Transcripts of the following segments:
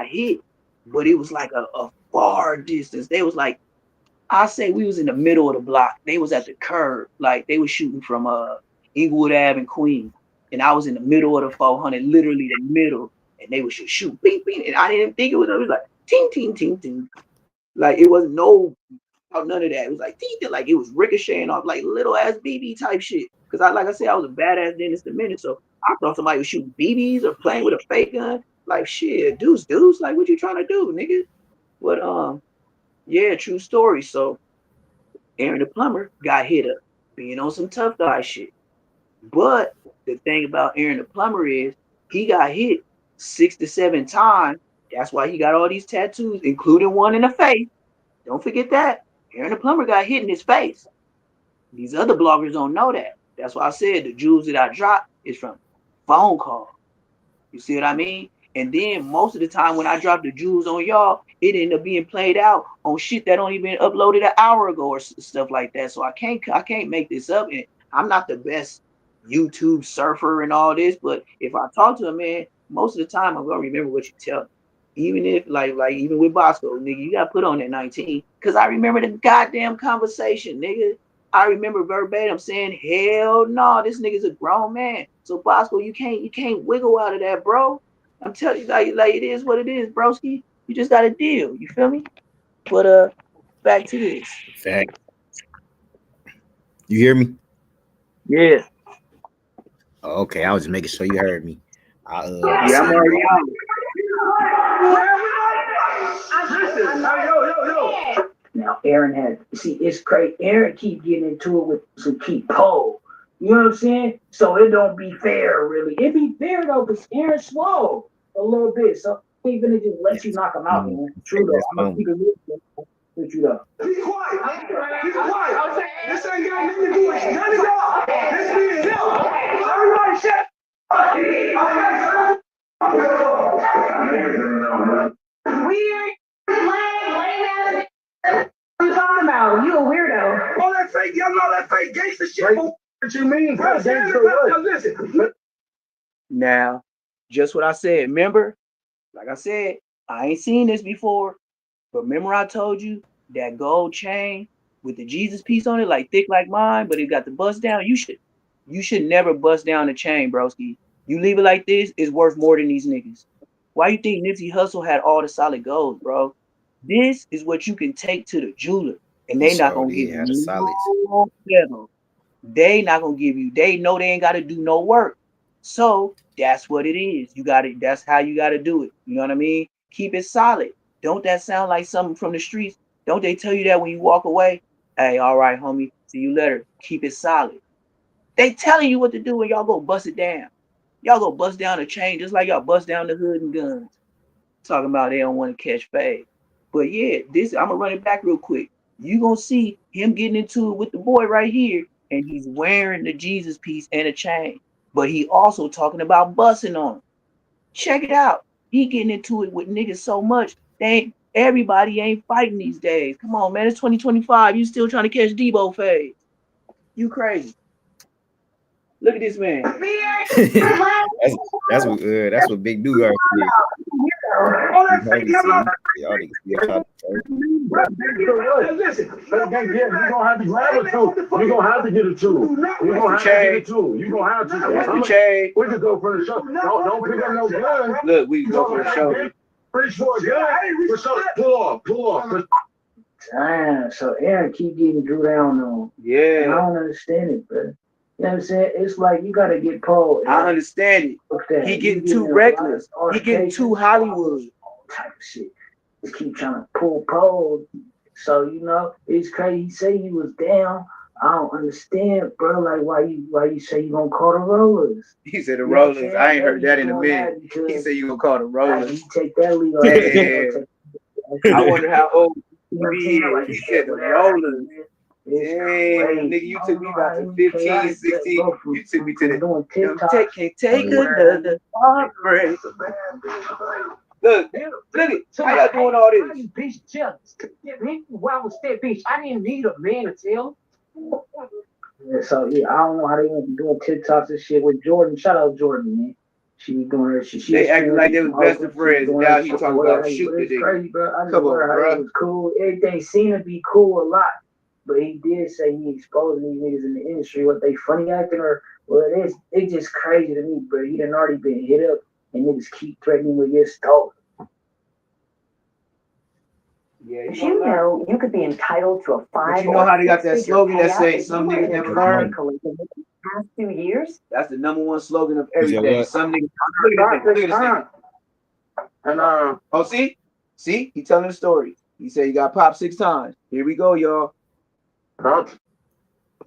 hit, but it was like a far distance. They was like, I say we was in the middle of the block. They was at the curb, like they was shooting from Inglewood Ave and Queens, and I was in the middle of the 400, literally the middle, and they was just shoot, beep, beep, and I didn't think it was like ting, ting, ting, ting, like it wasn't none of that. It was like ting, ting, like it was ricocheting off like little ass BB type shit. Cause like I said, I was a badass dentist a minute, so I thought somebody was shooting BBs or playing with a fake gun. Like shit, deuce, like what you trying to do, nigga? But yeah, true story. So Aaron the Plummer got hit up being on some tough guy shit. But the thing about Aaron the Plummer is he got hit 6 to 7 times. That's why he got all these tattoos, including one in the face. Don't forget that. Aaron the Plummer got hit in his face. These other bloggers don't know that. That's why I said the jewels that I dropped is from phone calls. You see what I mean? And then most of the time when I drop the jewels on y'all, it ended up being played out on shit that only been uploaded an hour ago or stuff like that. So I can't make this up. And I'm not the best YouTube surfer and all this, but if I talk to a man, most of the time I'm gonna remember what you tell me. Even if like even with Bosco, nigga, you gotta put on that 19. Cause I remember the goddamn conversation, nigga. I remember verbatim saying, hell no, this nigga's a grown man. So Bosco, you can't wiggle out of that, bro. I'm telling you, like it is what it is, broski. You just gotta deal. You feel me? But back to this. Fact. You hear me? Yeah. Okay, I was just making sure you heard me. Yeah, I'm already out. Now Aaron it's crazy. Aaron keep getting into it with some key pole. You know what I'm saying? So it don't be fair, really. It be fair though, because Aaron swole a little bit. So even if it just let you knock him out, man. True though. I'm gonna keep it with you though. Be quiet. Be quiet. This ain't got nothing to do with none of y'all. This is him. Everybody shut up. Weird. What you talking about? You a weirdo. All that fake, y'all know that fake gangster shit. What you mean? Listen. Now, just what I said. Remember, like I said, I ain't seen this before. But remember I told you that gold chain with the Jesus piece on it, like thick like mine, but it got the bust down. You should never bust down the chain, broski. You leave it like this, it's worth more than these niggas. Why you think Nipsey Hussle had all the solid gold, bro? This is what you can take to the jeweler, and they not gonna give you no devil. They not gonna give you. They know they ain't gotta do no work. So that's what it is. You got it. That's how you gotta do it. You know what I mean? Keep it solid. Don't that sound like something from the streets? Don't they tell you that when you walk away? Hey, all right, homie. See you later. Keep it solid. They telling you what to do, and y'all go bust it down. Y'all go bust down the chain just like y'all bust down the hood and guns. Talking about they don't want to catch fade. But yeah, this I'm gonna run it back real quick. You gonna see him getting into it with the boy right here, and he's wearing the Jesus piece and a chain. But he also talking about busting on him. Check it out. He getting into it with niggas so much. Everybody ain't fighting these days. Come on, man. It's 2025. You still trying to catch Debo fade. You crazy. Look at this man. that's what Big Dude are. All that fake listen, you're gonna have to grab a tool. You're gonna have to get a tool. You're gonna have to get a tool. You're gonna have to. We just go for the show. Don't pick up no gun. Look, we can go for the show. Pretty sure gun. Pull off. Damn, so Aaron keep getting drew down on. Yeah. I don't understand it, bro. You know what I'm saying? It's like you gotta get Paul. I understand it. He getting too reckless. He getting too Hollywood. All type of shit. Just keep trying to pull Paul. So you know, it's crazy. He say he was down. I don't understand, bro. Like why you say you gonna call the Rollers? He said the Rollers. I ain't heard that in a minute. He said you gonna call the Rollers. You take that lead off. Yeah. I wonder how old he is. He said the Rollers. Dang, nigga, you took me about to 15, 16. You took me to the can't take another heartbreak. Look it. How y'all doing all this? Bitch, why was that bitch? I didn't need a man to tell. Yeah, so yeah, I don't know how they want to be doing TikToks and shit with Jordan. Shout out Jordan, man. She be doing her shit. They acting like they was best of friends, and now he talking about shooting the nigga. Crazy, bro. I just learned how he was cool. Everything seemed to be cool a lot. But he did say he exposing these niggas in the industry, what they funny acting or well it's just crazy to me, bro. He done already been hit up and niggas keep threatening with get stolen. Yeah, you know you could be entitled to a 5 but you know how they got that slogan that say some niggas never learn? Past 2 years? That's the #1 slogan of everything. Some niggas look at this. And oh see? He telling the story. He said he got popped 6 times. Here we go, y'all.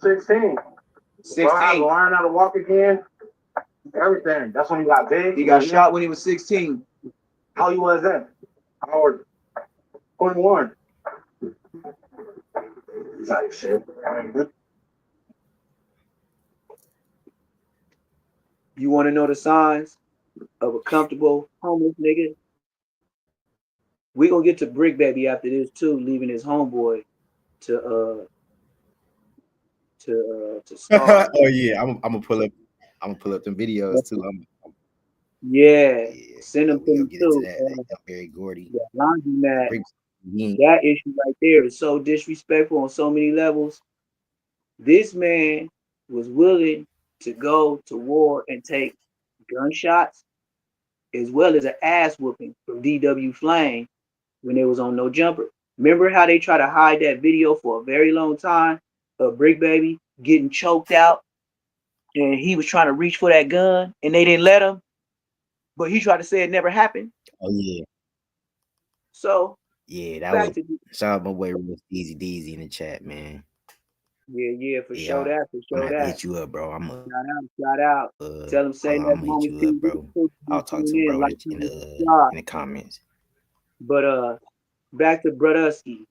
16. 16. Learn how to walk again. Everything. That's when he got big. He got shot when he was 16. How he was then? How old? 21. Type shit. You want to know the signs of a comfortable homeless nigga? We gonna get to Brick Baby after this too, leaving his homeboy to start. Oh yeah, I'm gonna pull up them videos too. Yeah, send them to we me gonna get too. into that. Very Gordy. Yeah, that issue right there is so disrespectful on so many levels. This man was willing to go to war and take gunshots as well as an ass whooping from DW Flame when they was on No Jumper. Remember how they try to hide that video for a very long time of Brick Baby getting choked out and he was trying to reach for that gun and they didn't let him, but he tried to say it never happened. Oh yeah. So yeah, that was shout out my boy Easy Deezy in the chat, man. Yeah, for sure that. I'm gonna have to hit you up, bro. I'm gonna shout out. Tell him say that Moments you up, bro. I'll talk to him, bro, like in the comments. But back to Brodusky.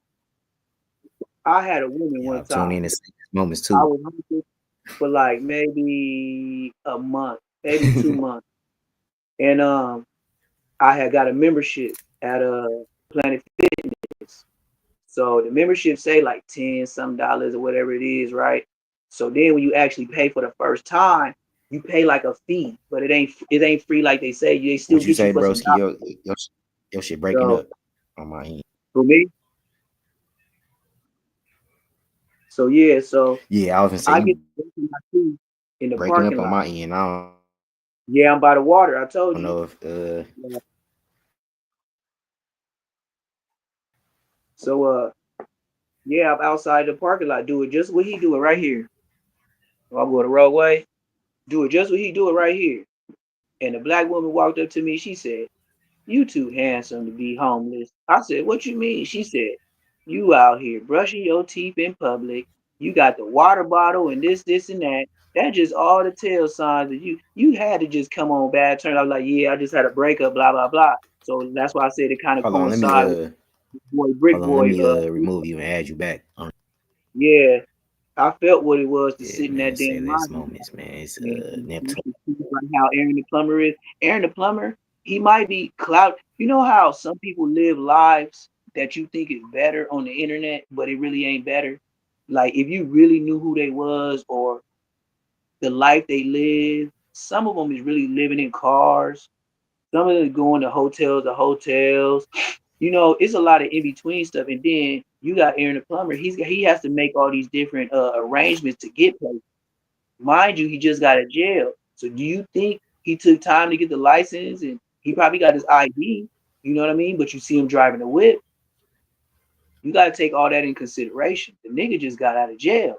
I had a woman one time. Tune in to Moments too. I was hungry for like maybe a month, maybe 2 months, and I had got a membership at Planet Fitness. So the membership say like $10 or whatever it is, right? So then when you actually pay for the first time, you pay like a fee, but it ain't free like they say. They still what you get say, you for broski? Your shit breaking up on my end. For me? So yeah, I was gonna say I get my fee in the breaking parking up on lot. my end. I I'm by the water. I told don't you. know if So I'm outside the parking lot. Do it just what he do it right here. I'll go the wrong way. Do it just what he do it right here. And the black woman walked up to me. She said, "You too handsome to be homeless." I said, "What you mean?" She said, "You out here brushing your teeth in public. You got the water bottle and this, and that. That's just all the tell signs that you had to just come on bad turn." I was like, "Yeah, I just had a breakup, blah, blah, blah." So that's why I said it kind of coincides with Brick Boy. Let me remove you and add you back. Yeah, I felt what it was to sit in that damn Moments, man. It's Neptune. Like how Aaron the Plummer is. Aaron the Plummer, he might be clout. You know how some people live lives that you think is better on the internet, but it really ain't better. Like if you really knew who they was or the life they live, some of them is really living in cars. Some of them going to hotels. You know, it's a lot of in between stuff. And then you got Aaron the Plumber. He has to make all these different arrangements to get places. Mind you, he just got out of jail. So do you think he took time to get the license and he probably got his ID? You know what I mean? But you see him driving a whip. You got to take all that in consideration. The nigga just got out of jail.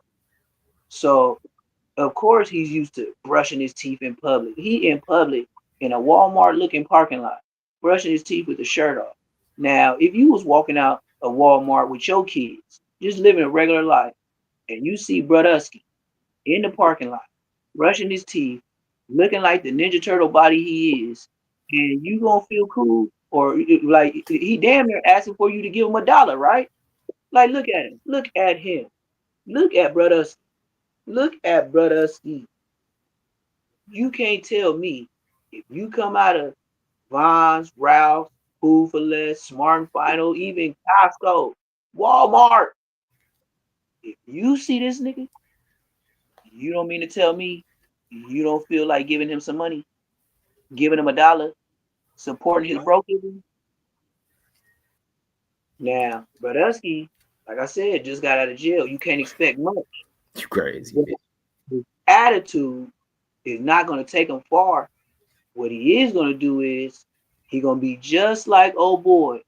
So, of course, he's used to brushing his teeth in public. He in public in a Walmart looking parking lot, brushing his teeth with the shirt off. Now, if you was walking out a Walmart with your kids, just living a regular life, and you see Brodusky in the parking lot, brushing his teeth, looking like the Ninja Turtle body he is, and you gonna feel cool? Or like he damn near asking for you to give him $1, right? Like look at him. Look at him. Look at Brodusky. Look at Brodusky. You can't tell me if you come out of Vons, Ralph, Food for Less, Smart and Final, even Costco, Walmart, if you see this nigga, you don't mean to tell me you don't feel like giving him some money? giving him $1, supporting his brokeism. Now, Brodusky, like I said, just got out of jail. You can't expect much. You crazy. His attitude is not going to take him far. What he is going to do is he going to be just like old boy,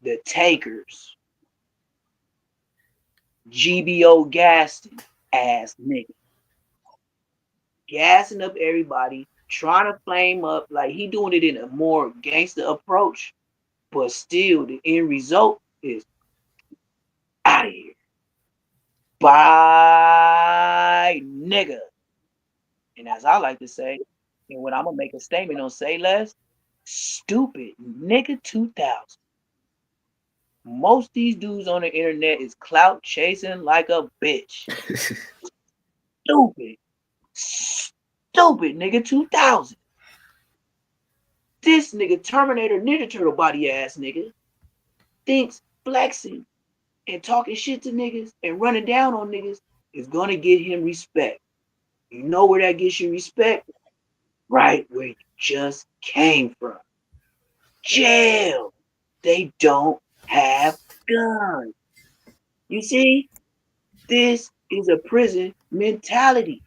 the Takers, GBO Gaston ass nigga, gassing up everybody, trying to flame up like he doing it in a more gangster approach, but still the end result is out of here. Bye, nigga. And as I like to say, and when I'm gonna make a statement on Say Less, stupid nigga 2000. Most these dudes on the internet is clout chasing like a bitch. Stupid nigga 2000. This nigga Terminator Ninja Turtle body ass nigga thinks flexing and talking shit to niggas and running down on niggas is gonna get him respect. You know where that gets you respect? Right where you just came from. Jail. They don't have guns. You see, this is a prison mentality.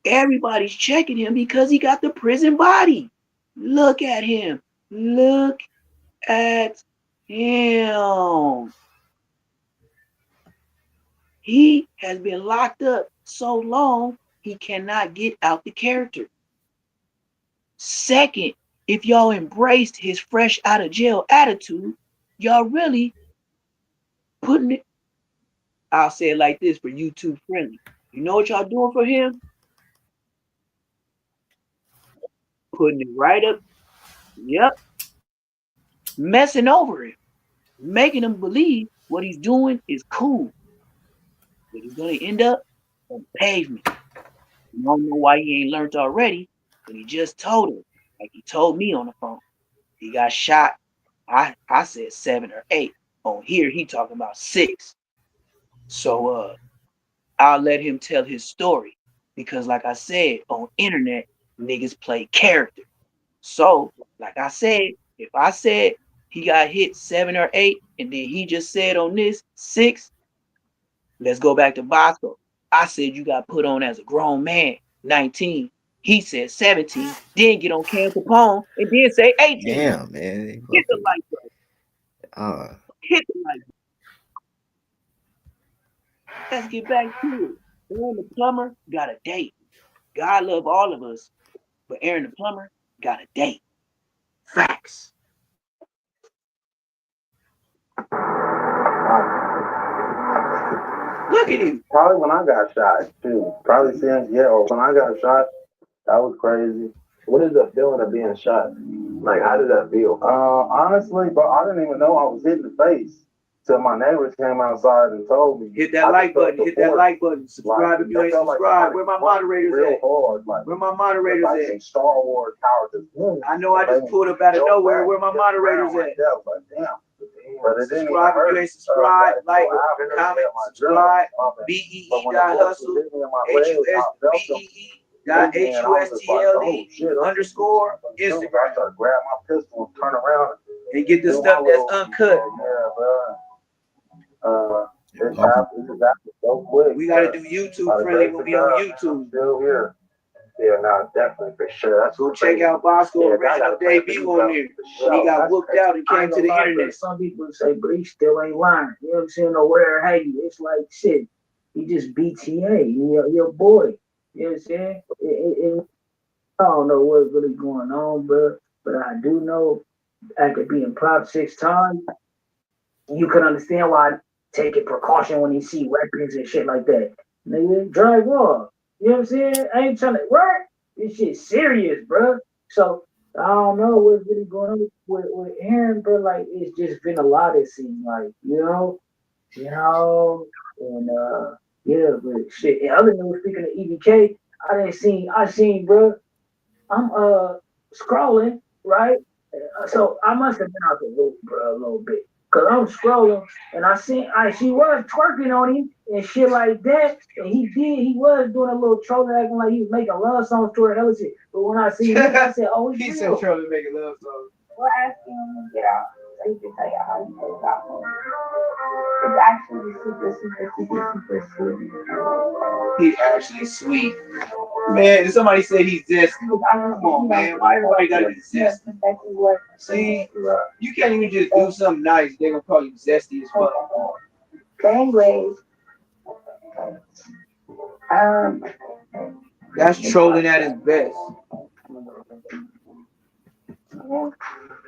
Everybody's checking him because he got the prison body. Look at him. Look at him. He has been locked up so long, he cannot get out the character. Second, if y'all embraced his fresh out of jail attitude, y'all really putting it, I'll say it like this for YouTube friendly. You know what y'all doing for him? Putting it right up, yep, messing over him, making him believe what he's doing is cool. But he's gonna end up on pavement. You don't know why he ain't learned already, but he just told him, like he told me on the phone. He got shot. I said 7 or 8. On here, he talking about 6. So I'll let him tell his story. Because like I said, on internet, niggas play character. So, like I said, if I said he got hit 7 or 8, and then he just said on this 6, let's go back to Bosco. I said you got put on as a grown man, 19. He said 17, then get on Cam Capone, and then say 18. Damn, man. Hit the light button. Hit the light button. Let's get back to it. Aaron the Plummer got a date. God love all of us, but Aaron the Plummer got a date. Facts. Look at him. Probably when I got shot, too. Probably since, or when I got shot, that was crazy. What is the feeling of being shot? Like, how did that feel? Honestly, bro, I didn't even know I was hit in the face till my neighbors came outside and told me. Hit that like button. Hit that like button. Subscribe if you ain't subscribed. Where my moderators at? Where my moderators at? Star Wars characters. I know I just pulled up out of nowhere. Where my moderators at? But subscribe if you ain't subscribed. Like, comment, subscribe. BEE.hustle. BEE.HUSTLE _Instagram. Grab my pistol and turn around and get the stuff that's uncut. It's happened so quick. We gotta do YouTube friendly when we on YouTube. Still here. Yeah, no, definitely for sure. That's go check out Bosco original debut on there. He got whooped out and came to the internet. Some people say, but he still ain't lying. You know what I'm saying? Or whatever have you. It's like shit. He just BTA. Your boy. You know what I'm saying? I don't know what's really going on, bro. But I do know after being popped 6 times, you can understand why taking precaution when you see weapons and shit like that. Nigga, drive off. You know what I'm saying? I ain't trying to work. This shit's serious, bro. So I don't know what's really going on with Aaron, bro. Like it's just been a lot. It seems like and yeah, but shit. And other news, speaking of EBK, I seen, bro. I'm scrolling right, so I must have been out the loop, bro, a little bit. Cause I'm scrolling and I seen she was twerking on him and shit like that. And he was doing a little trolling, acting like he was making love songs to her, hella shit. But when I seen this, I said, oh, it's He real. said trolling making love songs. We're asking him to get out so he can tell you how he feels about home. It's actually super sweet. He actually sweet. Man, somebody said he's zesty. Come on, man. Why everybody gotta be zesty? See, you can't even just do something nice. They're gonna call you zesty as fuck. Anyways, That's trolling at his best.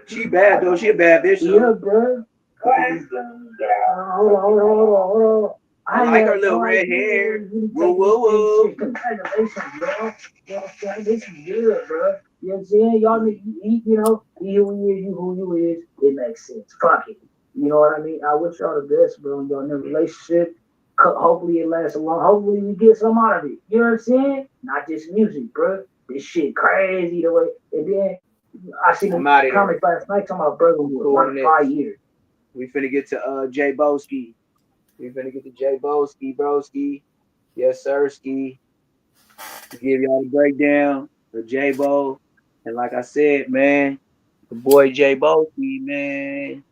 She bad though. She a bad bitch. Yeah, bro. Hold on. I like her little red hair. Whoa. Congratulations, bro. This is good, bro. You know what I'm saying? Y'all, you know, he who he is, you who you is. It makes sense. Fuck it. You know what I mean? I wish y'all the best, bro, in your new relationship. Hopefully it lasts long. Hopefully we get some out of it. You know what I'm saying? Not just music, bro. This shit crazy the way. And then I seen the comments last night talking about brother was 5 years. We finna get to JAAYBO. We finna get to JAAYBO, broski. Yes, sir, ski. To give y'all the breakdown for JAAYBO. And like I said, man, the boy JAAYBO, man,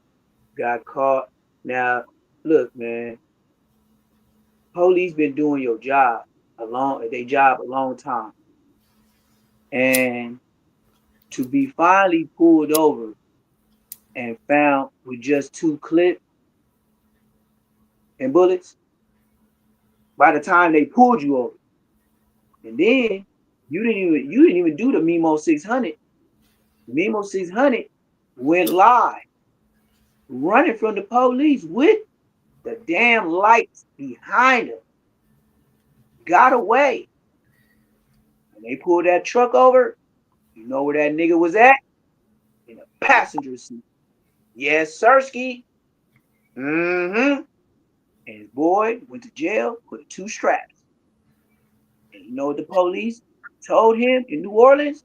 got caught. Now, look, man, police been doing your job a long time. And to be finally pulled over and found with just 2 clips and bullets, by the time they pulled you over, and then you didn't even do the Memo 600. Memo 600 went live, running from the police with the damn lights behind him. Got away. When they pulled that truck over, you know where that nigga was at? In the passenger seat. Yes, sirski. And his boy went to jail with 2 straps. And you know what the police told him in New Orleans?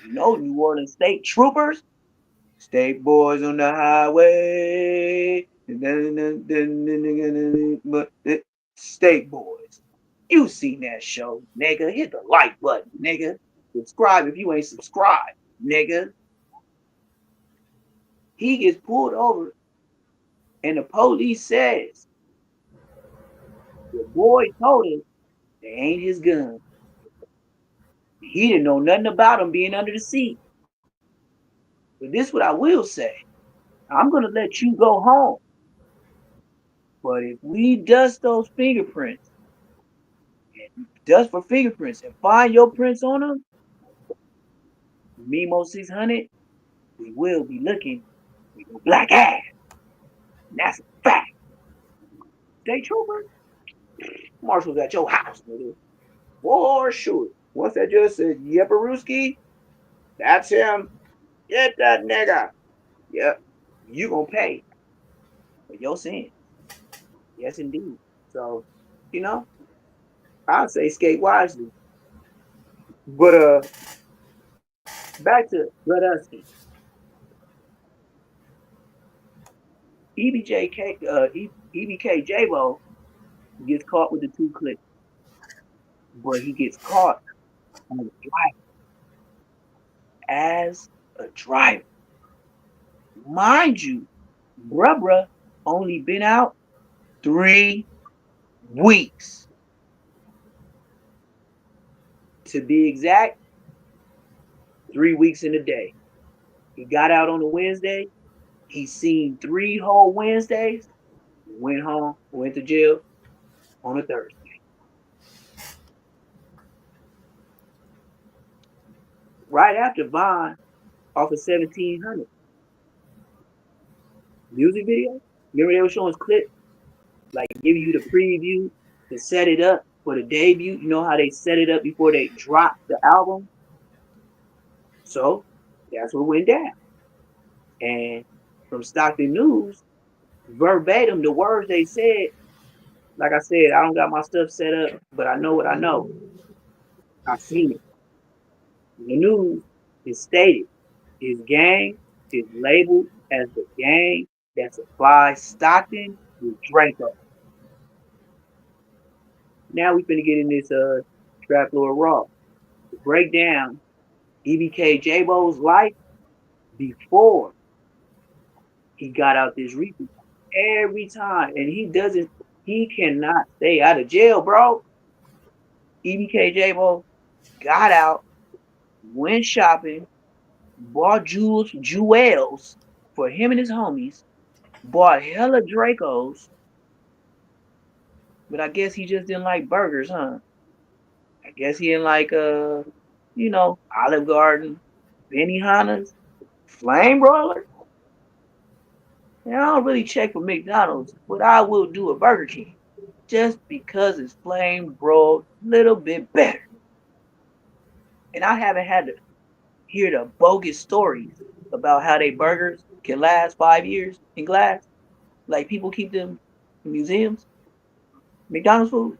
You know, New Orleans state troopers, state boys on the highway, but state boys. You seen that show, nigga. Hit the like button, nigga. Subscribe if you ain't subscribed, nigga. He gets pulled over, and the police says, the boy told him they ain't his gun. He didn't know nothing about him being under the seat. But this is what I will say. I'm going to let you go home. But if we dust those fingerprints, dust for fingerprints, and find your prints on them, Memo 600, we will be looking with your black ass. And that's a fact. State trooper, Marshall's at your house, nigga. For sure. Once that judge said, yep, Baruski, that's him. Get that nigga. Yep. You gonna pay for your sin. Yes, indeed. So, you know, I'd say skate wisely. But back to Murdamittentv. EBK JAAYBO gets caught with the 2 clips, but he gets caught on the driver as a driver. Mind you, bruh only been out 3 weeks. To be exact, 3 weeks in a day. He got out on a Wednesday. He seen 3 whole Wednesdays. Went home, went to jail on a Thursday. Right after Vaughn off of 1700 music video. Remember they were showing clips, like giving you the preview to set it up for the debut. You know how they set it up before they drop the album? So that's what went down. And from Stockton News, verbatim, the words they said, like I said, I don't got my stuff set up, but I know what I know. I've seen it. The news is stated his gang is labeled as the gang that and supply Stockton with Draco. Now we finna get in this Trap Lord Raw to break down EBK JAAYBO's life before he got out this repeat. Every time, and he cannot stay out of jail, bro. EBK JAAYBO got out, went shopping, bought jewels for him and his homies, bought hella Dracos, but I guess he just didn't like burgers, huh? I guess he didn't like Olive Garden, Benihana's, Flame Broiler. And I don't really check for McDonald's, but I will do a Burger King just because it's flame broiled a little bit better. And I haven't had to hear the bogus stories about how they burgers can last 5 years in glass. Like people keep them in museums. McDonald's food,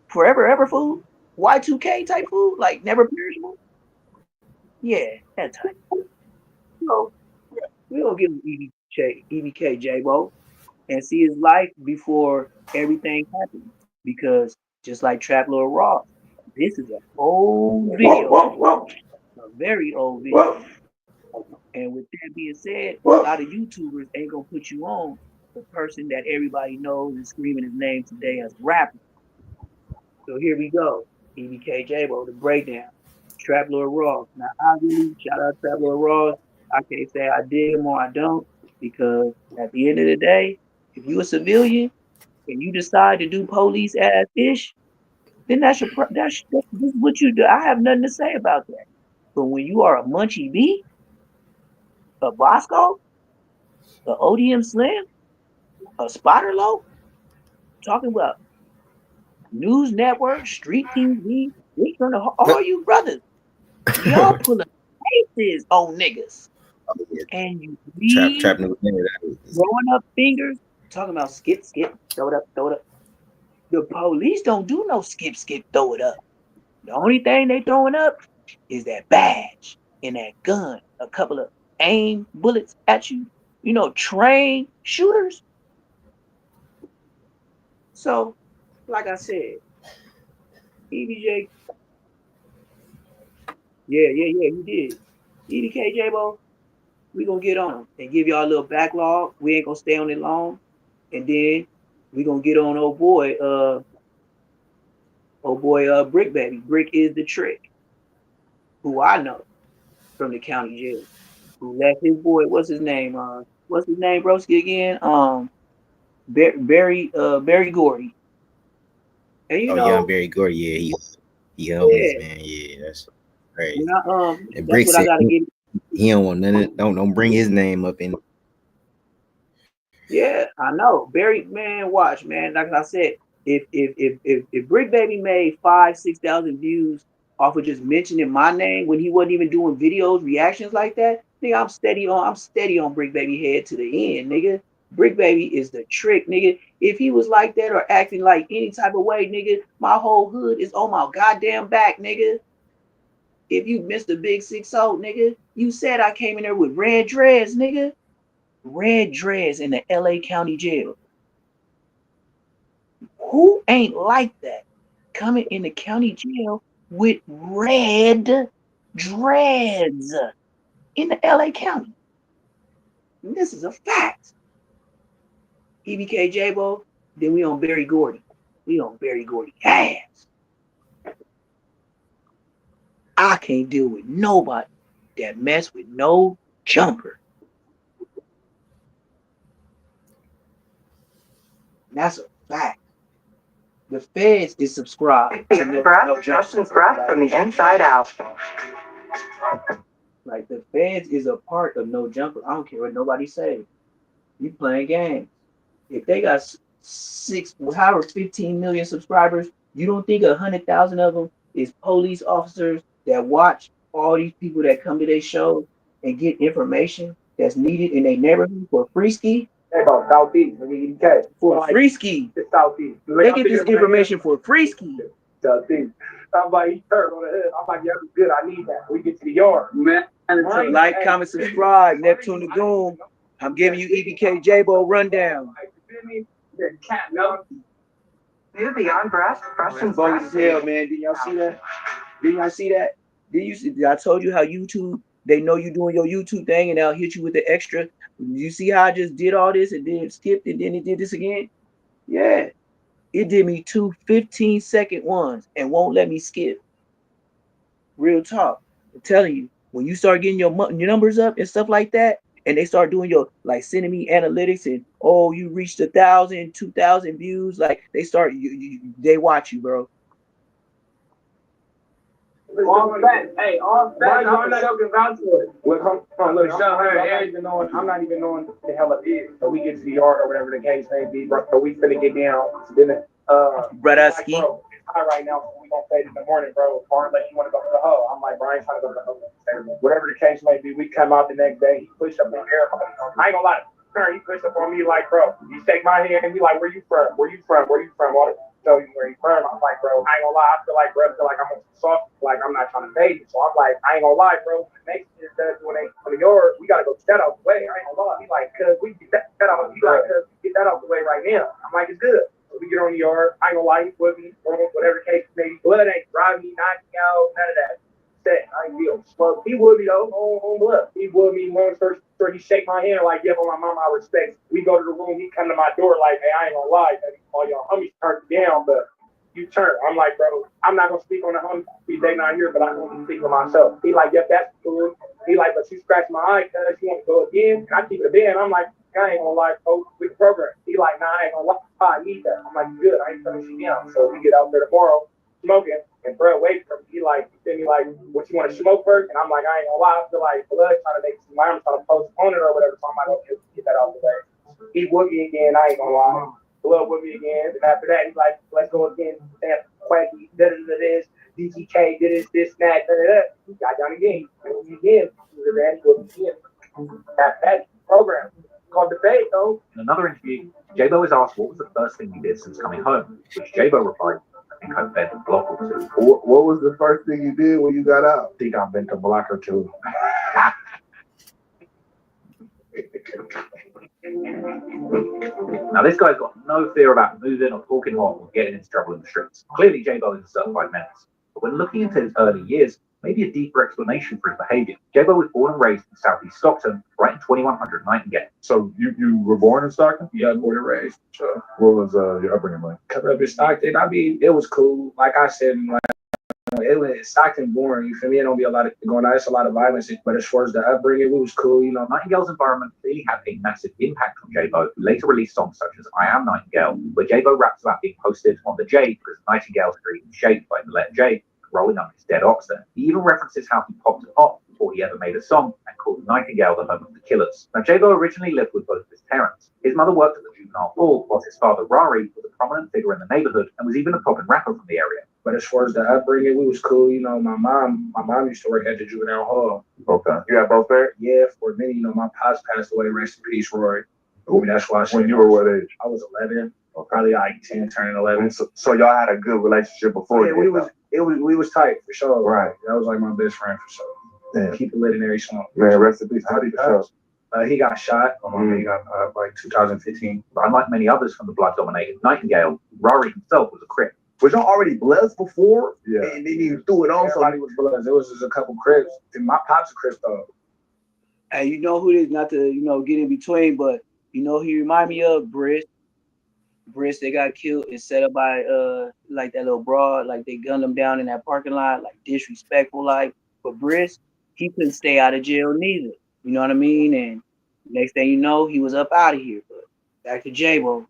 forever ever food, Y2K type food, like never perishable. Yeah, that type. So we're gonna give him EBK JAAYBO and see his life before everything happened. Because just like Trap Lord Ross, this is an old video, a very old video. And with that being said, a lot of YouTubers ain't gonna put you on the person that everybody knows and screaming his name today as a rapper. So here we go. EBK JAAYBO, the breakdown. Trap Lord Ross. Now I really shout out Trap Lord Ross. I can't say I dig him or I don't, because at the end of the day, if you a civilian and you decide to do police ass ish, then that's what you do. I have nothing to say about that. But when you are a Munchie B, a Bosco, a ODM Slim, a Spotter Low, talking about news network, street TV, all you brothers, y'all pulling faces on niggas. And you Trap leave nigga. throwing up fingers, talking about skip, throw it up, throw it up. The police don't do no skip, throw it up. The only thing they throwing up is that badge and that gun, a couple of aim bullets at you, trained shooters. So, like I said, EBJ, yeah, he did. EBK JAAYBO, we gonna get on him and give y'all a little backlog. We ain't gonna stay on it long, and then we gonna get on old boy, Brick Baby. Brick is the trick, who I know from the county jail, who left his boy. What's his name, broski again? Barry Gordy. And Young Barry Gordy, yeah, he helped me, man. Yeah, that's crazy. And Brick that's what I gotta get. He don't want nothing. Don't bring his name up in. Yeah, I know. Barry, man, watch, man. Like I said, if Brick Baby made 5,000-6,000 views off of just mentioning my name when he wasn't even doing videos, reactions like that, nigga, I'm steady on Brick Baby head to the end, nigga. Brick Baby is the trick, nigga. If he was like that or acting like any type of way, nigga, my whole hood is on my goddamn back, nigga. If you missed the big 6-0, nigga, you said I came in there with red dreads, nigga. Red dreads in the LA County Jail. Who ain't like that? Coming in the county jail with red dreads in the LA County. And this is a fact. EBK JAAYBO, then we on Barry Gordy. We on Barry Gordy ass. I can't deal with nobody that mess with no jumper. That's a fact. The feds is subscribed to breath from the inside out. Like the feds is a part of No Jumper. I don't care what nobody say. You playing games. If they got 15 million subscribers, you don't think 100,000 of them is police officers that watch all these people that come to their show and get information that's needed in their neighborhood for free ski? Hey, about Southeast, EBK. For free ski. It's Southeast. They get this information for free ski. Southeast. I'm like, he hurt on the head. I'm like, yeah, that's good. I need that. We get to the yard. Man. Like, comment, subscribe. Neptune the Goone. I'm giving you EBK JAAYBO rundown. Movie on breast and Bogus as hell, man. Did y'all see that? Did y'all see that? Did you see? I told you how YouTube, they know you doing your YouTube thing and they'll hit you with the extra. You see how I just did all this and then skipped and then it did this again? Yeah. It did me two 15-second ones and won't let me skip. Real talk. I'm telling you, when you start getting your numbers up and stuff like that, and they start doing your like sending me analytics and oh you reached 1,000, 2,000 views, like they start they watch you, bro. All facts. Hey, all facts. I'm not joking about it. Look, hold on, look, show her. I'm not even knowing what the hell it is. So we get to the yard or whatever the case may be, bro. So we finna get down. Then Bradowski. Like, bro, it's high right now, so we gonna fade in the morning, bro. Or unless you wanna go to the hoe. I'm like, bro, I ain't trying to go to the hoe. Whatever the case may be, we come out the next day. He pushed up on everybody. I ain't gonna lie. He pushed up on me like, bro, you shake my hand and be like, where you from? Where you from? Where you from? All the tell you where you from. I'm like, bro, I ain't gonna lie. I feel like, bro, I'm on some soft, like I'm not trying to fade you. So I'm like, I ain't gonna lie, bro. Next year, when they come to yours, we gotta go get that out the way. I ain't gonna lie. He's like, cause we get that out. He's like, cause we get that out the way right now. I'm like, it's good. So we get on the yard. I ain't gonna lie. He's with me, whatever case may be. Blood ain't driving me, knocking out, none of that. I ain't feel slow. He would be though, on blood. He would be long first. He shake my hand like, yeah, for my mama, I respect. We go to the room. He come to my door like, hey, I ain't gonna lie. All y'all homies turned down, but you turn. I'm like, bro, I'm not gonna speak on the homies. They not here, but I'm gonna speak for myself. He like, yep, that's cool. He like, but you scratch my eye, cuz you want to go again? And I keep it a band. I'm like, I ain't gonna lie, bro, with the program. He like, nah, I ain't gonna lie. I need that. I'm like, good. I ain't turning shit down. So we get out there tomorrow, smoking. And bro, wait for me. He like, then he like, what you want to smoke first? And I'm like, I ain't gonna lie. I feel like blood trying to make some I'm trying to postpone it or whatever. So I'm like, okay, get that out the way. He would me again. I ain't gonna lie. Blood with me again. And after that, he's like, let's go again. Quacky, this, DTK, this, that. He got down again. Again. That program called debate though. In another interview, JAAYBO is asked what was the first thing he did since coming home, which JAAYBO replied, I think I've bent a block or two. What was the first thing you did when you got out? I think I bent a block or two. Now this guy's got no fear about moving or talking hot or getting into trouble in the streets. Clearly JAAYBO is a certified menace. But when looking into his early years, maybe a deeper explanation for his behavior. JAAYBO was born and raised in southeast Stockton, right in 2100 Nightingale. So you were born in Stockton? Yeah, born and raised. Sure. What was your upbringing like? Coming up in Stockton, I mean, it was cool. Like I said, like, it was Stockton boring. You feel me? It don't be a lot of going on. It's a lot of violence. But as far as the upbringing, it was cool. You know, Nightingale's environment clearly had a massive impact on JAAYBO, who later released songs such as I Am Nightingale, where JAAYBO raps about being posted on the J because Nightingale's dream was shaped by the letter J, rolling up his dead ox there. He even references how he popped it off before he ever made a song and called Nightingale the home of the killers. Now, JAAYBO originally lived with both of his parents. His mother worked at the juvenile hall, whilst his father, Rari, was a prominent figure in the neighborhood and was even a poppin' rapper from the area. but as far as the upbringing, we was cool. You know, my mom used to work at the juvenile hall. Okay. You had both parents? Yeah, for a minute. You know, my pops passed away. Rest in peace, Roy. I mean, that's why I said. When you were what age? I was 11. Probably like 10, turning 11. So y'all had a good relationship before? Yeah, we was tight for sure. Right. That was like my best friend for sure. Yeah. Keep it lit in every song. Man, rest in peace. How did he show? He got shot. He got like 2015. But unlike many others from the blood-dominated Nightingale, Rari himself was a Crip. Was y'all already bloods before? Yeah. And then you threw it on. Everybody was bloods. There was just a couple Crips. And my pop's a Crip though. Hey, you know who this? Not to get in between, but you know he remind me of Briss. Briss, they got killed and set up by like that little broad, like they gunned him down in that parking lot, like disrespectful, like. But Briss, he couldn't stay out of jail neither. You know what I mean? And next thing you know, he was up out of here. But back to JAAYBO.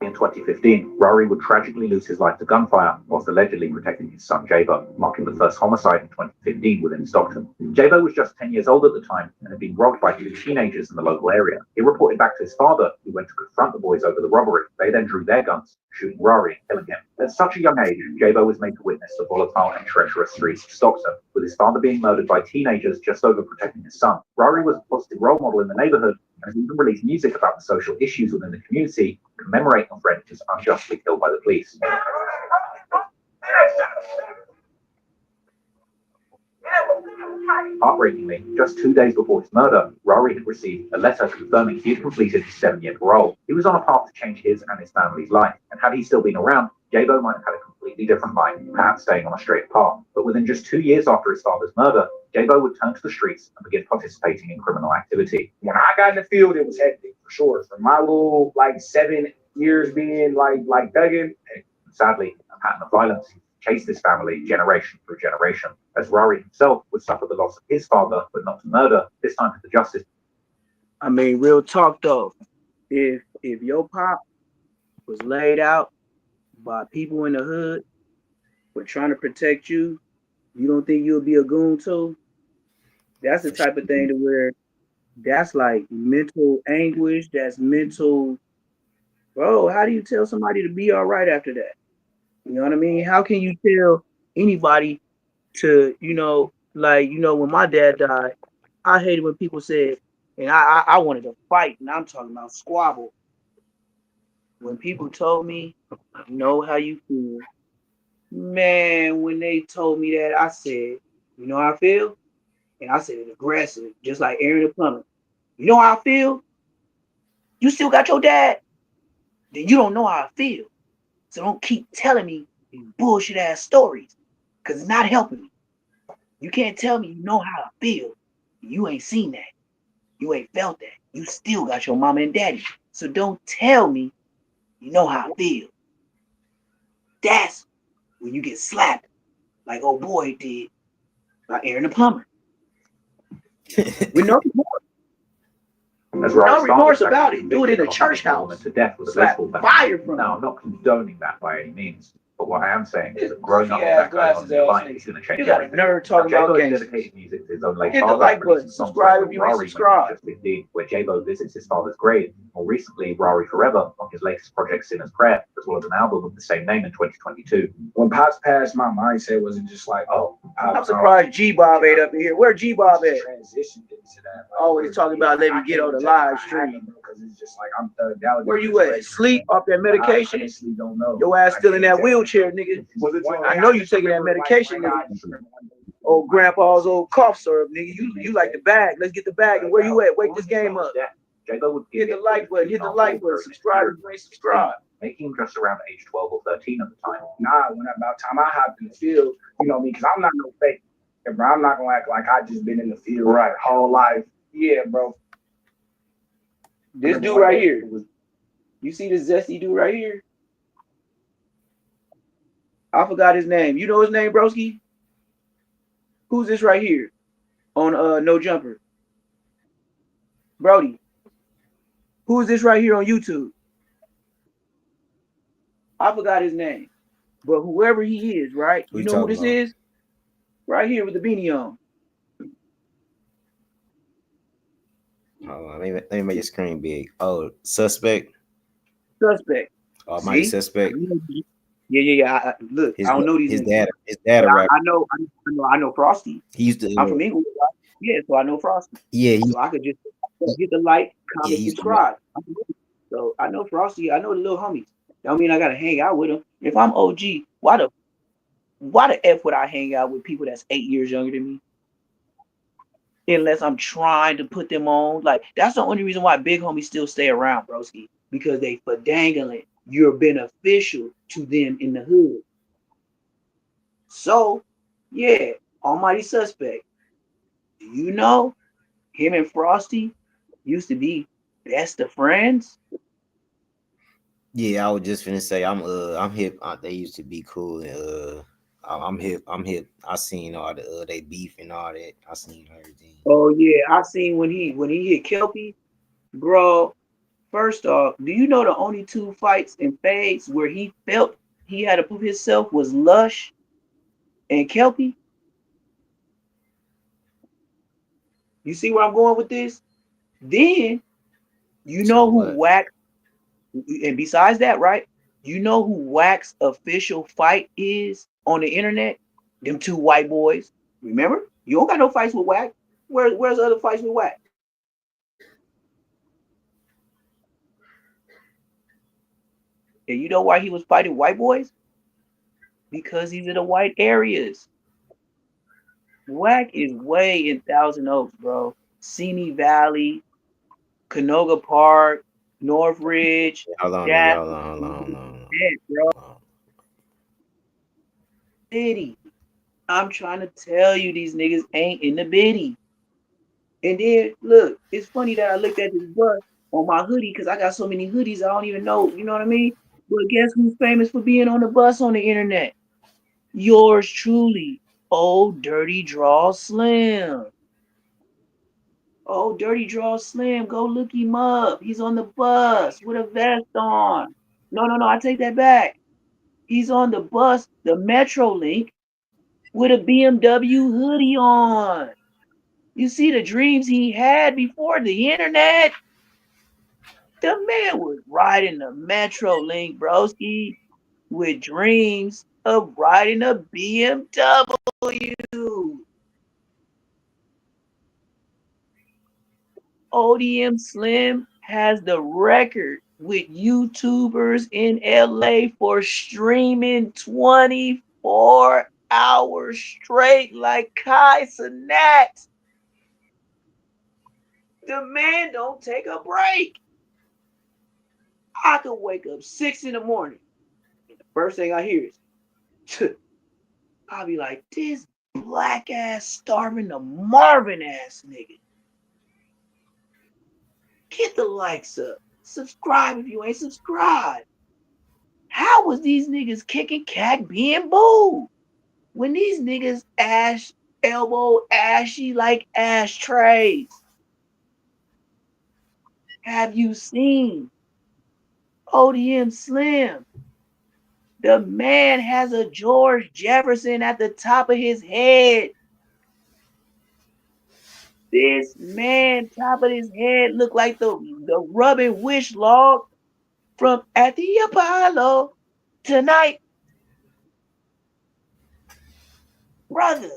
In 2015, Rari would tragically lose his life to gunfire whilst allegedly protecting his son JAAYBO, marking the first homicide in 2015 within Stockton. JAAYBO was just 10 years old at the time and had been robbed by two teenagers in the local area. He reported back to his father, who went to confront the boys over the robbery. They then drew their guns, shooting Rari and killing him. At such a young age, JAAYBO was made to witness the volatile and treacherous streets of Stockton, with his father being murdered by teenagers just over protecting his son. Rari was a positive role model in the neighborhood and has even released music about the social issues within the community, commemorating a friend who was unjustly killed by the police. Heartbreakingly, just 2 days before his murder, Rory had received a letter confirming he had completed his 7-year parole. He was on a path to change his and his family's life, and had he still been around, JAAYBO might have had a completely different life, perhaps staying on a straight path. But within just 2 years after his father's murder, JAAYBO would turn to the streets and begin participating in criminal activity. When I got in the field, it was hectic for sure. For my little 7 years being like thugging, sadly, a pattern of violence chased his family generation through generation, as Rory himself would suffer the loss of his father, but not to murder, this time to the justice. I mean, real talk though, if your pop was laid out by people in the hood for trying to protect you, you don't think you'll be a goon too? That's the type of thing to where that's like mental anguish, that's mental. Bro, how do you tell somebody to be all right after that? You know what I mean? How can you tell anybody to, when my dad died, I hated when people said, and I wanted to fight, and I'm talking about squabble. When people told me, know how you feel, man, when they told me that, I said, you know how I feel? And I said it aggressive, just like Aaron the Plummer. You know how I feel? You still got your dad? Then you don't know how I feel. So don't keep telling me these bullshit ass stories, because it's not helping me. You can't tell me you know how I feel. You ain't seen that. You ain't felt that. You still got your mama and daddy. So don't tell me you know how I feel. That's when you get slapped like old boy did by Aaron the Plummer. With no remorse. No remorse about it. Do it in a church house. To death with a Slap baseball bat. fire from Now, him. I'm not condoning that by any means. But what I am saying is that growing up with that going on in your life is going to change. You got a nerd talking about gangsters. Dedicated music to his own late Hit the father. like button. Subscribe if you ain't subscribed. Where JAAYBO visits his father's grave. More recently, Rory Forever on his latest project, Sinner's Prayer, as well as an album of the same name in 2022. When Pops passed, my mindset wasn't just like, oh, I'm surprised G-Bob ain't up in here. Where G-Bob at? Transitioned into that. Always talking about let me get on the live stream. Because it's just like I'm thugged out. Where you at? Sleep off that medication? I honestly don't know. Your ass still in that wheelchair, nigga. I know you taking that medication, nigga. Old grandpa's old cough syrup, nigga. You like the bag. Let's get the bag. And where you at? Wake this game up. JAAYBO would hit the like button. Hit the like button. Subscribe if you ain't subscribed. Making him just around age 12 or 13 at the time. Nah, when about time I hopped in the field, you know me, because I'm not no fake. Yeah, bro, I'm not gonna act like I just been in the field right whole life. Yeah, bro. This dude right here. You see this zesty dude right here? I forgot his name. You know his name, broski? Who's this right here on No Jumper? Brody. Who is this right here on YouTube? I forgot his name. But whoever he is, right? You know who this is? Right here with the beanie on. Hold on, let me make your screen big. Oh, suspect. Suspect. Almighty suspect. Yeah. Look, I don't know these. His dad, right? I know Frosty. He used to. I'm from England, right? Yeah, so I know Frosty. Yeah, so I could just get the like, comment, subscribe. So I know Frosty. I know the little homies. Don't mean I gotta hang out with them. If I'm OG, why the F would I hang out with people that's 8 years younger than me? Unless I'm trying to put them on. Like, that's the only reason why big homies still stay around, broski. Because they for dangling. You're beneficial to them in the hood. So, yeah, almighty suspect. Do you know him and Frosty used to be best of friends? Yeah, I was just finna say I'm hip. They used to be cool. I'm hip. I seen all the they beef and all that. I seen everything. Oh yeah, I seen when he hit Kelpie, bro. First off, do you know the only 2 fights and fades where he felt he had to prove himself was Lush and Kelpie? You see where I'm going with this? Then you know who Wack, and besides that, right? You know who Wack's official fight is on the internet? Them 2 white boys. Remember? You don't got no fights with Wack. Where's the other fights with Wack? And you know why he was fighting white boys? Because he's in the white areas. Wack is way in Thousand Oaks, bro. Simi Valley, Canoga Park, Northridge. Hold on, nigga. That's Hold the on, hold on, hold on, bro. hold on. City. I'm trying to tell you, these niggas ain't in the biddy. And then look, it's funny that I looked at this bus on my hoodie because I got so many hoodies I don't even know. You know what I mean? But guess who's famous for being on the bus on the internet? Yours truly, old Dirty Draw Slim. Oh, Dirty Draw Slim, go look him up. He's on the bus with a vest on. No, I take that back. He's on the bus, the Metro Link, with a BMW hoodie on. You see the dreams he had before the internet? The man was riding the Metro Link, broski, with dreams of riding a BMW. ODM Slim has the record with YouTubers in LA for streaming 24 hours straight like Kai Cenat. The man don't take a break. I could wake up 6 in the morning. And the first thing I hear is, I'll be like, this black ass starving the Marvin ass nigga. Get the likes up. Subscribe if you ain't subscribed. How was these niggas kicking cack being booed? When these niggas elbow ashy like ashtrays. Have you seen ODM Slim? The man has a George Jefferson at the top of his head. This man, top of his head, look like the rubbing wish log from At the Apollo tonight. Brother,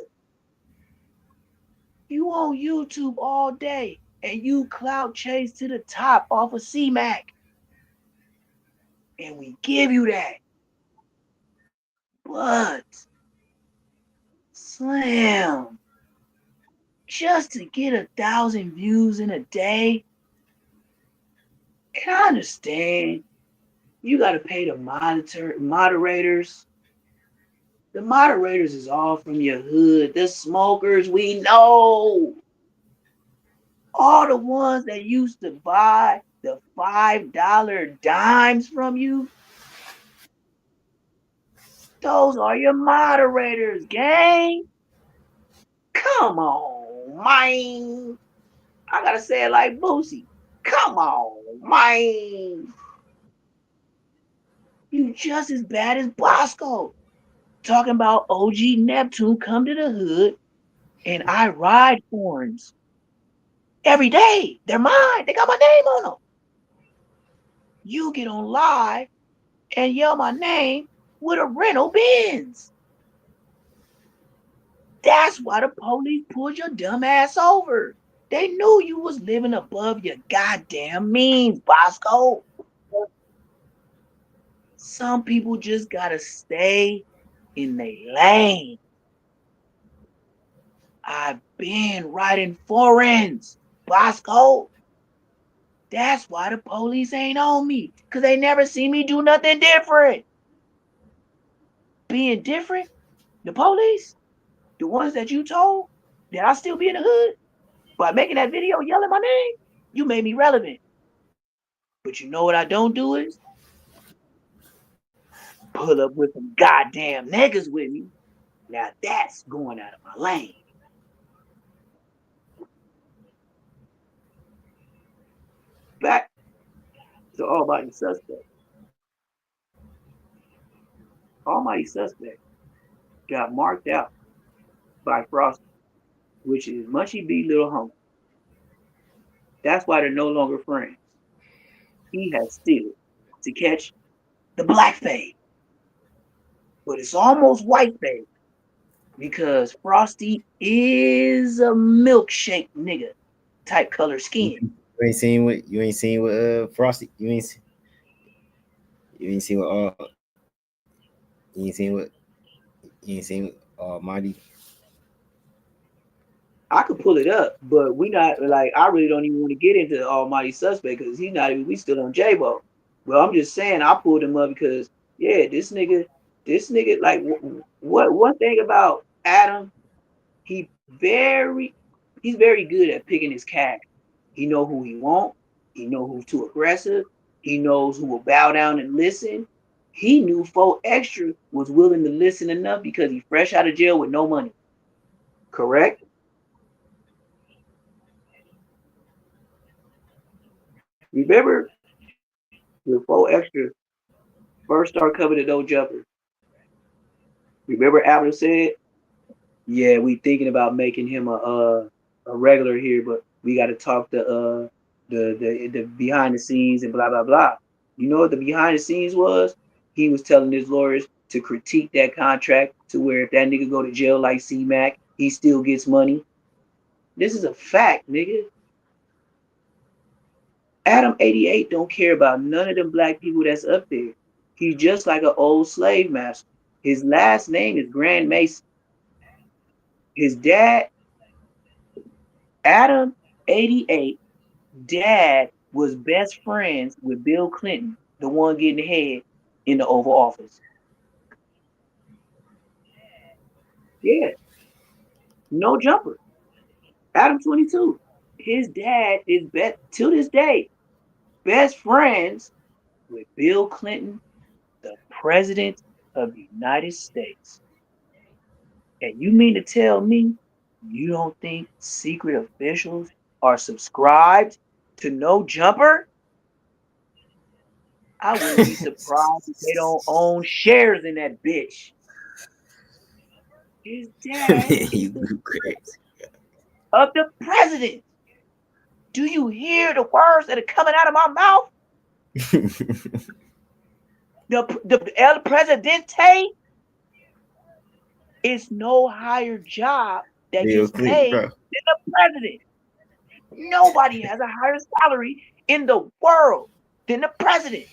you on YouTube all day and you clout chase to the top off of C-Mac. And we give you that. But Slim, just to get 1,000 views in a day, and I understand you got to pay the moderators. The moderators is all from your hood. The smokers, we know. All the ones that used to buy the $5 dimes from you, those are your moderators, gang. Come on, man. I gotta say it like Boosie. Come on, man. You just as bad as Bosco. Talking about OG Neptune come to the hood and I ride horns every day. They're mine. They got my name on them. You get on live and yell my name with a rental Benz. That's why the police pulled your dumb ass over. They knew you was living above your goddamn means, Bosco. Some people just gotta stay in their lane. I've been riding foreigns, Bosco. That's why the police ain't on me, because they never see me do nothing different. Being different, the police, the ones that you told that I still be in the hood, by making that video yelling my name, you made me relevant. But you know what I don't do is pull up with some goddamn niggas with me. Now that's going out of my lane. Back to Almighty Suspect. Almighty Suspect got marked out by Frosty, which is Munchy B Little Homie. That's why they're no longer friends. He has still to catch the black fade, but it's almost white fade because Frosty is a milkshake nigga type color skin. You ain't seen what Frosty. You ain't seen what you ain't seen what Mighty I could pull it up, but we not like I really don't even want to get into the Almighty Suspect because he's not even we still on JAAYBO. Well, I'm just saying I pulled him up because yeah, this nigga like what one thing about Adam, he very he's very good at picking his cat. He know who he want. He know who's too aggressive. He knows who will bow down and listen. He knew 4Extra was willing to listen enough because he fresh out of jail with no money. Correct? Remember when 4Extra first started coming to No Jumper? Remember Abner said, "Yeah, we thinking about making him a regular here, but we got to talk to the behind the scenes and blah blah blah." You know what the behind the scenes was? He was telling his lawyers to critique that contract to where if that nigga go to jail like C-Mac, he still gets money. This is a fact, nigga. Adam 88 don't care about none of them black people that's up there. He's just like an old slave master. His last name is Grand Mason. His dad, Adam 88, dad was best friends with Bill Clinton, the one getting ahead in the Oval Office. Yeah, no jumper. Adam 22. His dad is best to this day best friends with Bill Clinton, the President of the United States. And you mean to tell me you don't think secret officials are subscribed to No Jumper? I wouldn't be surprised if they don't own shares in that bitch. His dad is You the crazy. of the president. Do you hear the words that are coming out of my mouth? The El Presidente is no higher job that Bill gets Clinton, paid bro. than the president. Nobody has a higher salary in the world than the president.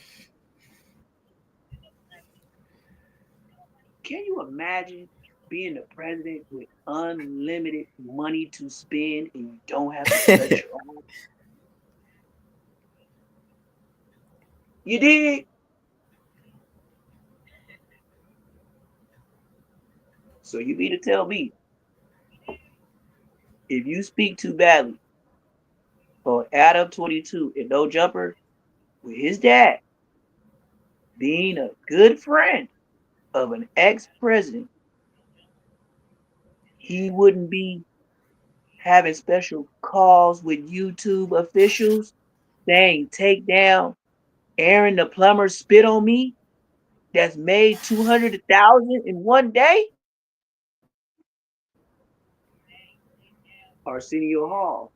Can you imagine being the president with unlimited money to spend and you don't have to touch your own? You dig? So you mean to tell me if you speak too badly for Adam 22 and No Jumper with his dad being a good friend of an ex-president, he wouldn't be having special calls with YouTube officials saying, take down Aaron the Plummer spit on me that's made 200,000 in one day? Arsenio Hall,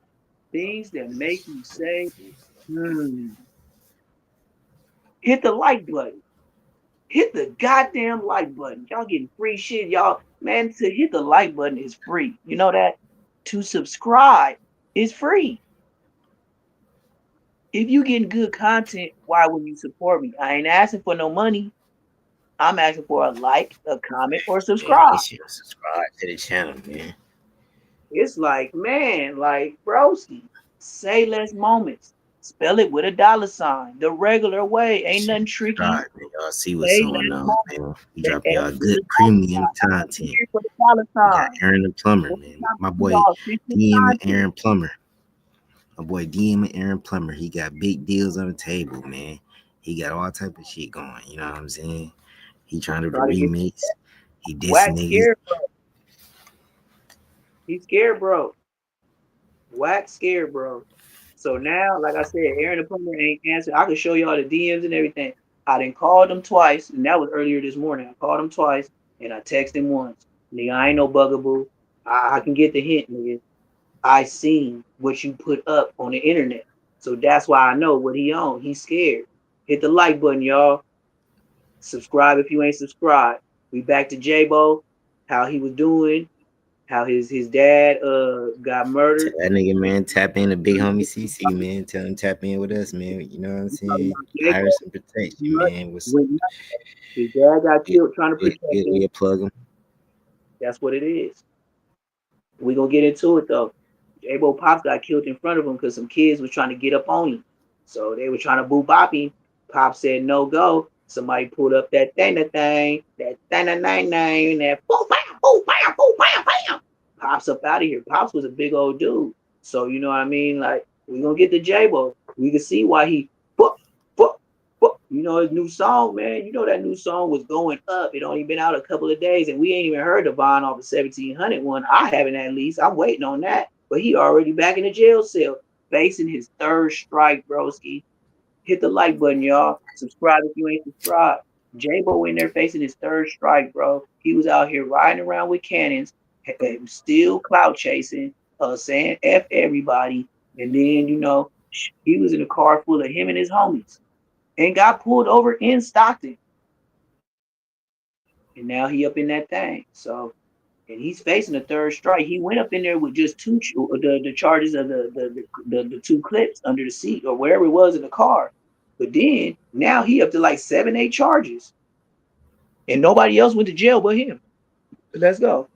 things that make you say, hmm. Hit the like button. Hit the goddamn like button. Y'all getting free shit. Y'all, man, to hit the like button is free. You know that? To subscribe is free. If you getting good content, why would you support me? I ain't asking for no money. I'm asking for a like, a comment, or Yeah, subscribe. make sure you subscribe to the channel, man. It's like, man, like, broski, say less moments. Spell it with a $sign, the regular way. Make Ain't sure nothing you tricky. subscribe, man. Y'all see what's Say going less on, moments. man. We The drop A y'all with good the premium $sign. I'm content. here for the We got $sign. Aaron the Plumber, Every man. time My I see boy y'all 50 DM and content, Aaron Plummer. My boy DM and Aaron Plummer. He got big deals on the table, man. He got all type of shit going. You know what I'm saying? He trying to do try to the get remix. He dissing Wax niggas. scared, bro. He's scared, bro. Wax scared, bro. So now, like I said, Aaron the Plumber ain't answered. I can show y'all the DMs and everything. I done called him twice, and that was earlier this morning. I called him twice, and I texted him once. Nigga, I ain't no bugaboo. I can get the hint, nigga. I seen what you put up on the internet. So that's why I know what he on. He's scared. Hit the like button, y'all. Subscribe if you ain't subscribed. We back to JAAYBO, how he was doing, how his dad got Tell murdered. that nigga, man, tap in to big homie CC, man. Tell him tap in with us, man. You know what I'm saying? Iris and protection, man. What's When his dad got it? killed trying to protect him. Plug him. That's what it is. We gonna get into it though. JAAYBO Pops got killed in front of him because some kids was trying to get up on him. So they were trying to boo bop him. Pop said no go. Somebody pulled up that thing, that boom bam, boom bam, boom bam, bam. Pops up out of here. Pops was a big old dude. So you know what I mean? Like we gonna get to JAAYBO. We can see why he you know his new song, man. You know that new song was going up. It only been out a couple of days, and we ain't even heard the Vaughn off the 1700 one. I haven't at least. I'm waiting on that. But he already back in the jail cell, facing his third strike, broski. Hit the like button, y'all. Subscribe if you ain't subscribed. JAAYBO in there facing his third strike, bro. He was out here riding around with cannons, still clout chasing, saying F everybody. And then, you know, he was in a car full of him and his homies and got pulled over in Stockton. And now he up in that thing. So, and he's facing a third strike. He went up in there with just the charges of the two clips under the seat or wherever it was in the car. But then now he up to like 7, 8 charges. And nobody else went to jail but him. Let's go.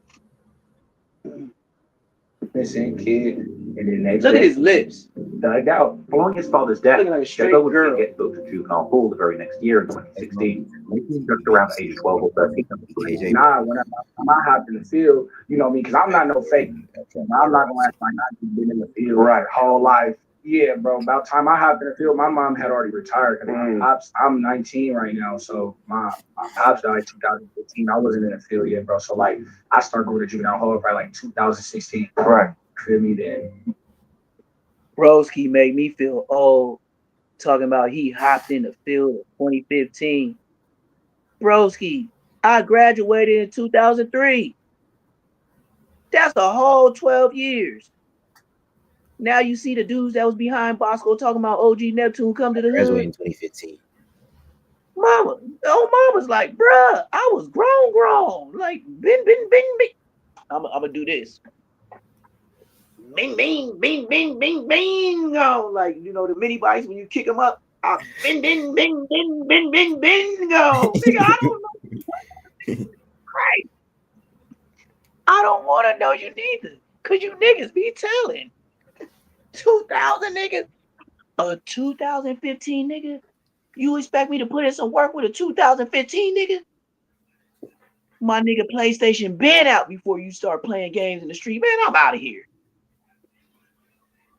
Listen, kid. And then they look at his lips. Dug out. Following his father's death, Looking like a straight JAAYBO would girl. get booked to juvenile hall the very next year in 2016, making just around age 12 or 13. Nah, when I hopped in the field, you know me, because I'm not no fake. I'm not gonna act like I've been in the field Right. whole life. Yeah, bro. About time I hopped in the field, my mom had already retired. I'm 19 right now, so my pops died 2015. I wasn't in the field yet, bro. So like, I started going to juvenile hall probably like 2016. Right. Feel me then? Broski made me feel old talking about he hopped in the field in 2015. Broski, I graduated in 2003. That's a whole 12 years. Now you see the dudes that was behind Bosco talking about OG Neptune come to the hood. In 2015. Mama's like, bruh, I was grown. Like, bing. I'm gonna do this. Bing, go. Like, you know, the mini bikes when you kick them up. Bing, go. Nigga, I don't know. Right. I don't want to know you neither. Cause you niggas be telling. 2,000 niggas. A 2015 nigga? You expect me to put in some work with a 2015 nigga? My nigga PlayStation been out before you start playing games in the street. Man, I'm out of here.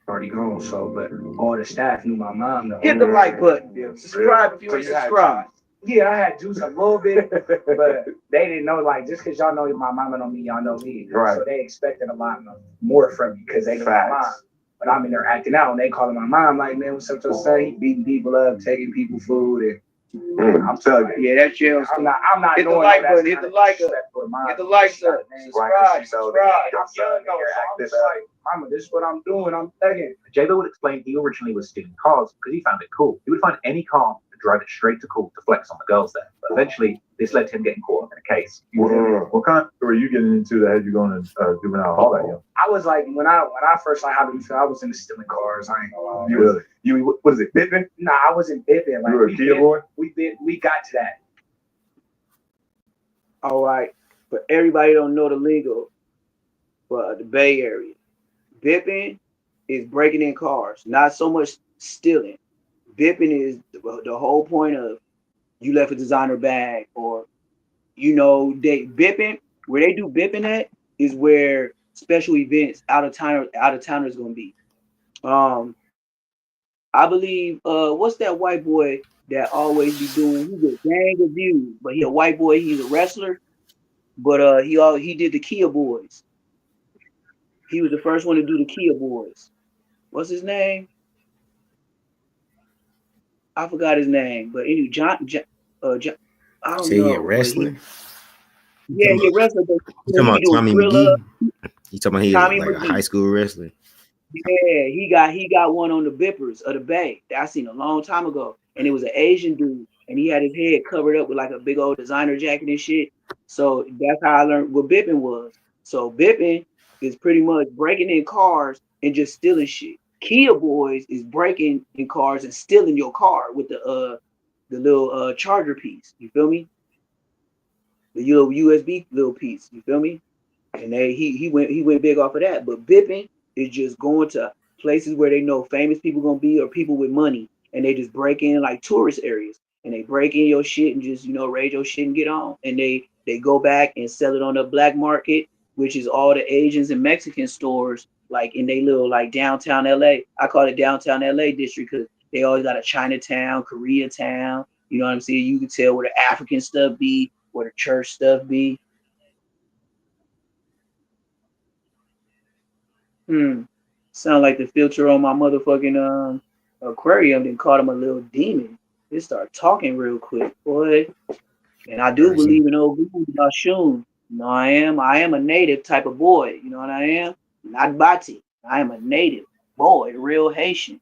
Already gone, so but all the staff knew my mom though. Hit the like button. Yeah. Subscribe if you ain't subscribed. Yeah, I had juice a little bit, but they didn't know, like, just because y'all know my mama know me, y'all know me. Right. So they expected a lot more from me because they know my mom. But I'm in there acting out and they calling my mom like, man, what's up to say? He beating people up, taking people food, and I'm telling you. Yeah, that's jail. I'm not hit the like button, hit the like up. Hit the like up. Subscribe. I'm young though, so I'm just like, mama, this is what I'm doing. I'm thugging. JAAYBO would explain he originally was stealing cars because he found it cool. He would find any car and drive it straight to court to flex on the girls there. But eventually, this led to him getting caught up in a case. What kind of were you getting into that had you going to juvenile hall that young? I was like, when I first like hopped in the field, I was into stealing cars. I ain't gonna lie. Really? You what is it, bipping? Nah, I wasn't bipping. Like, you were a Kia boy? We got to that. All right, but everybody don't know the lingo for the Bay Area. Bipping is breaking in cars, not so much stealing. Bipping is the whole point of you left a designer bag, or you know, they bipping. Where they do bipping at is where special events out of towners gonna be. I believe what's that white boy that always be doing? He's a gang of views, but he a white boy. He's a wrestler, but he did the Kia Boys. He was the first one to do the Kia Boys. What's his name? I forgot his name, but anyway, John I don't Say know. he a wrestler? He a wrestler. But you talking about Tommy McGee? You talking about he Tommy like McGee. A high school wrestler? Yeah, he got one on the Bippers of the Bay that I seen a long time ago, and it was an Asian dude, and he had his head covered up with like a big old designer jacket and shit. So that's how I learned what bipping was. So bipping is pretty much breaking in cars and just stealing shit. Kia Boys is breaking in cars and stealing your car with the little charger piece. You feel me? The little USB little piece. You feel me? and he went big off of that. But bipping is just going to places where they know famous people gonna be or people with money, and they just break in like tourist areas, and they break in your shit and just raid your shit and get on, and they go back and sell it on the black market, which is all the Asians and Mexican stores like in they little like downtown LA. I call it downtown LA district because they always got a Chinatown, Koreatown. You know what I'm saying? You can tell where the African stuff be, where the church stuff be. Hmm. Sound like the filter on my motherfucking aquarium then called him a little demon. It start talking real quick, boy. And I do Crazy. believe in old Shun. You know, I am a native type of boy. You know what I am? Not Bati. I am a native boy, real Haitian.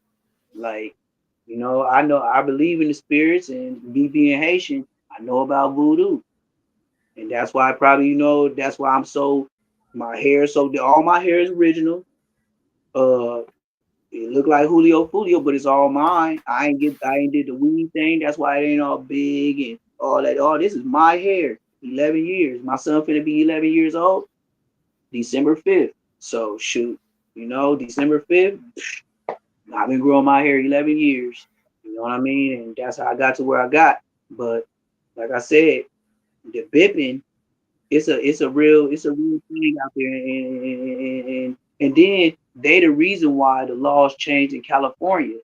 Like, I know I believe in the spirits, and me being Haitian, I know about voodoo. And that's why that's why I'm so my hair so all my hair is original. Uh It look like Julio, but it's all mine. I ain't did the weed thing. That's why it ain't all big and all that. Oh, this is my hair. 11 years. My son finna be 11 years old, December 5th. So shoot, December 5th. I've been growing my hair 11 years. You know what I mean? And that's how I got to where I got. But like I said, the bipping, it's a real thing out there, and then they the reason why the laws changed in California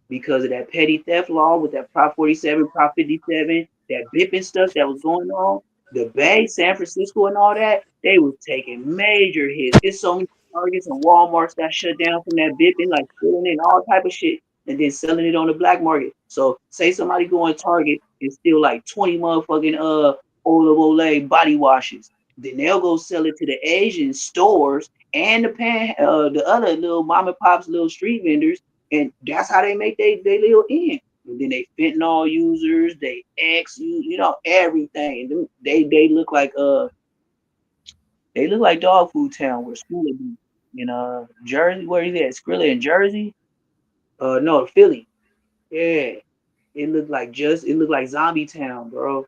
because of that petty theft law with that Prop 47, Prop 57, that bipping stuff that was going on. The Bay, San Francisco, and all that, they was taking major hits. It's so many Targets and WalMarts got shut down from that bipping, like stealing it and all type of shit, and then selling it on the black market. So say somebody go on Target and steal like 20 motherfucking Ola Olay body washes. Then they'll go sell it to the Asian stores and the other little mom and pops, little street vendors, and that's how they make they little end. And then they fentanyl users, they X, everything. And they look like dog food town where Skrilla be in Jersey. Where is that? Skrilla in Jersey? No, Philly. Yeah, it looked like zombie town, bro,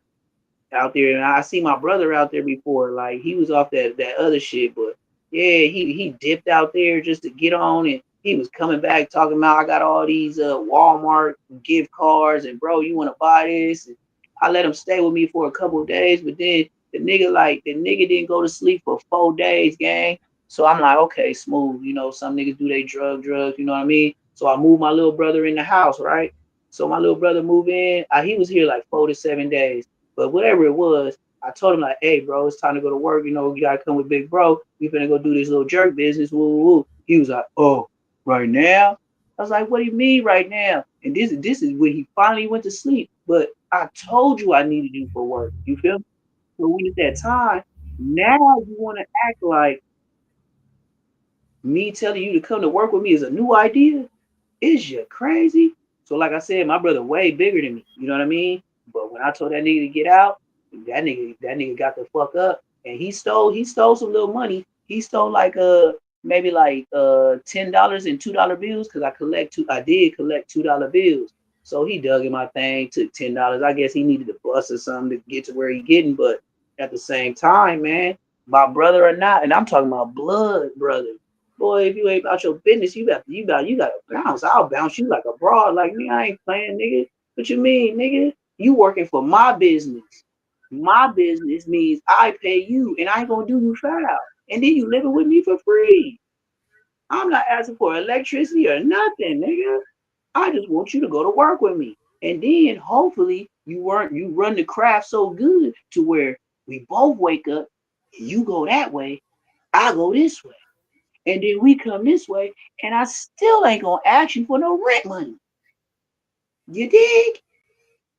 out there. And I see my brother out there before. Like he was off that other shit, but yeah, he dipped out there just to get on, and he was coming back talking about I got all these Walmart gift cards, and bro, you want to buy this? And I let him stay with me for a couple of days, but then the nigga didn't go to sleep for 4 days, gang. So I'm like, okay, smooth. Some niggas do they drugs. You know what I mean? So I moved my little brother in the house, right? So my little brother moved in. He was here like 4 to 7 days. But whatever it was, I told him like, hey, bro, it's time to go to work. You gotta come with big bro. We finna go do this little jerk business. Woo, woo, woo. He was like, oh, right now? I was like, what do you mean right now? And this is when he finally went to sleep. But I told you I needed you for work. You feel me? So when it's that time, now you want to act like me telling you to come to work with me is a new idea? Is you crazy? So like I said, my brother way bigger than me. You know what I mean? But when I told that nigga to get out, that nigga got the fuck up, and he stole some little money. He stole like maybe like $10 and $2 bills because I did collect $2 bills. So he dug in my thing, took $10. I guess he needed a bus or something to get to where he getting, but at the same time, man, my brother or not, and I'm talking about blood brother. Boy, if you ain't about your business, you gotta bounce. I'll bounce you like a broad. Like me, I ain't playing, nigga. What you mean, nigga? You working for my business. My business means I pay you, and I ain't gonna do you foul. And then you living with me for free. I'm not asking for electricity or nothing, nigga. I just want you to go to work with me. And then hopefully you run the craft so good to where we both wake up, you go that way, I go this way. And then we come this way, and I still ain't gonna ask you for no rent money. You dig?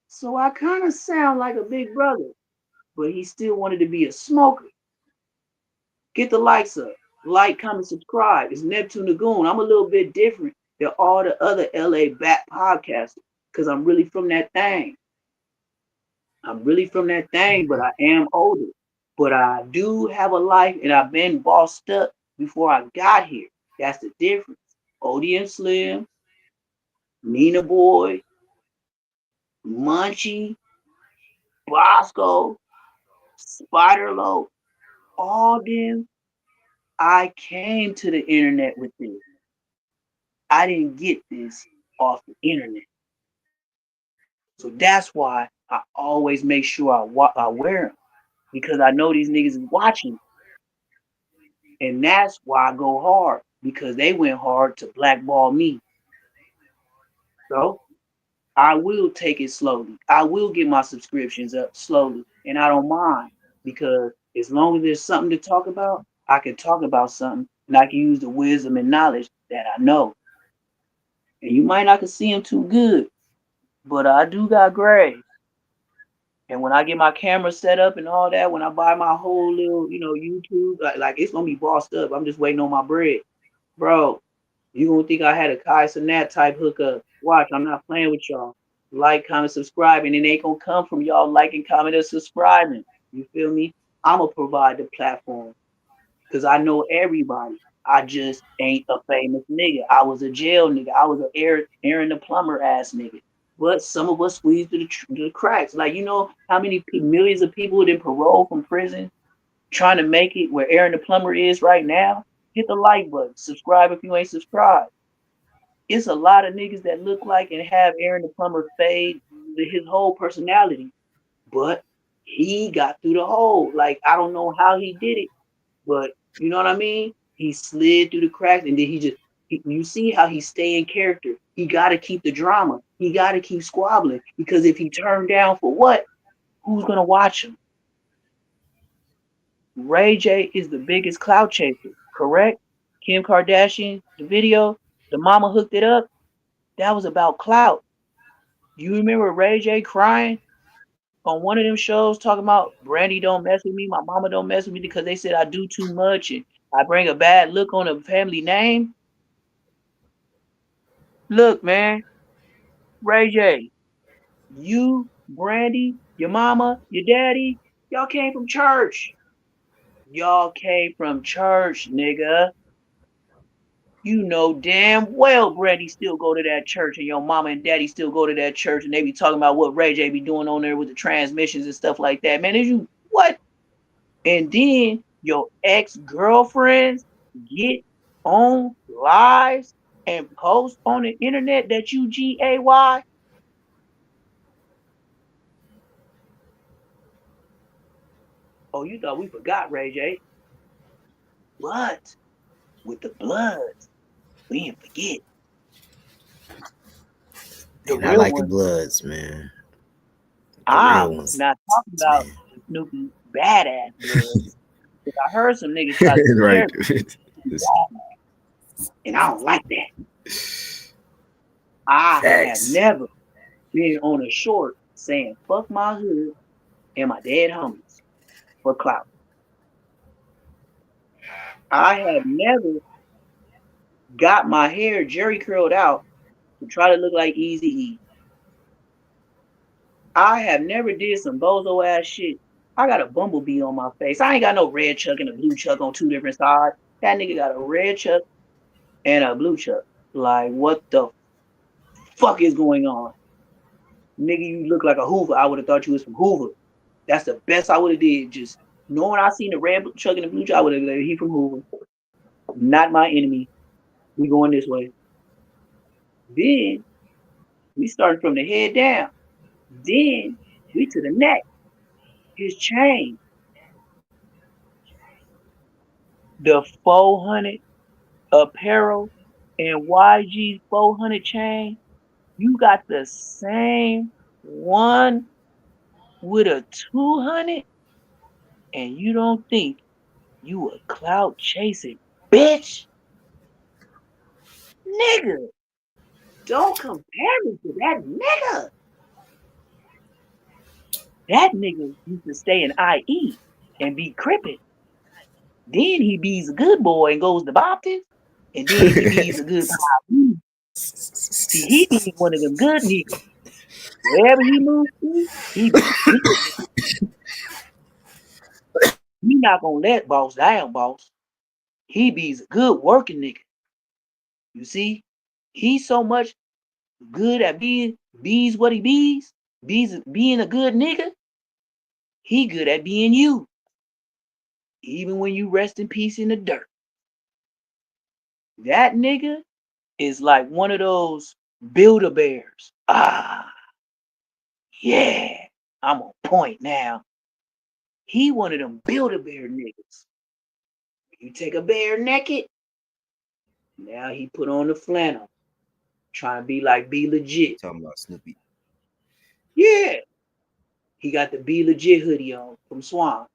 So I kind of sound like a big brother, but he still wanted to be a smoker. Get the likes up. Like, comment, subscribe. It's Neptune the Goone. I'm a little bit different than all the other LA bat podcasters because I'm really from that thing. I'm really from that thing, but I am older. But I do have a life, and I've been bossed up before I got here. That's the difference. Odie and Slim, Nina Boy, Munchie, Bosco, Spider Low, all them. I came to the internet with this. I didn't get this off the internet. So that's why I always make sure I wear them because I know these niggas is watching. And that's why I go hard because they went hard to blackball me. So I will take it slowly. I will get my subscriptions up slowly, and I don't mind because as long as there's something to talk about, I can talk about something and I can use the wisdom and knowledge that I know. And you might not can see them too good, but I do got grades. And when I get my camera set up and all that, when I buy my whole little, YouTube, like it's gonna be bossed up. I'm just waiting on my bread, bro. You gonna think I had a Kai Cenat type hookup? Watch, I'm not playing with y'all. Like, comment, subscribe, and it ain't gonna come from y'all liking, commenting, subscribing. You feel me? I'ma provide the platform because I know everybody. I just ain't a famous nigga. I was a jail nigga. I was a Aaron the Plummer ass nigga. But some of us squeezed through the cracks. Like, you know how many millions of people have been paroled from prison trying to make it where Aaron the Plummer is right now? Hit the like button. Subscribe if you ain't subscribed. It's a lot of niggas that look like and have Aaron the Plumber fade his whole personality. But he got through the hole. Like, I don't know how he did it, but you know what I mean? He slid through the cracks and then you see how he stay in character. He got to keep the drama. He got to keep squabbling because if he turned down for what, who's going to watch him? Ray J is the biggest clout chaser, correct? Kim Kardashian, the video, the mama hooked it up. That was about clout. You remember Ray J crying on one of them shows talking about Brandy don't mess with me, my mama don't mess with me because they said I do too much and I bring a bad look on a family name? Look, man, Ray J, you, Brandy, your mama, your daddy, y'all came from church. Y'all came from church, nigga. You know damn well Brandy still go to that church and your mama and daddy still go to that church and they be talking about what Ray J be doing on there with the transmissions and stuff like that. Man, is you what? And then your ex-girlfriends get on lives and post on the internet that you GAY. Oh, you thought we forgot Ray J. But with the Bloods, we didn't forget. The And I real like the ones. Bloods, man. The real I'm ones, not talking about man. the Snoopy badass Bloods. Because I heard some niggas try to Right. compare and I don't like that. I have Facts. never been on a short saying fuck my hood and my dead homies for clout. I have never got my hair jerry curled out to try to look like Easy E. I have never did some bozo ass shit. I got a bumblebee on my face. I ain't got no red chuck and a blue chuck on two different sides. That nigga got a red chuck and a blue chuck. Like, what the fuck is going on? Nigga, you look like a Hoover. I would have thought you was from Hoover. That's the best I would have did. Just knowing I seen the red chuck and the blue chuck, I would have said he from Hoover. Not my enemy. We going this way. Then we started from the head down. Then we to the neck. His chain. The 400 apparel and YG's 400 chain. You got the same one with a 200 and you don't think you a clout chasing bitch? Nigga, don't compare me to that nigga. That nigga used to stay in IE and be crippin'. Then he be's a good boy and goes to Baptist. And then he be's a good pie. See, he be one of them good niggas. Wherever he moves to, he be good. He not gonna let boss down, boss. He be's a good working nigga. You see, he's so much good at bees what he being a good nigga. He good at being you, even when you rest in peace in the dirt. That nigga is like one of those Build-A-Bears. Yeah, I'm on point now. He one of them Build-A-Bear niggas. You take a bear naked, now he put on the flannel, trying to be legit. Talking about Snoopy. Yeah, he got the Be Legit hoodie on from Swans,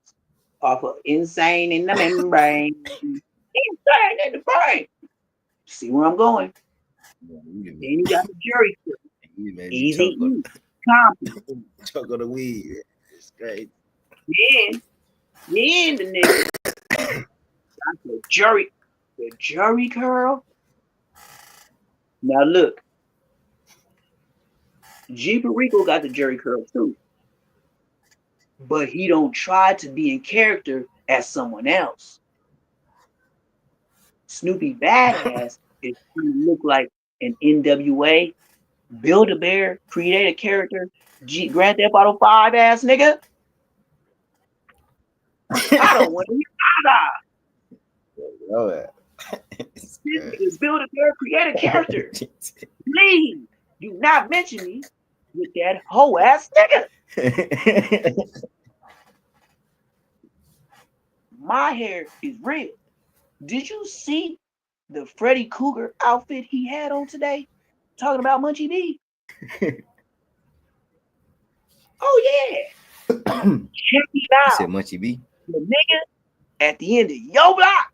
off of Insane in the Membrane. Insane in the Brain. See where I'm going? Yeah, Then you got the jury crew. you made me Easy chuckle. E, Compton. Chuckle the weed. It's great. Then the nigga got the jury curl. Now look, G Perico got the jury curl too, but he don't try to be in character as someone else. Snoopy Badass is trying to look like an NWA, Build-A-Bear, create a character, Grand Theft Auto 5 ass nigga. I don't want to hear Oh, yeah. this nigga Build-A-Bear, create a character. Please do not mention me with that hoe ass nigga. My hair is real. Did you see the Freddy Krueger outfit he had on today? Talking about Munchie B. Oh yeah. Check me You out. said Munchie B? The nigga at the end of your block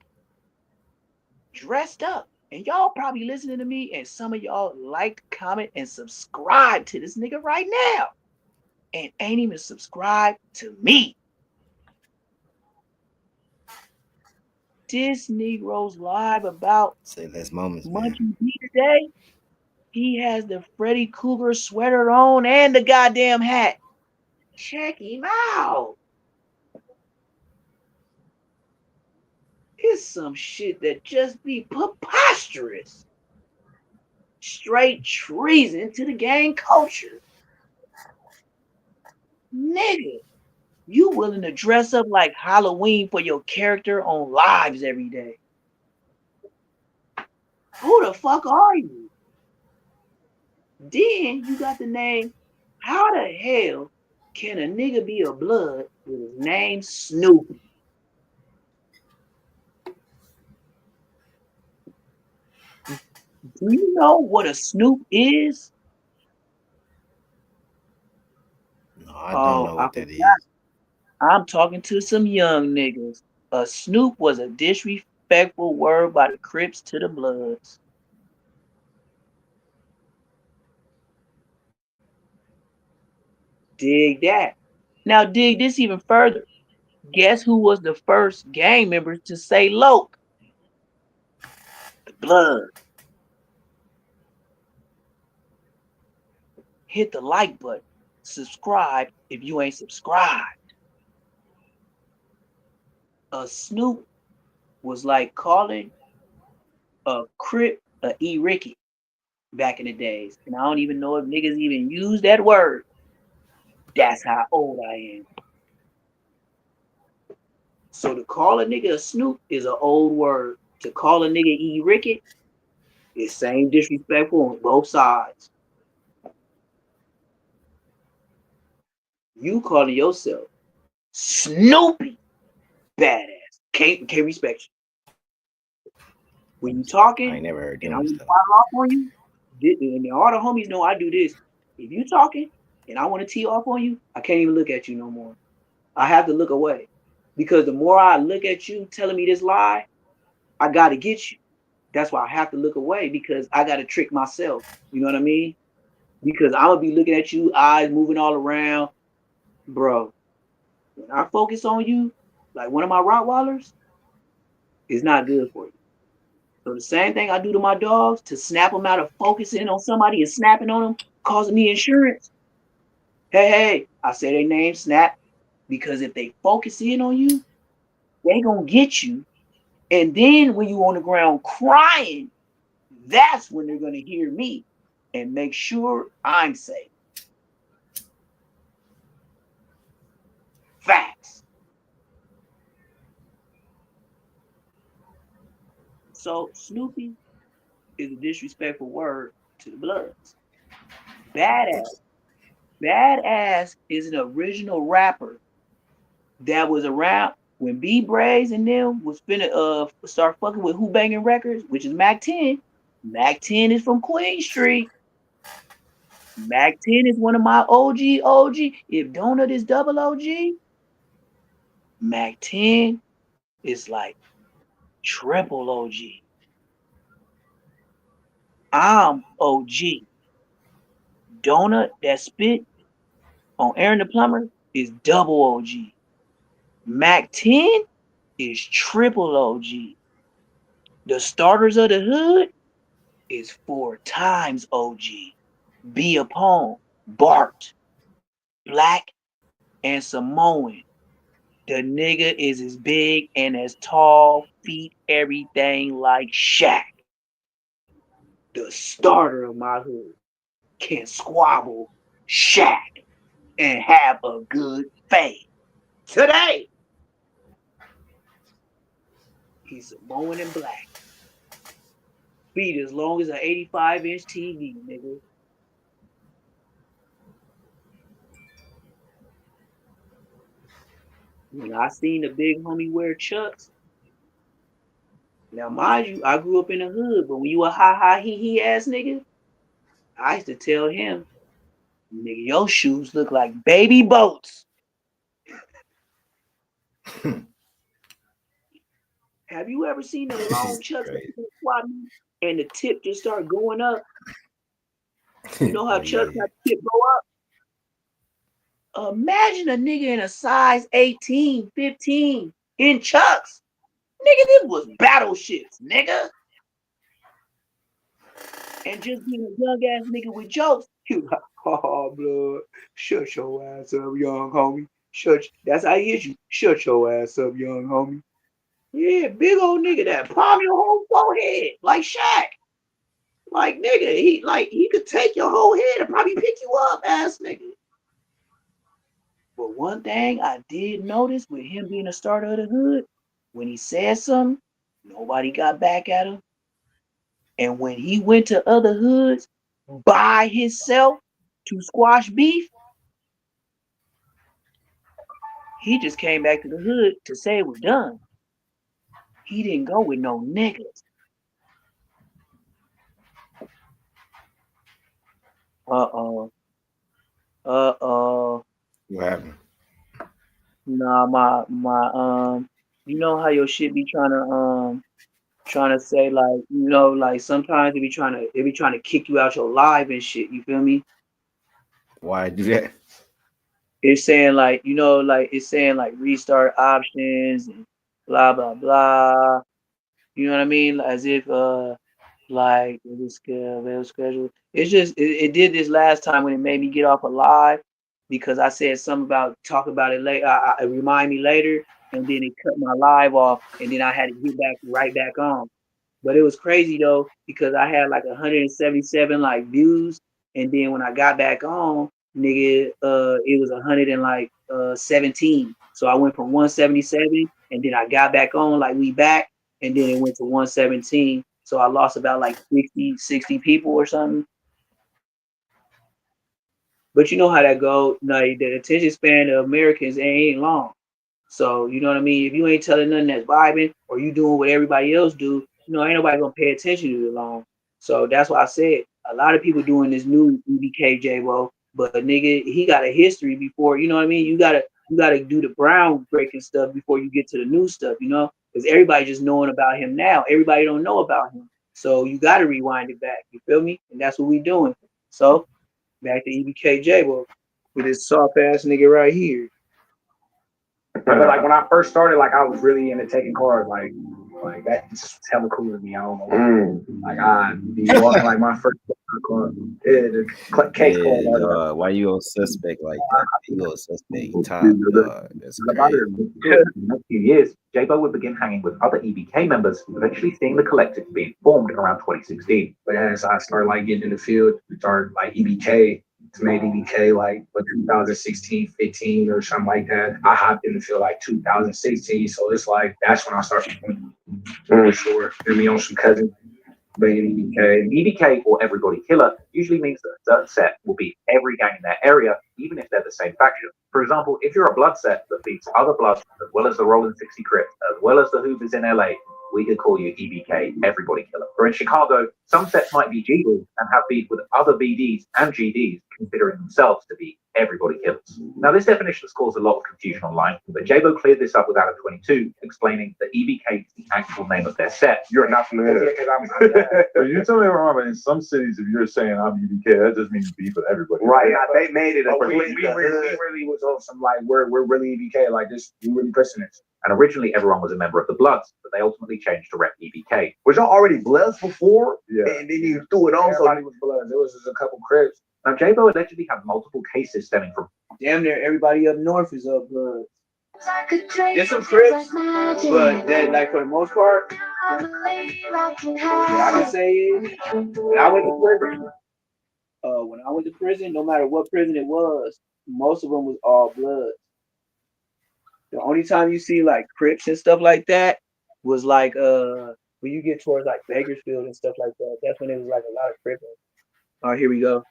dressed up. And y'all probably listening to me, and some of y'all like, comment, and subscribe to this nigga right now. And ain't even subscribed to me. This Negro's live about Say less moments, man. Munchie B today. He has the Freddy Krueger sweater on and the goddamn hat. Check him out. It's some shit that just be preposterous. Straight treason to the gang culture. Nigga, you willing to dress up like Halloween for your character on lives every day. Who the fuck are you? Then you got the name. How the hell can a nigga be a blood with his name Snoopy? Do you know what a Snoop is? No, I don't know what that is. I'm talking to some young niggas. A Snoop was a disrespectful word by the Crips to the Bloods. Dig that. Now dig this even further. Guess who was the first gang members to say Loke? The Blood. Hit the like button. Subscribe if you ain't subscribed. A Snoop was like calling a Crip a E Ricky back in the days. And I don't even know if niggas even use that word. That's how old I am. So to call a nigga a Snoop is an old word. To call a nigga E Ricky is same disrespectful on both sides. You calling yourself Snoopy Badass. Can't respect you. When you talking, I ain't never heard and I them want to stuff. fire off on you, and all the homies know I do this. If you talking and I want to tee off on you, I can't even look at you no more. I have to look away. Because the more I look at you telling me this lie, I got to get you. That's why I have to look away, because I got to trick myself. You know what I mean? Because I'm going to be looking at you, eyes moving all around. Bro, when I focus on you, like one of my Rottweilers, it's not good for you. So the same thing I do to my dogs, to snap them out of focusing on somebody and snapping on them, causing me insurance. Hey, I say their name, snap, because if they focus in on you, they going to get you. And then when you on the ground crying, that's when they're going to hear me and make sure I'm safe. Facts. So Snoopy is a disrespectful word to the Bloods. Badass. Badass is an original rapper that was around when B Braves and them was finna start fucking with Who Banging Records, which is Mac 10. Mac 10 is from Queen Street. Mac 10 is one of my OG. If Donut is double OG, Mac 10 is like triple OG. I'm OG. Donut that spit on Aaron the Plummer is double OG. Mac 10 is triple OG. The starters of the hood is 4 times OG. Be upon Bart, Black, and Samoan. The nigga is as big and as tall, feet, everything like Shaq. The starter of my hood can squabble Shaq and have a good fade. Today, he's Samoan and Black. Feet as long as an 85-inch TV, nigga. When I seen the big homie wear Chucks, now mind you, I grew up in the hood, but when you a ha he ass nigga, I used to tell him, nigga, your shoes look like baby boats. Have you ever seen the long Chucks and the tip just start going up? You know how Chucks got the tip go up? Imagine a nigga in a size 18, 15 in Chucks. Nigga, this was battleships, nigga. And just being a young ass nigga with jokes, you like, oh, blood, shut your ass up, young homie. That's how he is you. Shut your ass up, young homie. Yeah, big old nigga that palm your whole forehead like Shaq. Like nigga, he could take your whole head and probably pick you up, ass nigga. But one thing I did notice with him being a starter of the hood, when he said something, nobody got back at him. And when he went to other hoods by himself to squash beef, he just came back to the hood to say it was done. He didn't go with no niggas. Uh-oh. What happened? Nah, my you know how your shit be trying to say like, you know, like sometimes they be trying to kick you out your live and shit, you feel me? Why do that? It's saying like, you know, like it's saying like restart options and blah blah blah. You know what I mean? As if like it was scheduled. It's just it did this last time when it made me get off a live because I said something about talk about it later. Remind me later, and then it cut my live off, and then I had to get back right back on. But it was crazy though because I had like 177 like views, and then when I got back on, nigga, it was 117. So I went from 177, and then I got back on like we back, and then it went to 117. So I lost about like 60 people or something. But you know how that go. Like the attention span of Americans ain't long. So you know what I mean? If you ain't telling nothing that's vibing or you doing what everybody else do, you know, ain't nobody gonna pay attention to you long. So that's why I said a lot of people doing this new EBK JAAYBO, but nigga, he got a history before, you know what I mean? You gotta do the groundbreaking stuff before you get to the new stuff, you know? Because everybody just knowing about him now. Everybody don't know about him. So you gotta rewind it back. You feel me? And that's what we doing. So back to EBK JAAYBO with this soft ass nigga right here. But like when I first started, like I was really into taking cars, like that just hella cool to me. I don't know. Like I'd be walking like my first car. The case car. Why you a suspect like that? You a suspect top, that's About crazy. a few years, JAAYBO would begin hanging with other EBK members, eventually seeing the collective being formed around 2016. But as I started like getting in the field, we started like EBK. It's made EBK like 2016, 15 or something like that. I hopped in the field like 2016. So it's like that's when I started For sure. And me on some cousin. Banging EBK. EBK, or Everybody Killer, usually means that a certain set will beat every gang in their area, even if they're the same faction. For example, if you're a blood set that beats other bloods, as well as the Rollin' 60 Crips, as well as the Hoovers in LA, we could call you EBK Everybody Killer. Or in Chicago, some sets might be G-Bulls and have beef with other BDs and GDs, considering themselves to be Everybody Killers. Now, this definition has caused a lot of confusion online, but JAAYBO cleared this up with Adam 22, explaining that EBK is the actual name of their set. You're not familiar. You tell me if I'm wrong, but in some cities, if you're saying I'm EBK, that just means beef with everybody. Right, they made it. We really was on some like we're really EBK, like this. We really pushing it. And originally, everyone was a member of the Bloods, but they ultimately changed to rep EBK. Was y'all already Bloods before? Yeah. And then you threw it on. Everybody was Bloods. There was just a couple Crips. Now, JAAYBO allegedly had multiple cases stemming from Damn near everybody up north is up blood. There's some Crips, but that, like, for the most part, what I can say is when I went to prison, no matter what prison it was, most of them was all Bloods. The only time you see like Crips and stuff like that was like when you get towards like Bakersfield and stuff like that. That's when it was like a lot of Crips. All right, here we go.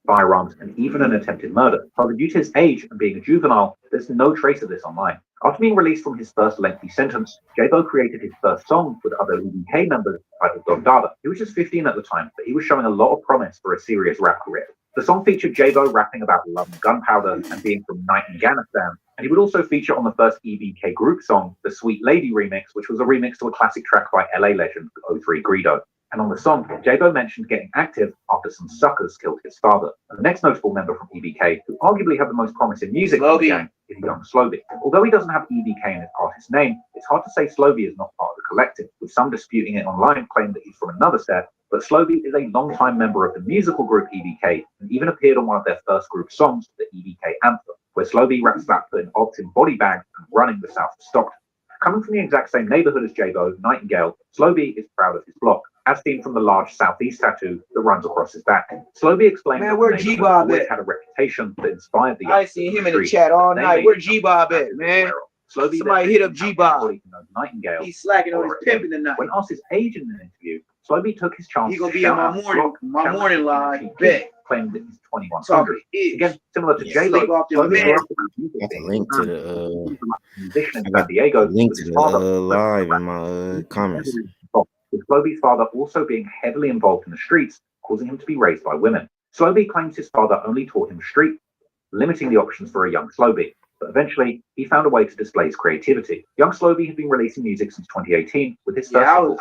firearms, and even an attempted murder. However, due to his age and being a juvenile, there's no trace of this online. After being released from his first lengthy sentence, JAAYBO created his first song with other EBK members titled Don Dada. He was just 15 at the time, but he was showing a lot of promise for a serious rap career. The song featured JAAYBO rapping about love and gunpowder and being from Afghanistan, and he would also feature on the first EBK group song, the Sweet Lady remix, which was a remix to a classic track by LA legend 03 Greedo. And on the song, JAAYBO mentioned getting active after some suckers killed his father. And the next notable member from EBK, who arguably had the most promising music from the gang, is young Slowby. Although he doesn't have EBK in his artist name, it's hard to say Slowby is not part of the collective, with some disputing it online, claiming that he's from another set. But Slowby is a long-time member of the musical group EBK, and even appeared on one of their first group songs, the EBK Anthem, where Slowby raps about putting odds in body bags and running the south of Stockton. Coming from the exact same neighborhood as JAAYBO, Nightingale, Slowby is proud of his block, as seen from the large southeast tattoo that runs across his back. Slowby explained that where the neighborhood G-Bob always at? had a reputation that inspired the I seen him in the chat all night. Where G-Bob at, man? Slowby Somebody hit up G-Bob. Nightingale. He's slacking on his pimping tonight. When asked his age in an interview, Slowby took his chance. He gonna be in my morning live. Bet. Claimed that he's 2100. Again, similar to JAAYBO, Got the link to the musician in San Diego. link to the live in my comments. With Slowby's father also being heavily involved in the streets, causing him to be raised by women. Slowby claims his father only taught him street, limiting the options for a young Slowby. But eventually, he found a way to display his creativity. Young Slowby had been releasing music since 2018, with his first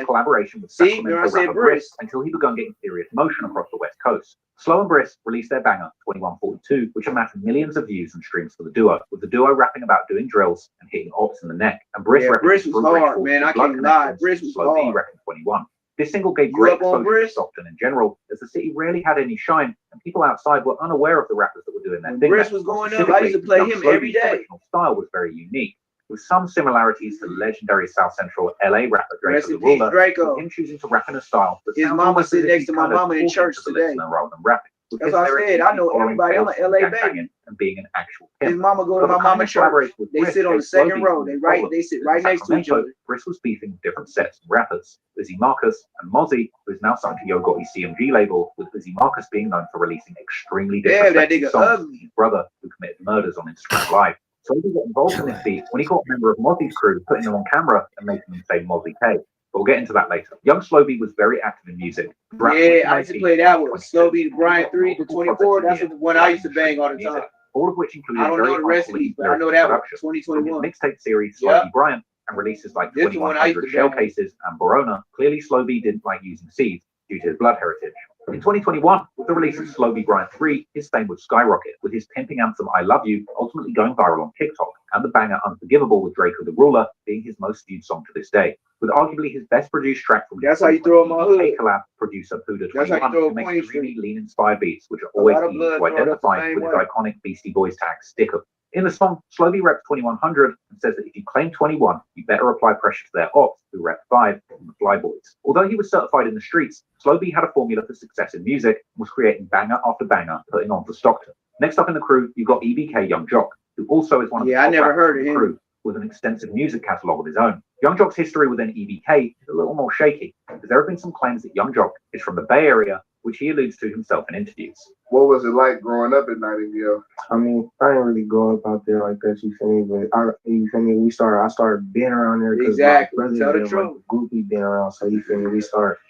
collaboration with Sacramento rapper Briss, until he began getting serious motion across the West Coast. Slow and Briss released their banger, 2142, which amassed millions of views and streams for the duo, with the duo rapping about doing drills and hitting ops in the neck. And Briss was hard, man. I can't lie. Briss was hard. 21. This single gave great exposure to Stockton in general, as the city rarely had any shine, and people outside were unaware of the rappers that were doing their thing. Briss was going up. I used to play him every day. His original style was very unique, with some similarities to legendary South Central LA rapper Draco the Ruler, with him choosing to rap in a style that his mama sitting next to my mama in church today. Rather than rapping. That's what I said. I know everybody. I'm an LA baby. And being an actual pimp. His mama go to my mama's church. They sit on the second row. They sit right next to each other. Briss was beefing with different sets and rappers, Busy Marcus and Mozzie, who is now signed to Yo Gotti's CMG label, with Busy Marcus being known for releasing extremely disrespectful songs with his brother, who committed murders on Instagram Live. So he got involved in this beef when he got a member of Mozzie's crew, putting them on camera and making them say Mozzie K. But we'll get into that later. Young Slowby was very active in music. Yeah, I used to play that one. Slowby, the Brian 3, the 24. That's the one I used to bang all the time. All of which included I don't know the rest of these, but I know that one. 2021. Mixtape series Slowby Bryant and releases like 2100 Shell Cases and Borona. Clearly, Slowby didn't like using seeds due to his blood heritage. In 2021, with the release of Slowby Bryant 3, his fame would skyrocket, with his pimping anthem I Love You ultimately going viral on TikTok, and the banger Unforgivable with Draco the Ruler being his most viewed song to this day, with arguably his best produced track from That's how you throw him on hood. collab producer Puda That's how you throw 21 a makes point. really lean-inspired beats, which are always used to identify with his iconic Beastie Boys tag, Stick 'em. In the song, Slowby reps 2100 and says that if you claim 21, you better apply pressure to their ops, who rep 5 from the Fly Boys. Although he was certified in the streets, Slowby had a formula for success in music and was creating banger after banger, putting on for Stockton. Next up in the crew, you've got EBK Young Jock, who also is one of the top I never heard of the him. crew, with an extensive music catalogue of his own. Young Jock's history within EBK is a little more shaky, as there have been some claims that Young Jock is from the Bay Area, which he alludes to himself in interviews. What was it like growing up in Nightingale? I mean, I didn't really grow up out there like that, you feel me? But you feel me? I started being around there because my brother Tell the was truth. like groupie being around. So you feel me?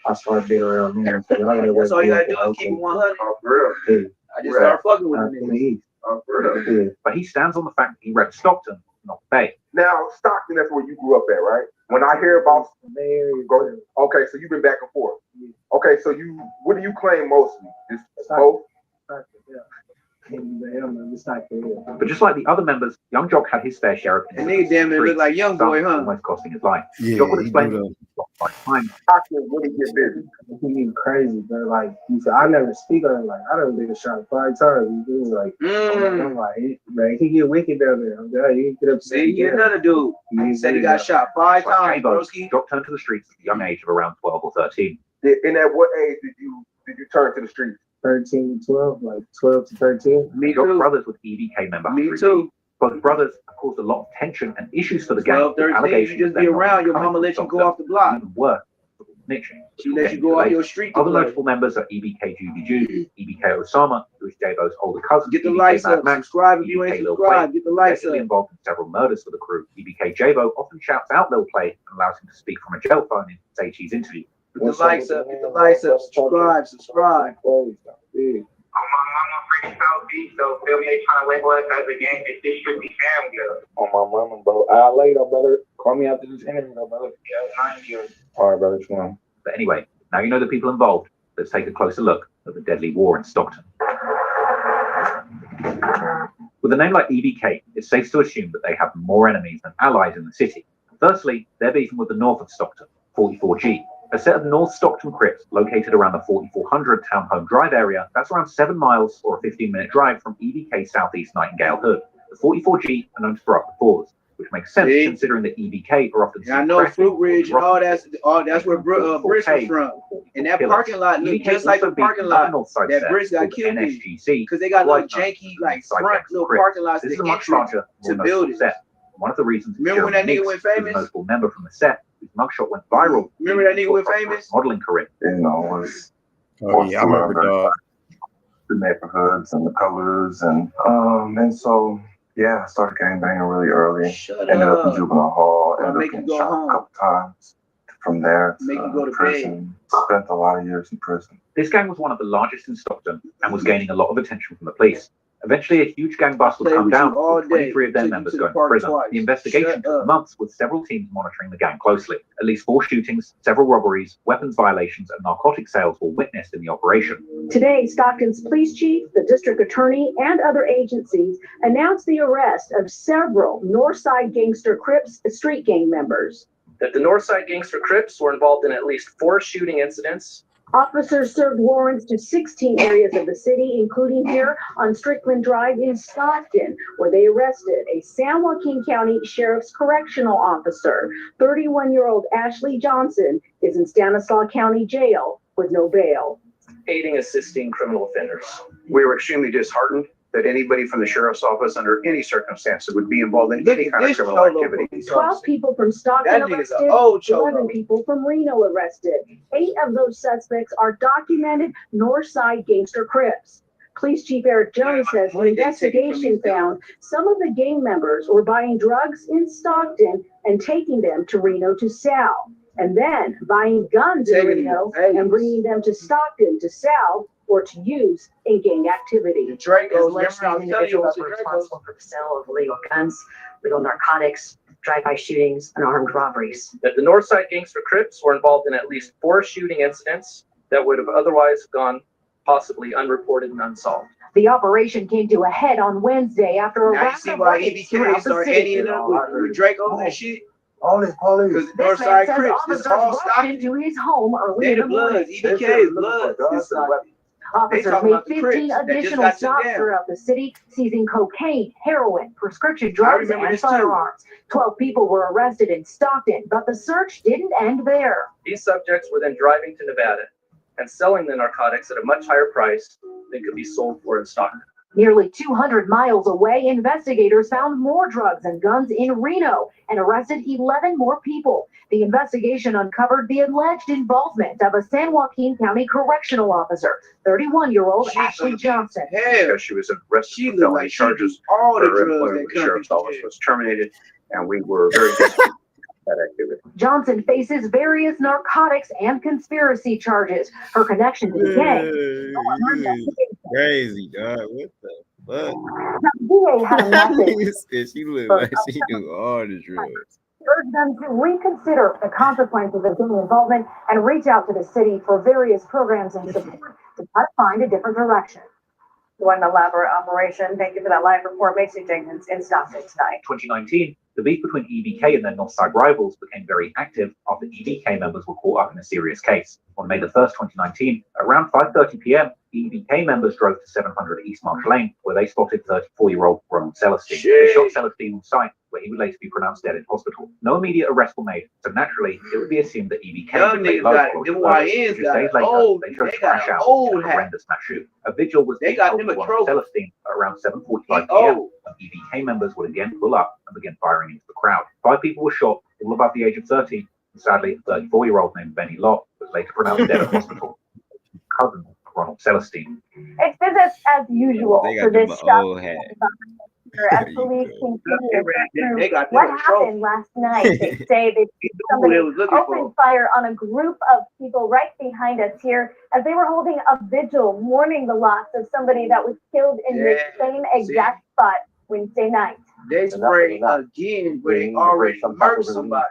I started being around there. So That's all you gotta do is keep it 100. Oh, for real? Yeah. I just started fucking with I him. feel me? Oh, for real? Yeah. But he stands on the fact that he repped Stockton, not the Bay. Now, Stockton, that's where you grew up at, right? When I hear about okay, so you've been back and forth. Okay, so what do you claim mostly? Is both? But just like the other members, Young Jock had his fair share of And nigga damn near look like Young Boy, huh? almost costing his life. Yeah, Jock would he explain do by time. Stockton, when he get busy. He get crazy, bro. Like, you feel, I never speak on it. Like, I done been shot 5 times. You feel me? Like, I'm like, man, he get wicked down there. I'm glad he get upset. See, you another dude. He said he got shot 5 times, broski. Jock turned to the streets at the young age of around 12 or 13. And at what age did you turn to the streets? 13 to 12, like 12 to 13. Me Jock's too. brothers with EBK member. Me too. Both brothers have caused a lot of tension and issues for the gang. 12, 13, you just be around, your mama let you go off the block. Even worse, snitching. She let you go out your street to Other play. notable members are EBK JAAYBO, EBK Osama, who is JAAYBO's older cousin. Get the EBK lights Mad up, Max, subscribe if you ain't EBK Lil subscribed, Play, get the lights allegedly up. involved in several murders for the crew. EBK JAAYBO often shouts out Lil Play and allows him to speak from a jail phone in Say Cheese interview. Get the lights up, subscribe. On my mama, free South Beach, so feel me, they trying to label us as a gang that this should be family. On my mama, bro. I'll later, brother. Call me after this interview, brother. Yeah, 90. All right, brother. Shalom. But anyway, now you know the people involved. Let's take a closer look at the deadly war in Stockton. With a name like EBK, it's safe to assume that they have more enemies than allies in the city. Firstly, they're beefing with the north of Stockton, 44G, a set of North Stockton crypts located around the 4400 Townhome Drive area. That's around 7 miles or a 15-minute drive from EBK Southeast Nightingale Hood. The 44G are known to throw up the fours, which makes sense considering that EBK are often. I know Fruit Ridge and all that's where Brisk was from. And that parking lot looked just like the parking lot that Brisk got killed in. Because they got little janky, like front little parking lots This that is a much larger, to build it. One of the reasons. Remember when that nigga went famous? A notable member from the set, whose mugshot went viral. Remember that nigga went famous? Modeling career. You know, it was Oh yeah, I remember dog. the neighborhoods and the colors and so yeah, I started gangbanging really early. Ended up in juvenile hall. Ended up getting shot a couple times. From there, Make you go to prison. Spent a lot of years in prison. This gang was one of the largest in Stockton and was gaining a lot of attention from the police. Eventually, a huge gang bust would come down, with 23 of their members going to prison. The investigation took months, with several teams monitoring the gang closely. At least 4 shootings, several robberies, weapons violations, and narcotic sales were witnessed in the operation. Today, Stockton's police chief, the district attorney, and other agencies announced the arrest of several Northside Gangster Crips street gang members. That the Northside Gangster Crips were involved in at least 4 shooting incidents. Officers served warrants to 16 areas of the city, including here on Strickland Drive in Stockton, where they arrested a San Joaquin County Sheriff's Correctional Officer. 31-year-old Ashley Johnson is in Stanislaus County Jail with no bail. Aiding, assisting criminal offenders. We were extremely disheartened that anybody from the sheriff's office under any circumstances would be involved in any kind of criminal activity. 12 people from Stockton arrested, 11 people from Reno arrested. 8 of those suspects are documented Northside Gangster Crips. Police Chief Eric Jones says the investigation found some of the gang members were buying drugs in Stockton and taking them to Reno to sell, and then buying guns in Reno and bringing them to Stockton to sell or to use in gang activity. Alleged individuals were responsible for the sale of illegal guns, legal narcotics, drive-by shootings, and armed robberies. That the Northside Gangster Crips were involved in at least 4 shooting incidents that would have otherwise gone possibly unreported and unsolved. The operation came to a head on Wednesday after a round of raids throughout the city. With Drake on that shit. All this police. Because This man Northside says Crips, officers it's all rushed Stockton. into his home early They in the the Bloods, morning. EBK is Bloods. It's like, Officers talking made about the 15 Crips that just additional got took stops down. throughout the city, seizing cocaine, heroin, prescription drugs, remember and this too. firearms. 12 people were arrested in Stockton, but the search didn't end there. These subjects were then driving to Nevada and selling the narcotics at a much higher price than could be sold for in Stockton. Nearly 200 miles away, investigators found more drugs and guns in Reno and arrested 11 more people. The investigation uncovered the alleged involvement of a San Joaquin County correctional officer, 31-year-old Ashley Johnson. Hell, she was arrested for felony charges. all the Her drugs employment that with the come sheriff's through office was terminated, and we were very disappointed with that activity. Johnson faces various narcotics and conspiracy charges. Her connection to the gang. Crazy, dog. What the fuck? The DA had a message. Nigga said she looked like she knew all the drugs. Urge them to reconsider the consequences of gang involvement and reach out to the city for various programs and support to try to find a different direction. What an elaborate operation. Thank you for that live report, Macy Jenkins in Stockton tonight. 2019, the beef between EBK and their Northside rivals became very active after EBK members were caught up in a serious case. On May the 1st, 2019, around 5:30 p.m., EBK members drove to 700 East Marsh Lane, where they spotted 34-year-old Ronald Celestine. They shot Celestine on site, where he would later be pronounced dead in hospital. No immediate arrests were made, so naturally, it would be assumed that EBK would lay low following the murder. Just days later, they chose to crash out in a horrendous mass shoot. A vigil was being held for Ronald Celestine at around 7:45 p.m. when EBK members would again pull up and begin firing into the crowd. 5 people were shot, all above the age of 30, and sadly, a 34-year-old named Benny Lott was later pronounced dead in hospital. Cousin of Ronald Celestine. It's business as usual for this old hat. as police continue what happened last night. They say that somebody opened fire on a group of people right behind us here as they were holding a vigil mourning the loss of somebody that was killed in the same exact spot Wednesday night. They sprayed again where they already murdered somebody.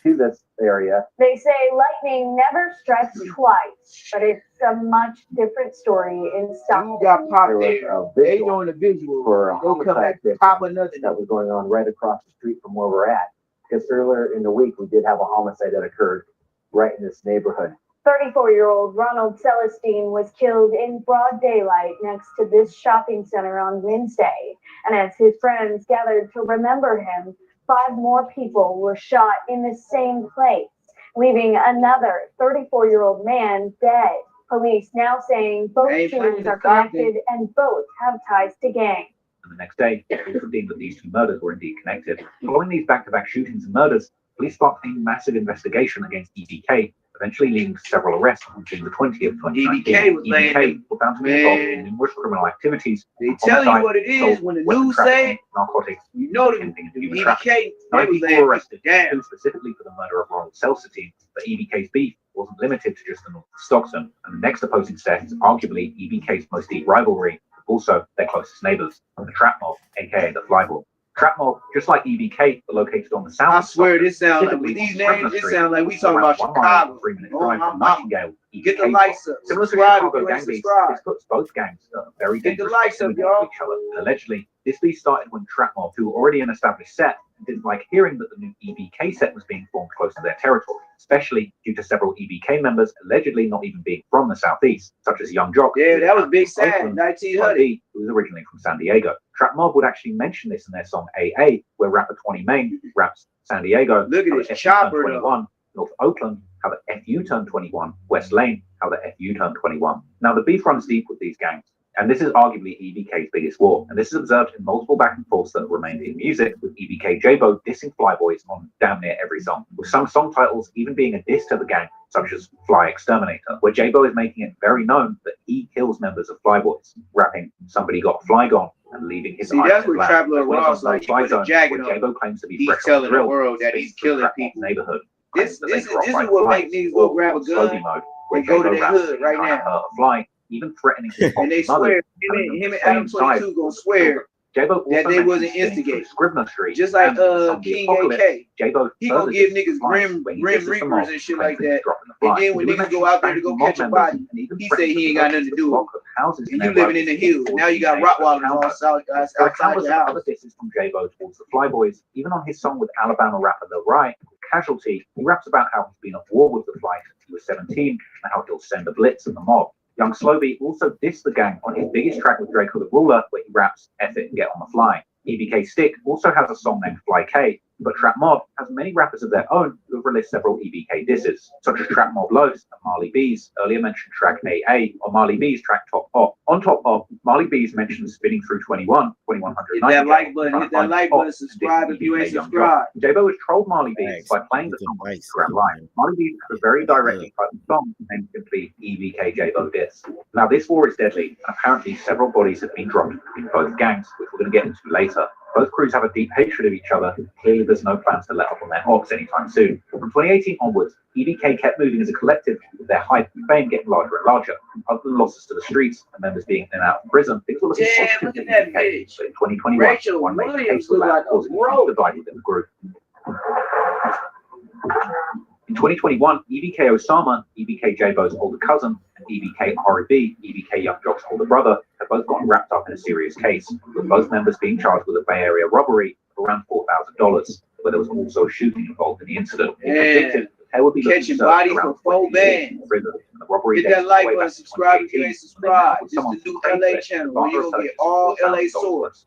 To this area. They say lightning never strikes twice, but it's a much different story in Stockton. You got popped there. They doing the visual for a they'll come back pop another that was going on right across the street from where we're at. Because earlier in the week we did have a homicide that occurred right in this neighborhood. 34-year-old Ronald Celestine was killed in broad daylight next to this shopping center on Wednesday. And as his friends gathered to remember him, 5 more people were shot in the same place, leaving another 34-year-old man dead. Police now saying both shootings are connected and both have ties to gangs. And the next day, it was deemed that these 2 murders were indeed connected. Following these back-to-back shootings and murders, police sparked a massive investigation against EBK, eventually leading to several arrests on June the 20th, 2019. EBK was found to be involved in numerous criminal activities. They tell you what it is when the news say it, narcotics, you know the EBK, they was people were arrested, 2 specifically for the murder of Ronald Celestine, but EBK's beef wasn't limited to just the north of Stockton, and the next opposing set is arguably EBK's most deep rivalry, but also their closest neighbors, the Trap Mob, aka the Fly Mob. Trap Mob, just like EBK, are located on the south. I swear, this sounds like with these names, this sounds like we talking about Chicago. 3-minute drive from Nightingale. Get the lights up. Similar to Chicago gang beef, this puts both gangs very dangerous to each other. And allegedly, this beef started when Trap Mob, who were already an established set, didn't like hearing that the new EBK set was being formed close to their territory, especially due to several EBK members allegedly not even being from the southeast, such as Young Jock. Yeah, that was Big Sam, 1900. Who was originally from San Diego. Trap Mob would actually mention this in their song AA, where rapper 20 Main raps San Diego. Look at this chopper, 21, North Oakland, how the FU turned 21, West Lane, how the FU turned 21. Now, the beef runs deep with these gangs, and this is arguably EBK's biggest war, and this is observed in multiple back and forths that have remained in music, with EBK JAAYBO dissing Flyboys on damn near every song, with some song titles even being a diss to the gang, such as Fly Exterminator, where JAAYBO is making it very known that he kills members of Flyboys, rapping "Somebody Got Fly Gone" and leaving his eyes that's where Traveler Ross like Fly Zone, jacket where JAAYBO claims to be he's fresh telling the the world that he's killing people. Neighborhood. This is what make niggas go grab a gun and go to their hood right now. Fly, even threatening his and they swear him and Adam 22 gonna swear that they wasn't instigated. Scribner Street, just like King AK. JAAYBO, he gonna give niggas grim reapers and shit like that. And then when niggas go out there to go catch a body, he say he ain't got nothing to do with it. And you living in the hills. Now you got Rottweilers on outside your house. Other disses from JAAYBO towards the Flyboys. Even on his song with Alabama rapper Lil Rai, Casualty, he raps about how he's been at war with the Fly since he was 17 and how he'll send a blitz and the mob. Young Slowby also dissed the gang on his biggest track with Draco the Ruler, where he raps "F it and get on the fly." EBK Stick also has a song named Fly K, But Trap Mob has many rappers of their own who have released several EBK disses, such as Trap Mob Lows and Marley B's earlier mentioned track AA or Marley B's track Top Pop. On Top Pop, Marley B's mentions spinning through 2100. Hit that like button, subscribe if you ain't subscribed. JAAYBO has trolled Marley B's by playing the song live. Marley B has a very directly titled song named simply EBK JAAYBO diss. Now this war is deadly, and apparently several bodies have been dropped in both gangs, which we're going to get into later. Both crews have a deep hatred of each other, and clearly there's no plans to let up on their ops anytime soon. From 2018 onwards, EBK kept moving as a collective, with their hype and fame getting larger and larger. Other than losses to the streets and members being in and out of prison, things were looking positive for EBK. But in 2021, one major case was that causing a divide within the group. In 2021, EBK Osama, EBK JAAYBO's older cousin, and EBK RB, EBK Young Jock's older brother, have both gotten wrapped up in a serious case, with both members being charged with a Bay Area robbery of around $4,000, where there was also a shooting involved in the incident. They would be catching bodies for 4 bands. Hit that like button, subscribe if you ain't subscribed. This is the new LA channel where you're gonna get all LA source.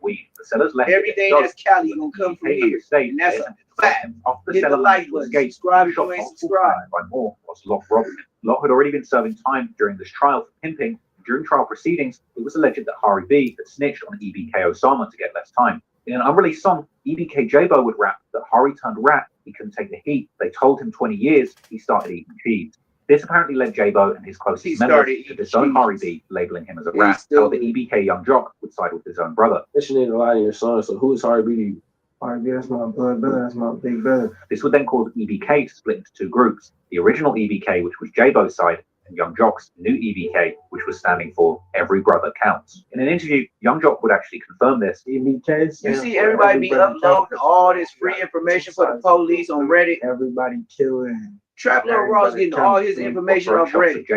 Everything that's Cali gonna come from here. And that's a fact. Hit the like button, subscribe if you ain't subscribed. By more was Locke Robinson. Locke had already been serving time during this trial for pimping. During trial proceedings, it was alleged that Hari B had snitched on EBK Osama to get less time. In an unreleased song, EBK JAAYBO would rap that Hari turned rat, he couldn't take the heat. They told him 20 years, he started eating cheese. This apparently led JAAYBO and his closest members to disown Hari B, labeling him as a rat. However, EBK Young Jock would side with his own brother. This need a lot in your song, so who is Hari B to you? Hari B, that's my blood brother, that's my big brother. This would then cause EBK to split into two groups. The original EBK, which was JAAYBO's side, and Young Jock's new EBK, which was standing for Every Brother Counts. In an interview, Young Jock would actually confirm this. EBK, you see everybody be uploading all this free information for the police on Reddit. Everybody killing. Trap Lil Ross getting all his information off Reddit.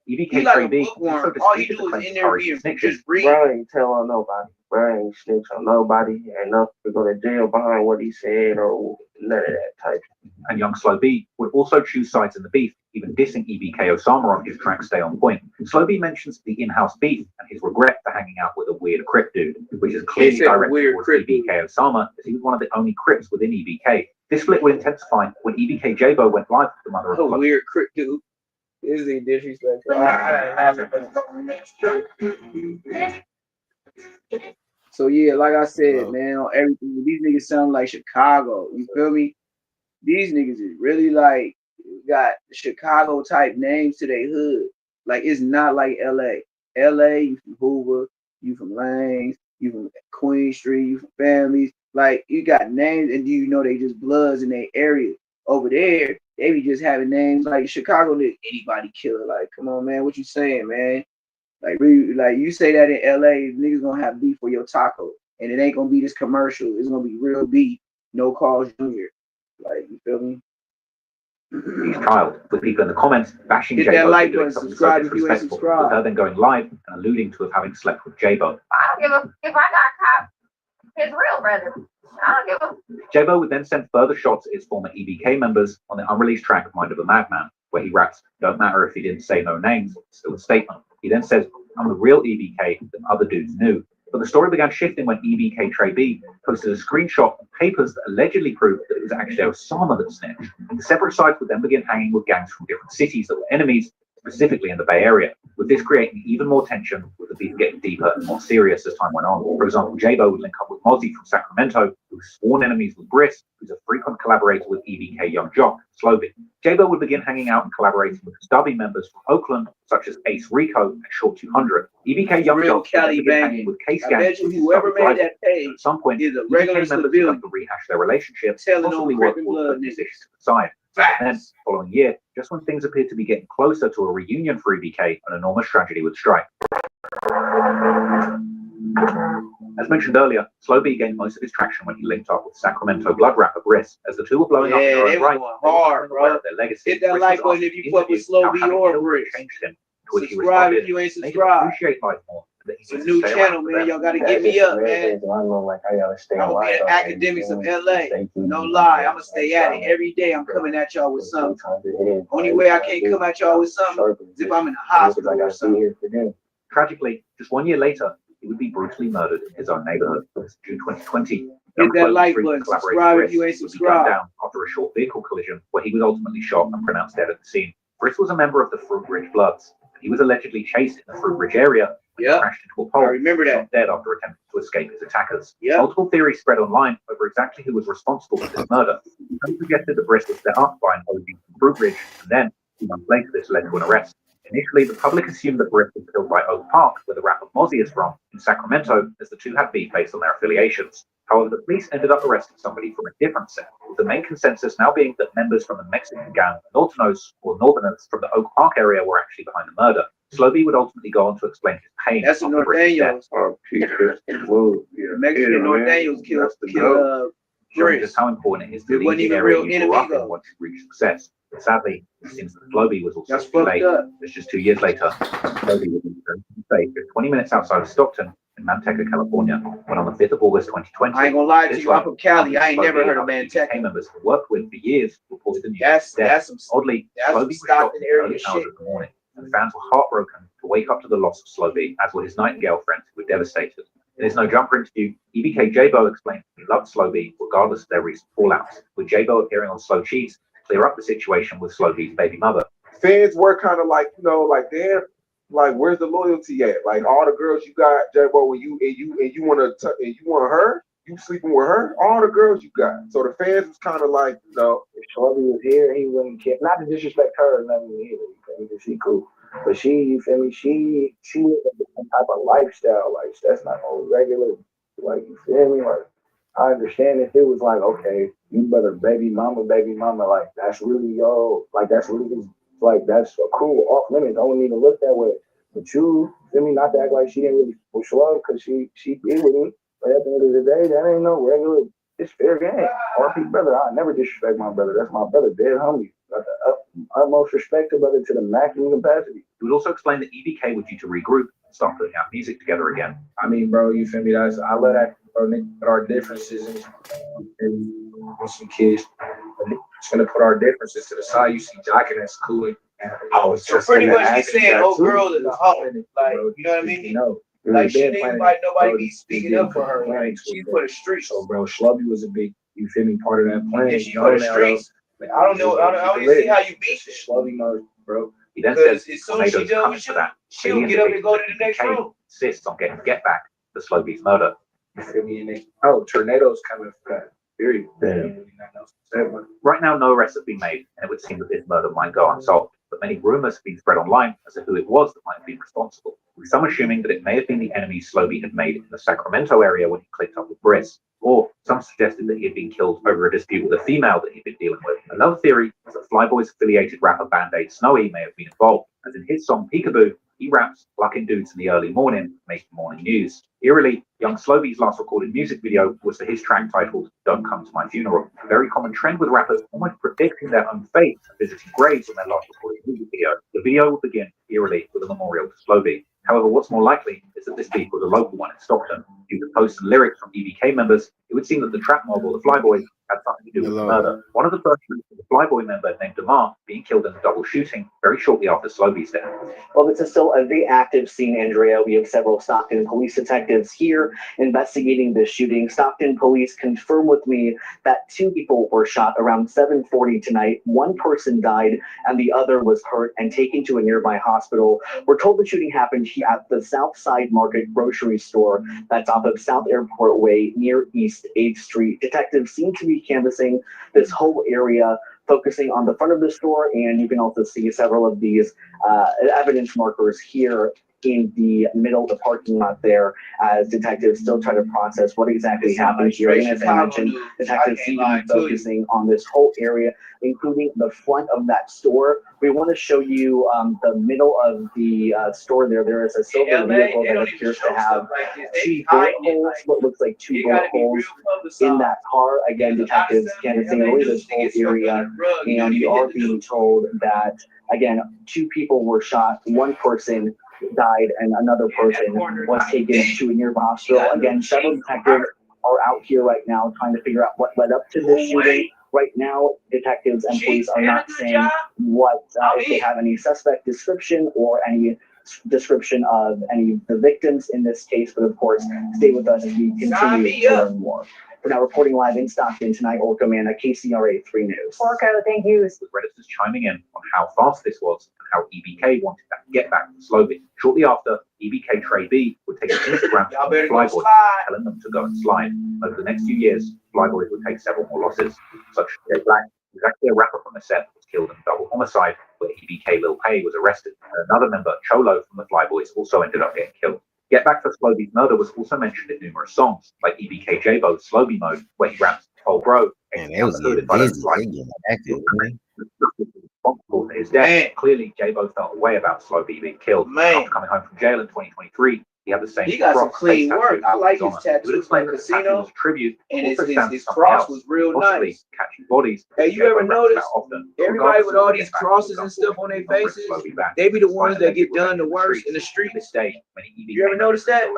EBK He like a bookworm. All he do is in there being just read. Bro ain't tell on nobody. Bro ain't snitch on nobody. Ain't nothing to go to jail behind what he said or none of that type. And Young Slow B would also choose sides in the beef, even dissing EBK Osama on his track Stay On Point. Slow B mentions the in-house beef and his regret for hanging out with a weird Crip dude, which is clearly directed towards EBK Osama, as he was one of the only Crips within EBK. This split would intensify when EBK JAAYBO went live with the mother of a weird Crip dude. Is he disrespectful? So yeah, like I said, man, on everything, these niggas sound like Chicago. You feel me? These niggas is really like got Chicago type names to their hood. Like it's not like LA. LA, you from Hoover, you from Lanes, you from Queen Street, you from families. Like you got names, and you know they just bloods in their area. Over there, they be just having names like Chicago. Anybody killer. Like, come on, man, what you saying, man? Like, really, like you say that in LA, niggas gonna have beef for your taco, and it ain't gonna be this commercial. It's gonna be real beef. No calls junior. Like, you feel me? He's child, with people in the comments bashing Hit JAAYBO that like for doing button, something subscribe so if you ain't disrespectful, subscribed. with her then going live and alluding to having slept with JAAYBO. I don't give a if I got caught, his real brother. I don't give a. JAAYBO would then send further shots at his former EBK members on the unreleased track Mind of a Madman, where he raps, "Don't matter if he didn't say no names, it's still a statement." He then says, "I'm the real EBK that other dudes knew." But the story began shifting when EBK JAAYBO posted a screenshot of papers that allegedly proved that it was actually Osama that snitched. The separate sides would then begin hanging with gangs from different cities that were enemies, specifically in the Bay Area, with this creating even more tension, with the beef getting deeper and more serious as time went on. For example, JAAYBO would link up with Mozzie from Sacramento, who's sworn enemies with Briss, who's a frequent collaborator with EBK Young Jock, Slovy. JAAYBO would begin hanging out and collaborating with stubby members from Oakland, such as Ace Rico and Short 200. EBK Young Jock would begin hanging with Case I Gang. bet you whoever made that page at some point, is a regular EBK members would have to rehash their relationship, possibly work towards these issues to the side. And then, following year, just when things appeared to be getting closer to a reunion for EBK, an enormous tragedy would strike. As mentioned earlier, Slow B gained most of his traction when he linked up with Sacramento blood rapper Briss, as the two were blowing up in their own right. Hard, bro. Their legacy. Hit that like button if you fuck with Slow B or Briss. Subscribe if you ain't subscribed. Appreciate life more. It's a new channel, man. Y'all gotta get me up, man. I'm gonna be an academics of LA. No lie, I'm gonna stay at it every day. I'm coming at y'all with something. Only way I can't come at y'all with something is if I'm in the hospital or something. Tragically, just 1 year later, he would be brutally murdered in his own neighborhood. June 2020. Hit that like button. Subscribe if you ain't subscribed. Down after a short vehicle collision where he was ultimately shot and pronounced dead at the scene. Briss was a member of the Fruitbridge Bloods. He was allegedly chased in the Fruitbridge area and crashed into a pole. I remember that. Shot dead after attempting to escape his attackers. Yep. Multiple theories spread online over exactly who was responsible for this murder. Some suggested that Briss was set up by an OG from Fruitbridge, and then, 2 months later, this led to an arrest. Initially, the public assumed that Briss was killed by Oak Park, where the rapper Mozzie is from, in Sacramento, as the two had beef based on their affiliations. However, the police ended up arresting somebody from a different set, with the main consensus now being that members from the Mexican gang Nortenos, or Northerners, from the Oak Park area were actually behind the murder. Slowby would ultimately go on to explain his pain. That's the Norteños. Mexican Norteños killed showing just how important it is to leave the area you grew up in once you reach success. But sadly, it seems that Slowby was also too late. It's just 2 years later, Slowby was in 20 minutes outside of Stockton in Manteca, California, when on the 5th of August 2020. I ain't gonna lie to you, I'm from Cali. I ain't never heard of Manteca. Members who worked with for years reported the news. That's some oddly, Slowby was shot in the early hours of the morning, and fans were heartbroken to wake up to the loss of Slowby, as were his Nightingale friends who were devastated. In his No Jumper interview, EBK JAAYBO explained he loved Slowby regardless of their recent fallouts, with JAAYBO appearing on Slow Cheese to clear up the situation with Slowby's baby mother. Fans were kind of like, like, damn, like, where's the loyalty at? Like, all the girls you got, JAAYBO, and you want her, you sleeping with her, all the girls you got. So the fans was kind of like, if Slowby was here, he wouldn't care. Not to disrespect her or nothing either, because she cool. But she, you feel me? She lived a different type of lifestyle. Like, that's not no regular, like, you feel me? Like, I understand if it was like, okay, you better baby mama, like, that's really that's a cool off limits. I wouldn't even look that way. But you feel me? Not to act like she didn't really push love, because she did with me. But at the end of the day, that ain't no regular, it's fair game. RP brother, I never disrespect my brother. That's my brother, dead homie. Got the utmost respect to brother to the maximum capacity. He would also explain that EBK would due to regroup and start putting out music together again. I mean, bro, you feel me? I let that, bro, nigga, put our differences and some kids. Just gonna put our differences to the side. You see jocking, that's cool. I was just pretty much he's saying, oh, girl is a hoe. Like, you know what I mean? No. Like, she didn't like nobody be speaking up for her. Like, she put a street. So, bro, Slowby was a big, you feel me, part of that plan. Yeah, she put a street. Like, I don't know. I don't even see how you beat it. Slowby mode, bro. He then says, as soon as she done with you, she'll get up and go to the next room. Insists on getting get back for Slowby's murder. You feel me? Tornadoes coming for that. Period. Right now, no arrests have been made, and it would seem that this murder might go unsolved. But many rumors have been spread online as to who it was that might have been responsible, with some assuming that it may have been the enemies Slowby had made in the Sacramento area when he clicked up with Briss, or some suggested that he had been killed over a dispute with a female that he'd been dealing with. Another theory is that Flyboy's affiliated rapper Band-Aid Snowy may have been involved, as in his song Peekaboo, he raps "Plucking dudes in the early morning, making morning news." Eerily, young Slowby's last recorded music video was for his track titled "Don't Come to My Funeral," a very common trend with rappers almost predicting their own fate and visiting graves on their last recorded music video. The video will begin eerily with a memorial to Slowby. However, what's more likely is that this beef was a local one in Stockton. Due to posts and lyrics from EBK members, it would seem that the trap mob or the Flyboys had something to do with the murder. One of the first was a Flyboy member named Demar being killed in a double shooting very shortly after Slowby's death. Well, this is still a very active scene, Andrea. We have several Stockton police detectives here investigating this shooting. Stockton police confirm with me that 2 people were shot around 7:40 tonight. 1 person died and the other was hurt and taken to a nearby hospital. We're told the shooting happened here at the Southside Market grocery store that's off of South Airport Way near East 8th Street. Detectives seem to be canvassing this whole area, focusing on the front of the store, and you can also see several of these evidence markers here in the middle of the parking lot there, as detectives still try to process what exactly happened here. And as I mentioned, detectives seem to be focusing on this whole area, including the front of that store. We want to show you the middle of the store there. There is a silver vehicle that appears to have 2 bullet holes, what looks like 2 bullet holes in that car. Again, detectives canvassing over this whole area, and we are being told that, again, 2 people were shot, 1 person died, and another person was taken to a nearby hospital. Again, several detectives are out here right now trying to figure out what led up to this shooting. Right now, detectives and police are not saying what, if they have any suspect description or any description of any of the victims in this case, but of course, stay with us as we continue to learn more. We're now reporting live in Stockton tonight, Orco Man at KCRA 3 News. Orco, thank you. With Redditors chiming in on how fast this was and how EBK wanted to get back to slowly. Shortly after, EBK JAAYBO would take an Instagram to Flyboy, telling them to go and slide. Over the next few years, Flyboy would take several more losses, such as Jay Black, who's actually a rapper from the set, was killed in a double homicide, where EBK Lil Pay was arrested. And another member, Cholo from the Flyboys, also ended up getting killed. Get Back for Slowby's murder was also mentioned in numerous songs, like EBK JAAYBO's Slowby Mode, where he raps, "Oh bro, Man, they was getting busy. They getting active, man. Responsible for his death. Clearly, JAAYBO felt a way about Slowby being killed. After coming home from jail in 2023, he had the same. He got some clean work. I like his tattoos from the casino. Tribute, and his cross was real nice. Catching bodies. Hey, you ever notice everybody with all these crosses and stuff on their faces? They be the ones that get done the worst in the street. You ever notice that?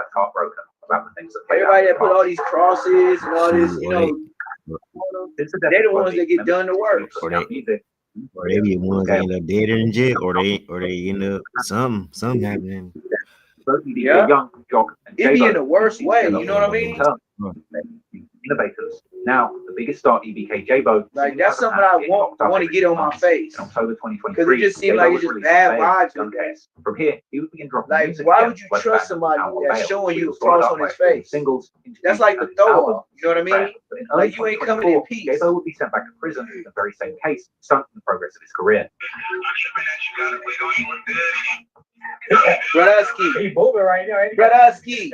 Everybody that put all these crosses and all this, you know, they're the ones that get done the worst. Or they be the ones that end up dead in jail, or they end up something happening. Yeah, it be in the worst way. You know what I mean? Innovators. Now, the biggest star, EBK JAAYBO. Like, that's something I want to get on my face. In October 2023, because it just seems like it's just bad vibes with that. From here, he would begin dropping like, music. Why would you trust somebody that's showing you a cross on his face? Singles. That's like the throw off. You know what I mean? Like, you ain't coming in peace. JAAYBO would be sent back to prison in the very same case, stunting the progress of his career. Brodowski. He moving right now. Brodowski.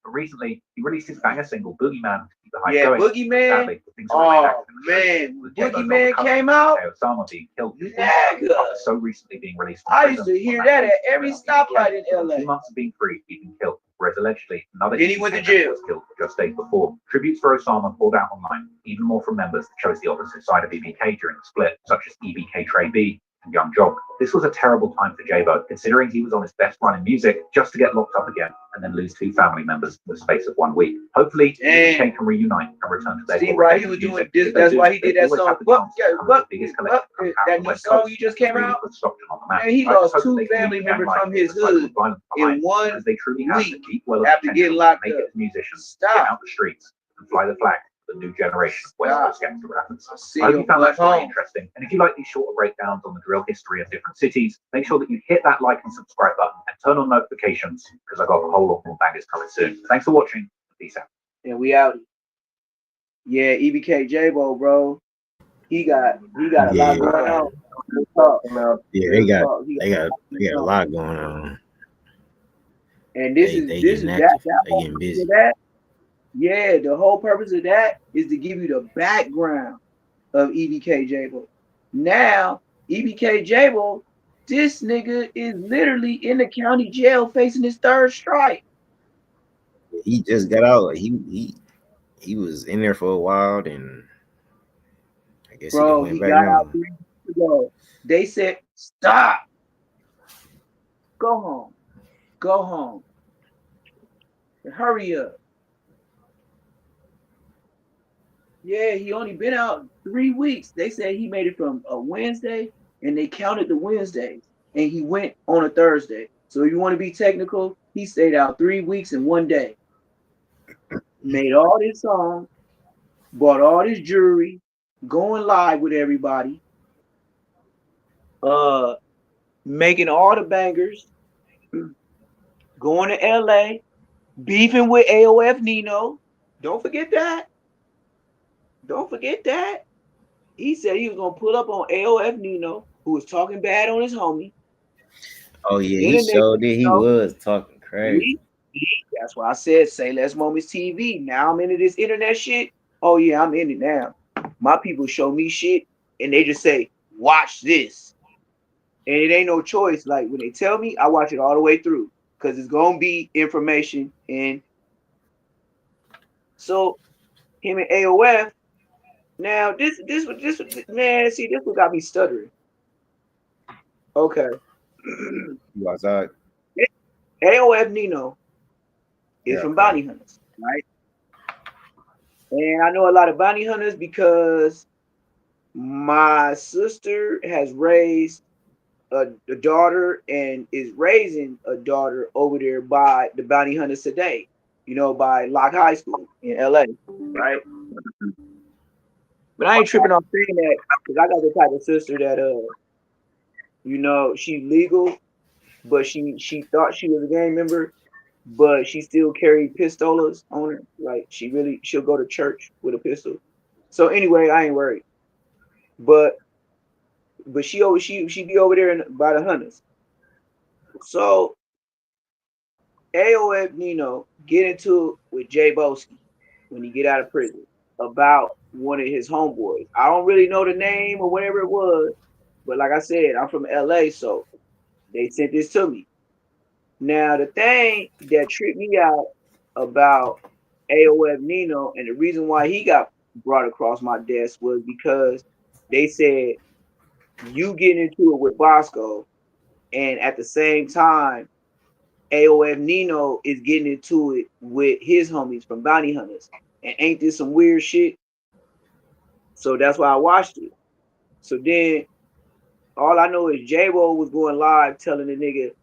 But recently, he released his banger single, Boogeyman, to keep the hype yeah, going. Boogeyman. Sadly, oh, man. Boogeyman came out. Osama being killed. Nigga. So recently being released. I used to hear that at every stoplight in LA. 2 months of being free, he'd been killed. Whereas allegedly, another then he went to jail. Was killed just days before. Tributes for Osama poured out online, even more from members that chose the opposite side of EBK during the split, such as EBK JAAYBO and Young Jock. This was a terrible time for JAAYBO, considering he was on his best run in music, just to get locked up again and then lose 2 family members in the space of 1 week. Hopefully, EBK can reunite and return to their see why he was doing this. That's why he did that song. That new song you just came out. And he lost 2 family members from his hood in 1 week after getting locked up. Stop out the streets and fly the flag. The new generation of West Coast gangster rappers. I hope you found that very interesting. And if you like these shorter breakdowns on the drill history of different cities, make sure that you hit that like and subscribe button and turn on notifications, because I've got a whole lot more bangers coming soon. Thanks for watching. Peace out. And we out. Yeah, EBK JAAYBO, bro. He got a lot going on. Yeah, they got a lot going on. And this is getting busy. Yeah, the whole purpose of that is to give you the background of EBK JAAYBO. Now, EBK JAAYBO, this nigga is literally in the county jail facing his 3rd strike. He just got out. He was in there for a while, and I guess he got out 3 weeks ago. They said, stop. Go home. Go home. And hurry up. Yeah, he only been out 3 weeks. They said he made it from a Wednesday, and they counted the Wednesdays, and he went on a Thursday. So if you want to be technical, he stayed out 3 weeks and 1 day. Made all this songs, bought all this jewelry, going live with everybody, making all the bangers, going to LA, beefing with AOF Nino. Don't forget that. Don't forget that. He said he was going to pull up on AOF Nino, who was talking bad on his homie. Oh, yeah, he showed it. He was talking crazy. That's why I said, say less Moments TV. Now I'm into this internet shit. Oh, yeah, I'm in it now. My people show me shit, and they just say, watch this. And it ain't no choice. Like, when they tell me, I watch it all the way through, because it's going to be information. And so, him and AOF, now, this man, see, this what got me stuttering. Okay. You outside? AOF Nino is from Bounty Hunters, right? And I know a lot of Bounty Hunters because my sister has raised a daughter and is raising a daughter over there by the Bounty Hunters today. you know, by Locke High School in LA, right? But I ain't tripping on saying that because I got the type of sister that you know, she's legal, but she thought she was a gang member, but she still carried pistolas on her. Like she'll go to church with a pistol. So anyway, I ain't worried. But she be over there by the hunters. So AOF Nino get into it with Jay Boski when he get out of prison about one of his homeboys. I don't really know the name or whatever it was, but like I said, I'm from LA, so they sent this to me. Now the thing that tripped me out about AOF Nino and the reason why he got brought across my desk was because they said you getting into it with Bosco, and at the same time AOF Nino is getting into it with his homies from Bounty Hunters. And ain't this some weird shit? So that's why I watched it. So then all I know is JAAYBO was going live telling the nigga,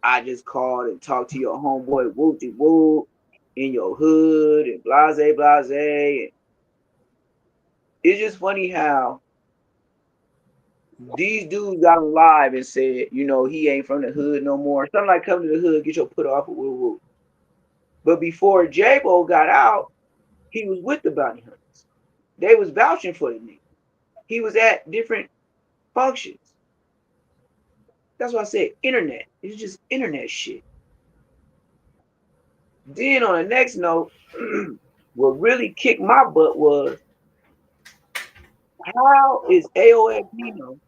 I just called and talked to your homeboy whoopty whoop in your hood and blase blase. And it's just funny how these dudes got him live and said, you know, he ain't from the hood no more. Something like come to the hood, get your put off of whoop whoop. But before JAAYBO got out, he was with the Bounty Hunters. They was vouching for the nigga. He was at different functions. That's why I said internet. It's just internet shit. Then on the next note, what really kicked my butt was how is AOF Nino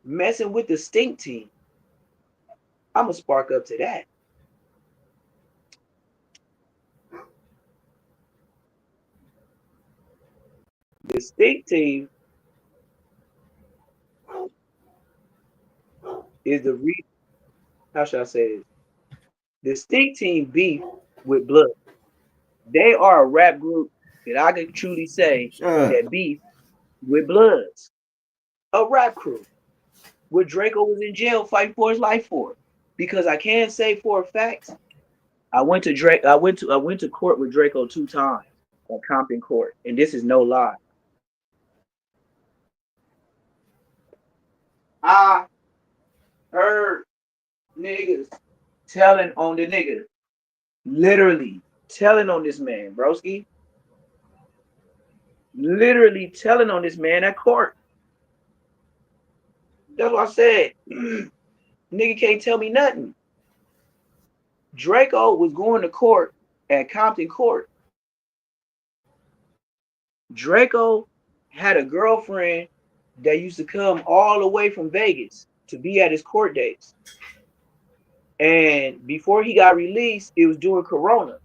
messing with the stink team? I'm gonna spark up to that. The stink team is the reason. How should I say this? The stink team beef with Blood. They are a rap group that I can truly say that beef with Bloods. A rap crew. Where Draco was in jail fighting for his life for. Because I can say for a fact, I went to court with Draco 2 times at Compton Court, and this is no lie. I heard niggas telling on the nigga, literally telling on this man, broski, literally telling on this man at court. That's what I said. Nigga can't tell me nothing. Draco was going to court at Compton Court. Draco had a girlfriend that used to come all the way from Vegas to be at his court dates. And before he got released, it was during Corona.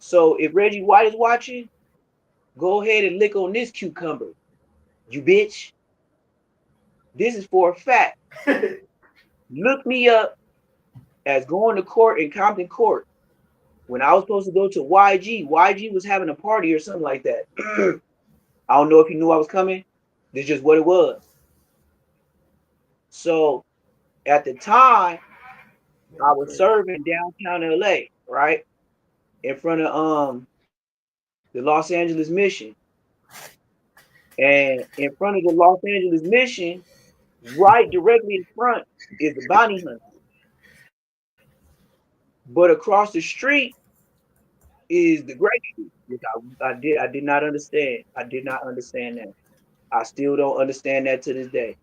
So if Reggie White is watching, go ahead and lick on this cucumber, you bitch. This is for a fact. Look me up as going to court in Compton Court. When I was supposed to go to YG was having a party or something like that. I don't know if he knew I was coming. This is just what it was. So at the time, I was serving downtown LA, right? In front of the Los Angeles Mission. And in front of the Los Angeles Mission, right directly in front is the Bounty Hunter. But across the street is the Great Street, which I did not understand. I did not understand that. I still don't understand that to this day.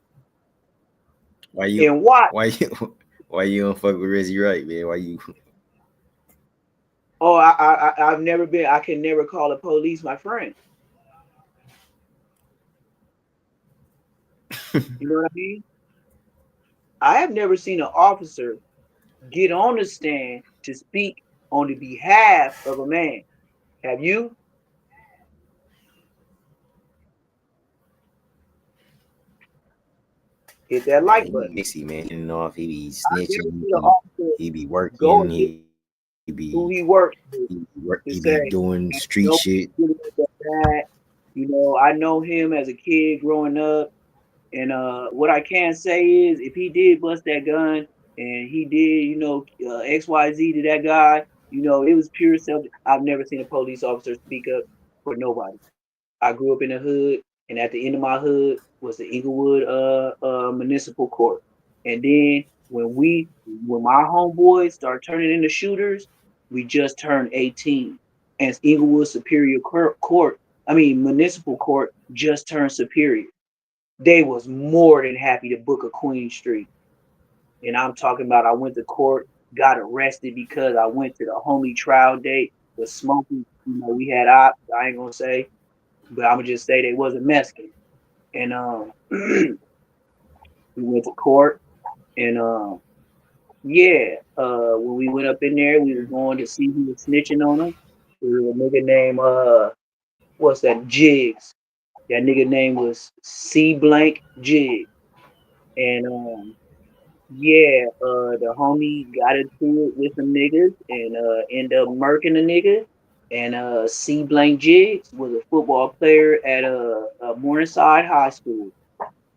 Why you and what? Why you don't fuck with Reggie Wright, man? Why you? Oh, I've never been. I can never call the police my friend. You know what I mean? I have never seen an officer get on the stand to speak on the behalf of a man. Have you? Hit that like button. Mixy, man. You know, if he be snitching, he be working, he be who he works with, he be doing street shit. You know, I know him as a kid growing up, and what I can say is, if he did bust that gun and he did, you know, XYZ to that guy, You know, it was pure self. I've never seen a police officer speak up for nobody. I grew up in the hood, and at the end of my hood was the Inglewood Municipal Court. And then when my homeboys start turning into shooters, we just turned 18. And Inglewood Superior Court, I mean Municipal Court just turned superior. They was more than happy to book a Queen Street. And I'm talking about I went to court, got arrested because I went to the homie trial date, was smoking. You know, we had ops, I ain't gonna say, but I'm gonna just say they wasn't Mexican. And we went to court, and yeah, when we went up in there, we was going to see who was snitching on them. There was a nigga named what's that, Jigs. That nigga name was C blank Jig. And yeah, the homie got into it with some niggas and ended up murking a nigga. And C blank Jigs was a football player at Morningside High School.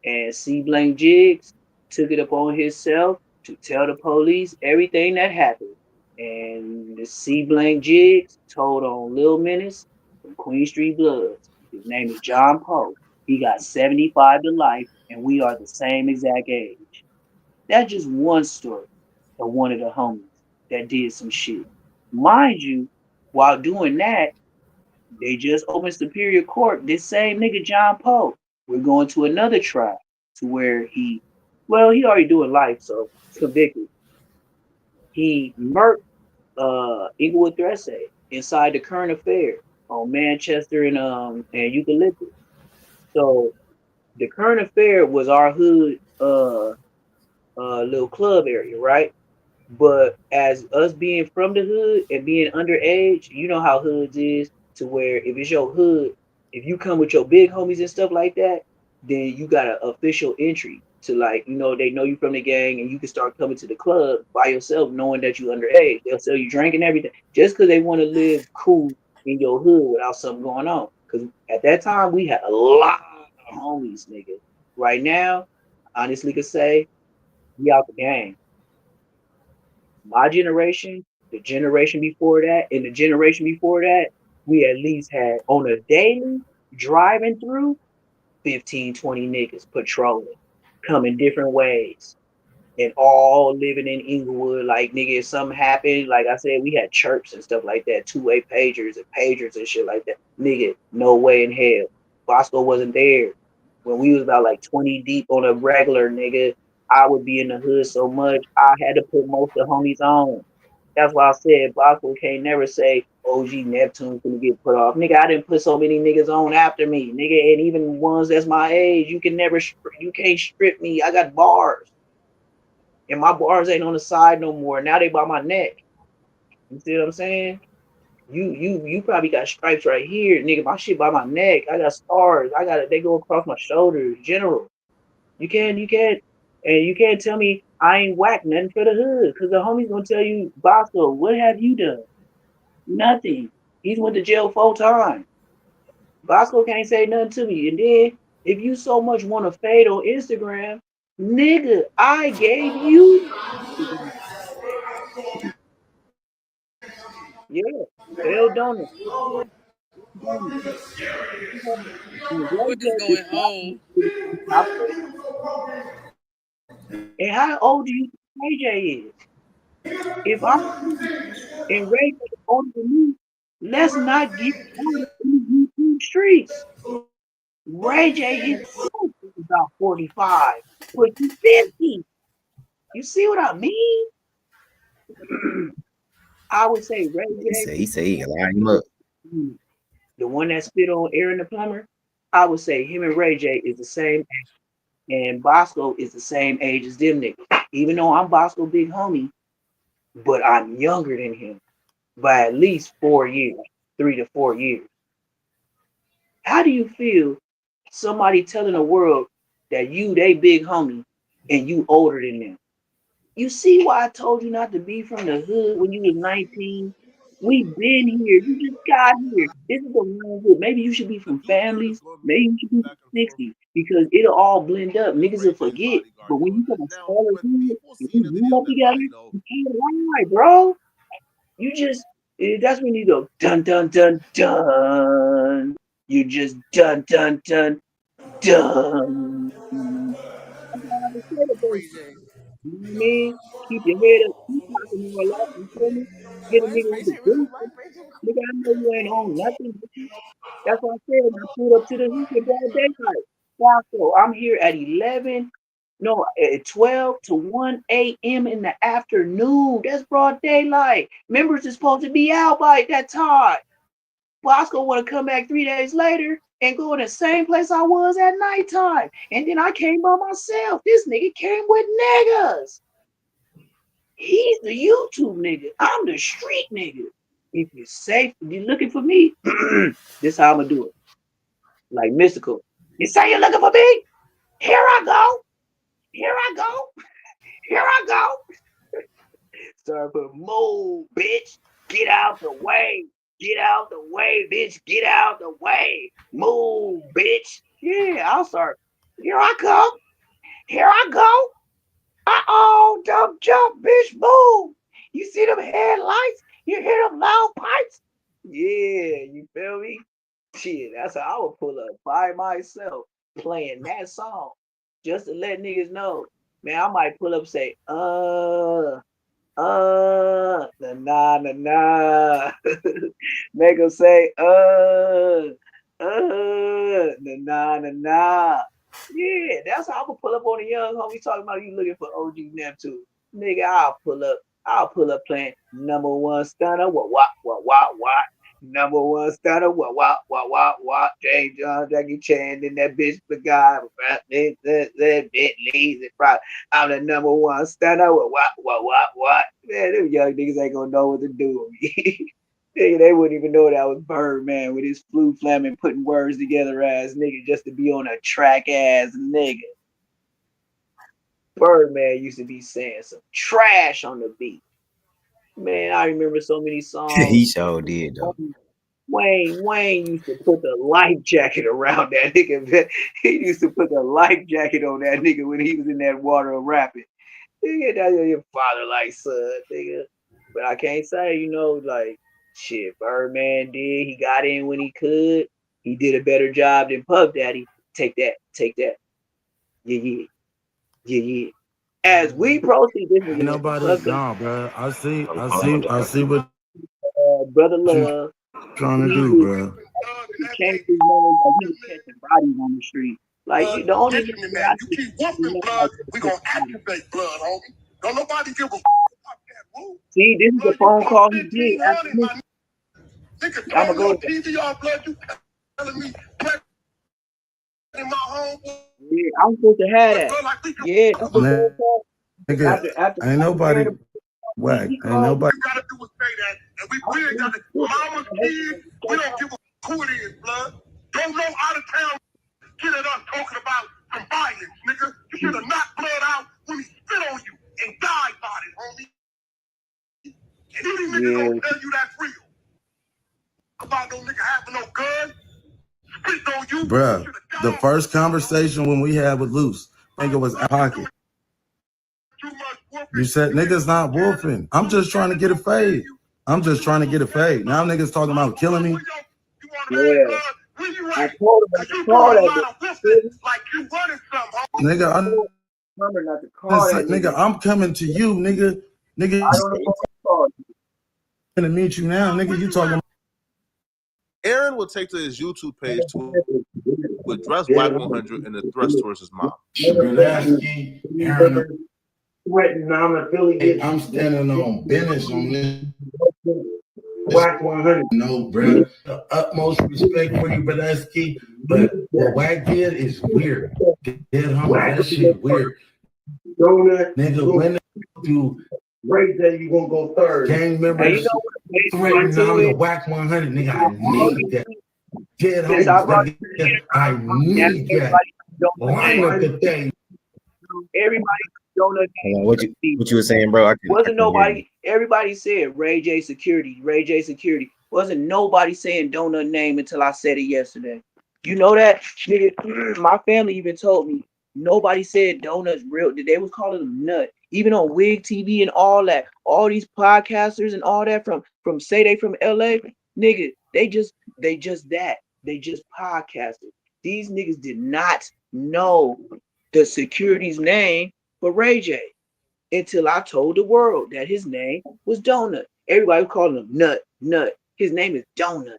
And C blank Jigs took it upon himself to tell the police everything that happened. And the C blank Jigs told on Lil Menace from Queen Street Bloods. His name is John Poe. He got 75 to life, and we are the same exact age. That's just one story of one of the homies that did some shit. Mind you, while doing that, they just opened Superior Court. This same nigga John Poe, we're going to another trial to where he already doing life, so he's convicted. He murked Inglewood Thresay inside the Current Affair on Manchester and Eucalyptus. So the Current Affair was our hood little club area, right? But as us being from the hood and being underage, you know how hoods is to where if it's your hood, if you come with your big homies and stuff like that, then you got an official entry to, like, you know, they know you from the gang and you can start coming to the club by yourself knowing that you underage. They'll sell you drink and everything just because they want to live cool in your hood without something going on. Because at that time we had a lot of homies, nigga. Right now, honestly could say we out the game. My generation, the generation before that, and the generation before that, we at least had on a daily driving through 15, 20 niggas patrolling, coming different ways, and all living in Inglewood. Like, nigga, if something happened, like I said, we had chirps and stuff like that, two-way pagers and shit like that. Nigga, no way in hell. Bosco wasn't there. When we was about like 20 deep on a regular, nigga, I would be in the hood so much, I had to put most of the homies on. That's why I said Bosco can't never say OG Neptune's gonna get put off. Nigga, I didn't put so many niggas on after me, nigga, and even ones that's my age, you can't strip me. I got bars. And my bars ain't on the side no more. Now they by my neck. You see what I'm saying? You probably got stripes right here, nigga. My shit by my neck. I got stars. They go across my shoulders. General. You can't tell me I ain't whack nothing for the hood, cause the homie's gonna tell you, Bosco, what have you done? Nothing. He's went to jail 4 times. Bosco can't say nothing to me. And then if you so much want to fade on Instagram, nigga, I gave you. Yeah, Bell Donor. What is going on? And how old do you think Ray J is? If I'm and Ray J is older than me, let's not get out of these YouTube streets. Ray J is about 45, but you 50. You see what I mean? I would say Ray J. He say he can line him up. The one that spit on Aaron the Plummer, I would say him and Ray J is the same age. And Bosco is the same age as them niggas. Even though I'm Bosco big homie, but I'm younger than him by at least 4 years, 3 to 4 years. How do you feel somebody telling the world that you they big homie and you older than them? You see why I told you not to be from the hood when you was 19? We been here. You just got here. This is the wrong hood. Maybe you should be from families. Maybe you should be from 60 because it'll all blend up. Niggas will forget. But when you from a smaller hood and you grew up together, you can't lie, bro. You just that's when you go dun dun dun dun. You just dun dun dun dun. You know what I mean? Keep your head up. Keep talking more life. You feel me? Get a nigga with the boots. Nigga, I know you ain't on nothing. That's what I said. I pulled up to the hoop in broad daylight. So I'm here at 12 to 1 a.m. in the afternoon. That's broad daylight. Members is supposed to be out by that time. Bosco want to come back 3 days later and go in the same place I was at nighttime. And then I came by myself. This nigga came with niggas. He's the YouTube nigga. I'm the street nigga. If you're safe, if you're looking for me, this how I'm gonna do it. Like Mystical. You say you're looking for me? Here I go. Here I go. Here I go. Start put move, bitch. Get out the way. Get out the way, bitch. Get out the way. Move, bitch. Yeah, I'll start. Here I come. Here I go. Uh-oh, jump, bitch, move. You see them headlights? You hear them loud pipes? Yeah, you feel me? Shit, that's how I would pull up by myself playing that song just to let niggas know. Man, I might pull up and say, nah. Make them say, nah. Yeah, that's how I would pull up on the young homie talking about you looking for OG Neptune. Nigga, I'll pull up playing number one stunner, what. Number one stunner, what. James John, Jackie Chan, and that bitch, the guy, that Bentley's, I'm the number one stunner, what. Man, them young niggas ain't gonna know what to do with me. They wouldn't even know that was Birdman with his flute flamming, putting words together ass nigga just to be on a track ass nigga. Birdman used to be saying some trash on the beat. Man, I remember so many songs. He sure did though. Wayne used to put the life jacket around that nigga. He used to put the life jacket on that nigga when he was in that water rapping. Nigga, that's your father like son, nigga. But I can't say, like, shit, Birdman did. He got in when he could. He did a better job than Puff Daddy. Take that. Yeah. As we proceed, this Ain't nobody, nah, bro. I see what Brother Love trying to do, bro. He changed his name like he was catching bodies on the street. Like the only you keep whooping blood, we gonna activate blood, homie. Don't nobody give a fuck that move. See, this is the phone call he did after me. I'm gonna go PVR blood. You telling me in my home? Yeah, I'm supposed to have that. Yeah, that's the nigga, after ain't nobody whack. Ain't nobody. You gotta do is say that, and we ain't got it. Mama's kids, we don't give a who it is, blood. Don't know out of town. Get it up talking about some violence, nigga. You should have knocked blood out when he spit on you and died by it, homie. And these niggas gonna tell you that's real. About no nigga having no gun, spit on you. Bruh, the first conversation when we had with Luce, I think it was pocket. You said niggas not wolfing. I'm just trying to get a fade. Now niggas talking about killing me. Yeah. I told him not to call that nigga. Remember not to call that nigga. I'm coming to you, nigga. I don't know what to call you. I'm gonna meet you now, nigga. You talking? Aaron will take to his YouTube page to address Wack 100 and the threats towards his mom. Aaron, I'm standing on business on this. Wack 100. No, bro. The utmost respect for you, Bradesky. But what Wack did is weird. That shit weird. Nigga, when you right there, you gonna go third. Gang members threatening on the Wack 100, nigga. I need that. Dead homies, nigga. I need that. Line up the thing. Everybody don't know. What you were saying, bro? Wasn't nobody. Everybody said Ray J Security. Wasn't nobody saying donut name until I said it yesterday. You know that, nigga. My family even told me nobody said donuts real. They was calling them nut. Even on Wig TV and all that. All these podcasters and all that from from say they from LA, nigga, they just that. They just podcasted. These niggas did not know the security's name for Ray J until I told the world that his name was Donut. Everybody was calling him Nut. His name is Donut.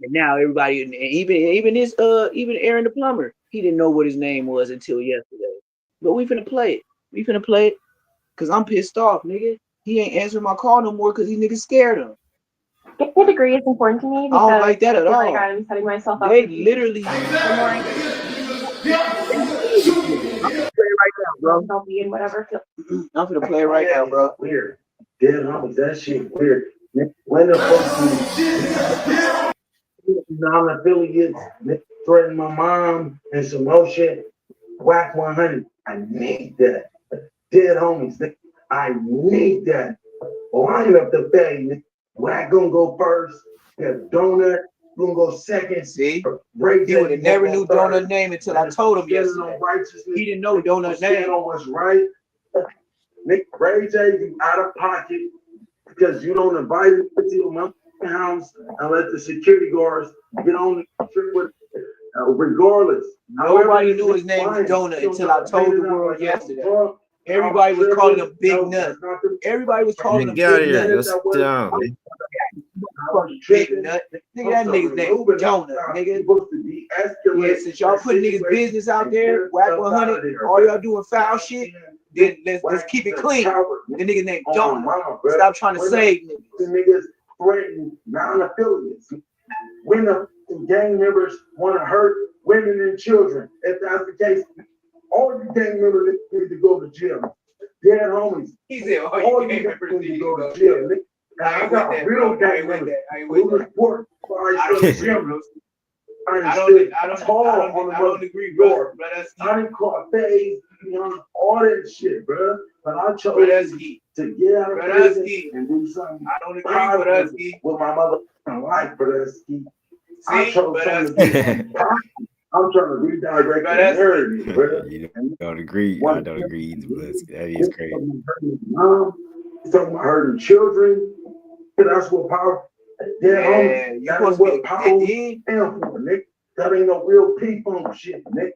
And now everybody, even Aaron the Plummer, he didn't know what his name was until yesterday. But we finna play it. We finna play it. Cause I'm pissed off, nigga. He ain't answering my call no more because these niggas scared him. Getting a degree is important to me because I don't like that at all. like I'm setting myself up. They literally. I'm gonna play it right now, bro. Healthy and whatever. I'm gonna play it right now, bro. Weird. Dead homies, that shit weird. When the fuck you non-affiliates threaten my mom and some more shit? Whack 100. I need that. Dead homies, I need that. Line up the bay. Whack gonna go first. Donut gonna go second. See, he would have never knew Donut name until I told him yesterday. He didn't know Donut name. On what's right. Nick Ray J, you out of pocket because you don't invite him to your house and let the security guards get on the trip with. Regardless, nobody knew his name was Donut until I told the world yesterday. Everybody was calling him Big Nut. Everybody was calling him Big Nut. Big Nut. Nigga, that nigga's name was Donut, nigga. Yeah, since y'all putting niggas' business out there, Whack 100, all y'all doing foul shit, then let's keep it clean. The nigga named Donut. Stop trying to save niggas. The niggas threaten non-affiliates. When the gang members want to hurt women and children, if that's the case, all you gang members need to go to jail. Dead homies. He said, all you gang members need to go to jail. I got real gang members who report I don't agree, bro. I didn't call phase, all that shit, bro. But I chose to get out of prison and do something. I don't agree with my mother life, bro. I chose something. I'm trying to redirect the narrative, bro. You don't agree. I don't agree either, but that is crazy. He's talking about hurting children. That's what power. Yeah, you supposed to be power for, Nick. That ain't no real people shit, Nick.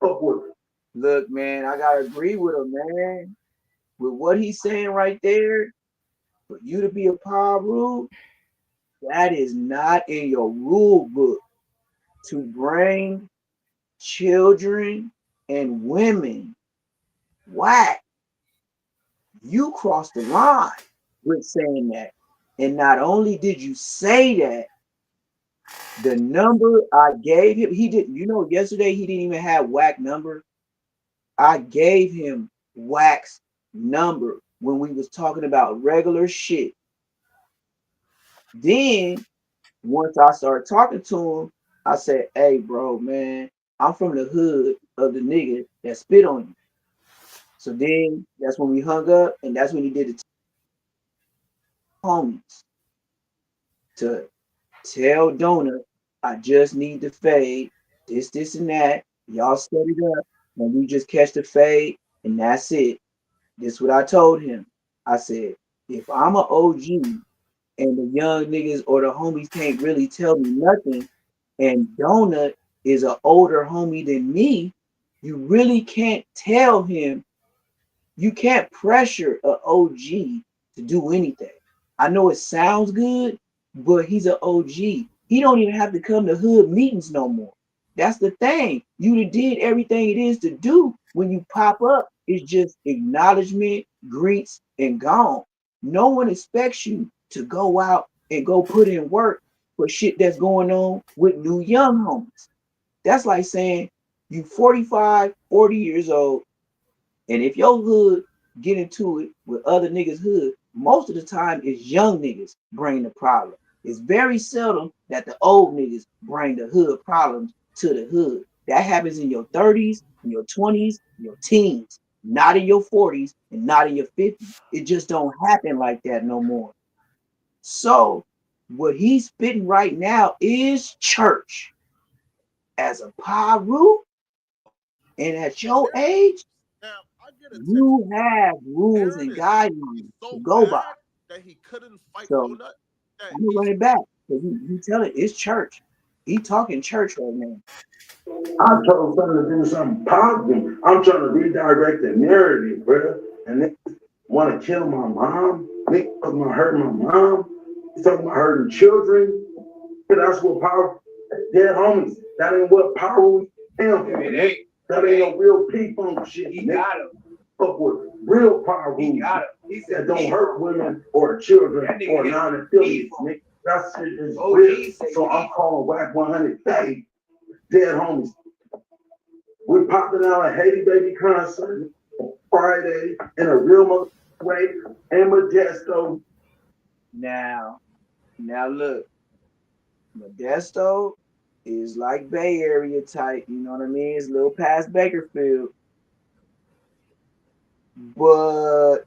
Fuck with it. Look, man, I gotta agree with him, man. With what he's saying right there, for you to be a power rule, that is not in your rule book to bring children and women. Whack. You crossed the line with saying that. And not only did you say that, the number I gave him, he didn't, yesterday he didn't even have Whack number. I gave him Whack's number when we was talking about regular shit. Then once I started talking to him, I said, hey, bro, man, I'm from the hood of the nigga that spit on you. So then that's when we hung up, and that's when he did the homies to tell Donut, I just need the fade, this, and that. Y'all set it up, and we just catch the fade, and that's it. This is what I told him. I said, if I'm an OG and the young niggas or the homies can't really tell me nothing, and Donut is an older homie than me, you really can't tell him. You can't pressure an OG to do anything. I know it sounds good, but he's an OG. He don't even have to come to hood meetings no more. That's the thing. You did everything it is to do. When you pop up, it's just acknowledgement, greets, and gone. No one expects you to go out and go put in work for shit that's going on with new young homies. That's like saying you 45, 40 years old, and if your hood get into it with other niggas' hood, most of the time it's young niggas bring the problem. It's very seldom that the old niggas bring the hood problems to the hood. That happens in your 30s, in your 20s, your teens, not in your 40s and not in your 50s. It just don't happen like that no more. So what he's spitting right now is church. As a Paru, and at your age, you have rules and guidelines to go by. That he couldn't fight So Donut. I'm gonna run it back. You tell it it's church. He talking church right now. I told something to do something positive. I'm trying to redirect the narrative, bro. And they want to kill my mom. They talking about hurting my mom. They talking about hurting children. That's what power. Dead homies. That ain't what power we am. That ain't no real people shit. He got him. Fuck with real power He got him. He said that don't hurt women or children or non-affiliates. That shit is real. So I'm calling Whack 100 Day. Dead homies. We're popping out a Haiti Baby concert Friday in a real way and Modesto. Now look, Modesto is like Bay Area type, you know what I mean? It's a little past Bakerfield. But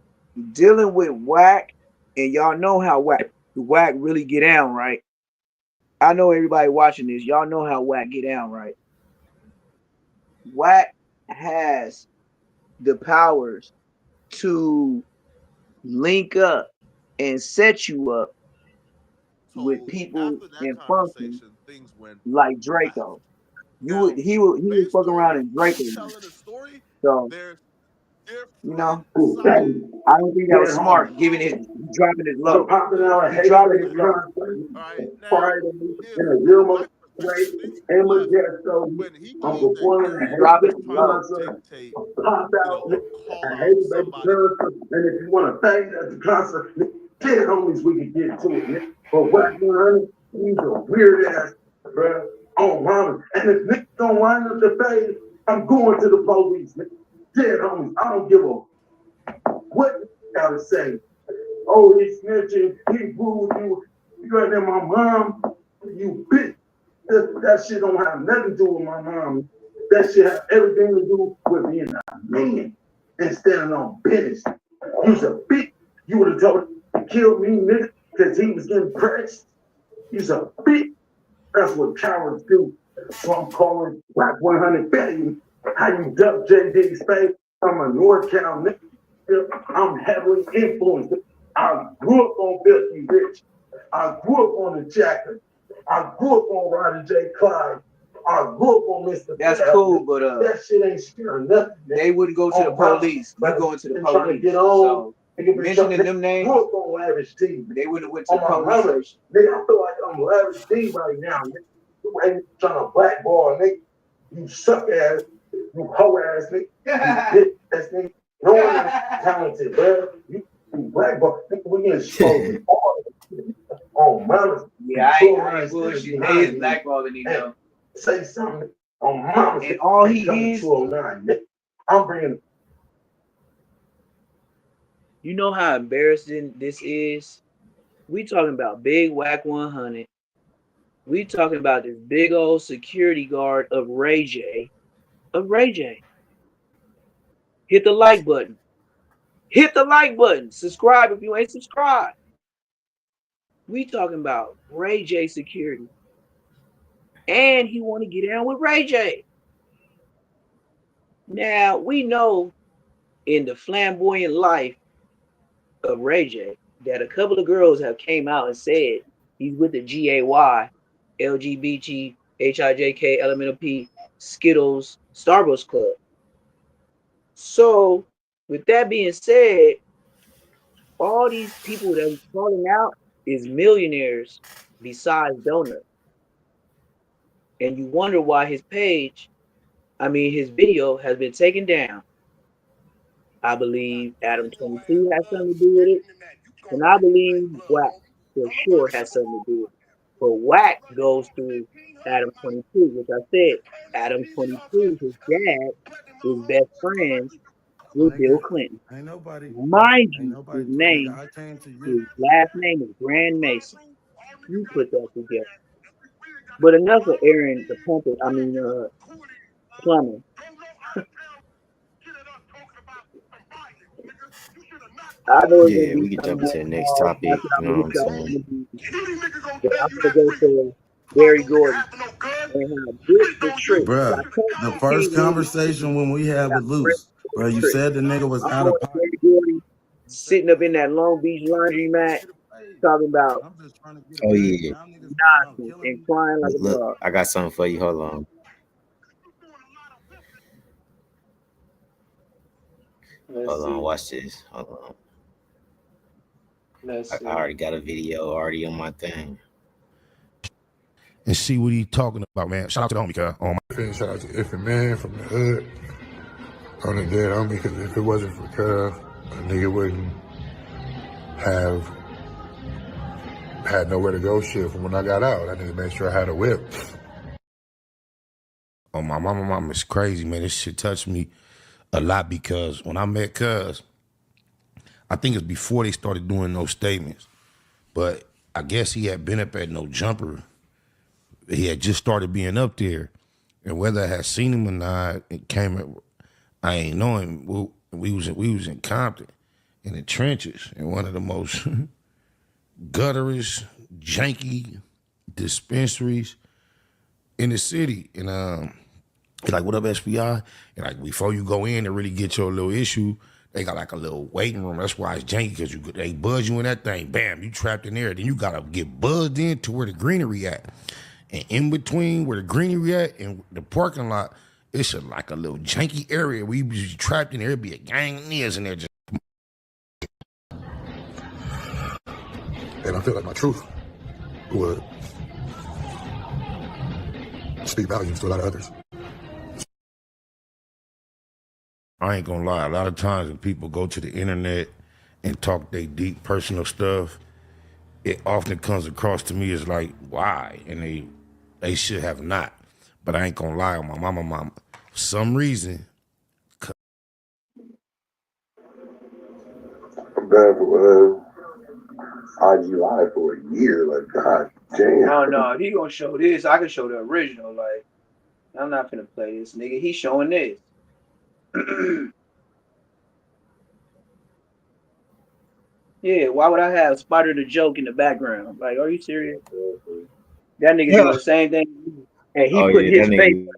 dealing with Whack, and y'all know how Whack really get down, right? I know everybody watching this, y'all know how Whack get down, right? Whack has the powers to link up and set you up with people and functions like Draco. He would fuck around in Draco. So you know, I don't think that was smart giving it dropping it low. He dropping it low. Friday in a real way and Modesto. I'm performing a Haiti Baby concert. Pop out a Haiti Baby concert. And if you want to thank at the concert, 10 homies we can get to it. But Whack 100, he's a weird ass, bro. Oh, mama. And if niggas don't line up the face, I'm going to the police. Dead homies. I don't give a what you gotta say. Oh, he's snitching. He rude you. You got that my mom. You bitch. That shit don't have nothing to do with my mom. That shit have everything to do with being a man and standing on business. You's a bitch. You would have told him to kill me, nigga, because he was getting pressed. He's a bitch. That's what cowards do. So I'm calling Whack 100 Billion. How you duck JD Spade? I'm a NorCal nigga. I'm heavily influenced. I grew up on Filthy Rich. I grew up on the Jacket. I grew up on Roddy J. Clyde. I grew up on Mr. That's cool, but that shit ain't scaring nothing. They wouldn't go to the police. You going to the police. Trying to get on. So mentioning them names, grew up on Lavish D. They wouldn't have went to the police station. Nigga, I feel like I'm Lavish D right now. Nigga. You ain't trying to blackball, nigga. You suck ass. You hoe ass nigga. You bitch ass nigga. No one is talented, bro. You blackball. We getting exposed. Oh, mama. Yeah, I ain't bullshit. They is blackballing me though. Say something on mama. And all he is. I'm bringing. You know how embarrassing this is? We talking about big Whack 100. We talking about this big old security guard of Ray J. Hit the like button. Hit the like button. Subscribe if you ain't subscribed. We talking about Ray J security. And he want to get down with Ray J. Now, we know in the flamboyant life of Ray J that a couple of girls have came out and said he's with the GAY, LGBT, HIJK, Elemental P, Skittles, Starbucks Club. So, with that being said, all these people that he's calling out is millionaires besides donors. And you wonder why his video has been taken down. I believe Adam 22 has something to do with it. And I believe Whack for sure has something to do with it. But Whack goes through Adam 22, which I said, Adam 22, his dad is best friends with Bill Clinton. Mind you, his last name is Grand Mason. You put that together. But enough of Aaron the Plummer. I know yeah, we can jump to the next topic. You know what I'm saying? I'm gonna go to Barry Gordon and the trick. Bruh, the first conversation when we had with Luce, bro, you said the nigga was out of pocket. Barry Gordon sitting up in that Long Beach laundromat talking about I'm just trying to get Oh a bag. yeah. Now niggas going out nonsense killing and me. crying like a Look, dog. I got something for you. Hold on. Let's Hold on. see. Watch this. Hold on. Let's I see. already got a video already on my thing. And see what he talking about, man. Shout out to the homie, cuz. Shout out to If Man from the hood on the dead homie, because if it wasn't for cuz, a nigga wouldn't have had nowhere to go shit from when I got out. I nigga made sure I had a whip. Oh, my mama is crazy, man. This shit touched me a lot because when I met cuz, I think it's before they started doing those statements, but I guess he had been up at No Jumper. He had just started being up there, and whether I had seen him or not, it came. I ain't know him. We was in Compton, in the trenches, in one of the most gutterish, janky dispensaries in the city. And he's like, "What up, SPI?" And like, before you go in and really get your little issue, they got like a little waiting room. That's why it's janky, because they buzz you in that thing. Bam, you trapped in there. Then you gotta get buzzed in to where the greenery at. And in between where the greenery at and the parking lot, it's like a little janky area where you be trapped in there. It'd be a gang of niggas in there just. And I feel like my truth would speak volumes to a lot of others. I ain't gonna lie, a lot of times when people go to the internet and talk their deep personal stuff, it often comes across to me as like, why? And they should have not. But I ain't gonna lie on my mama. For some reason. I'm bad for IG Live for a year. Like, god damn. Oh no, if he gonna show this, I can show the original. Like, I'm not gonna play this nigga. He's showing this. Yeah, why would I have Spider the Joke in the background? Like, are you serious? That nigga doing the same thing, and he Oh putting yeah, that his face. nigga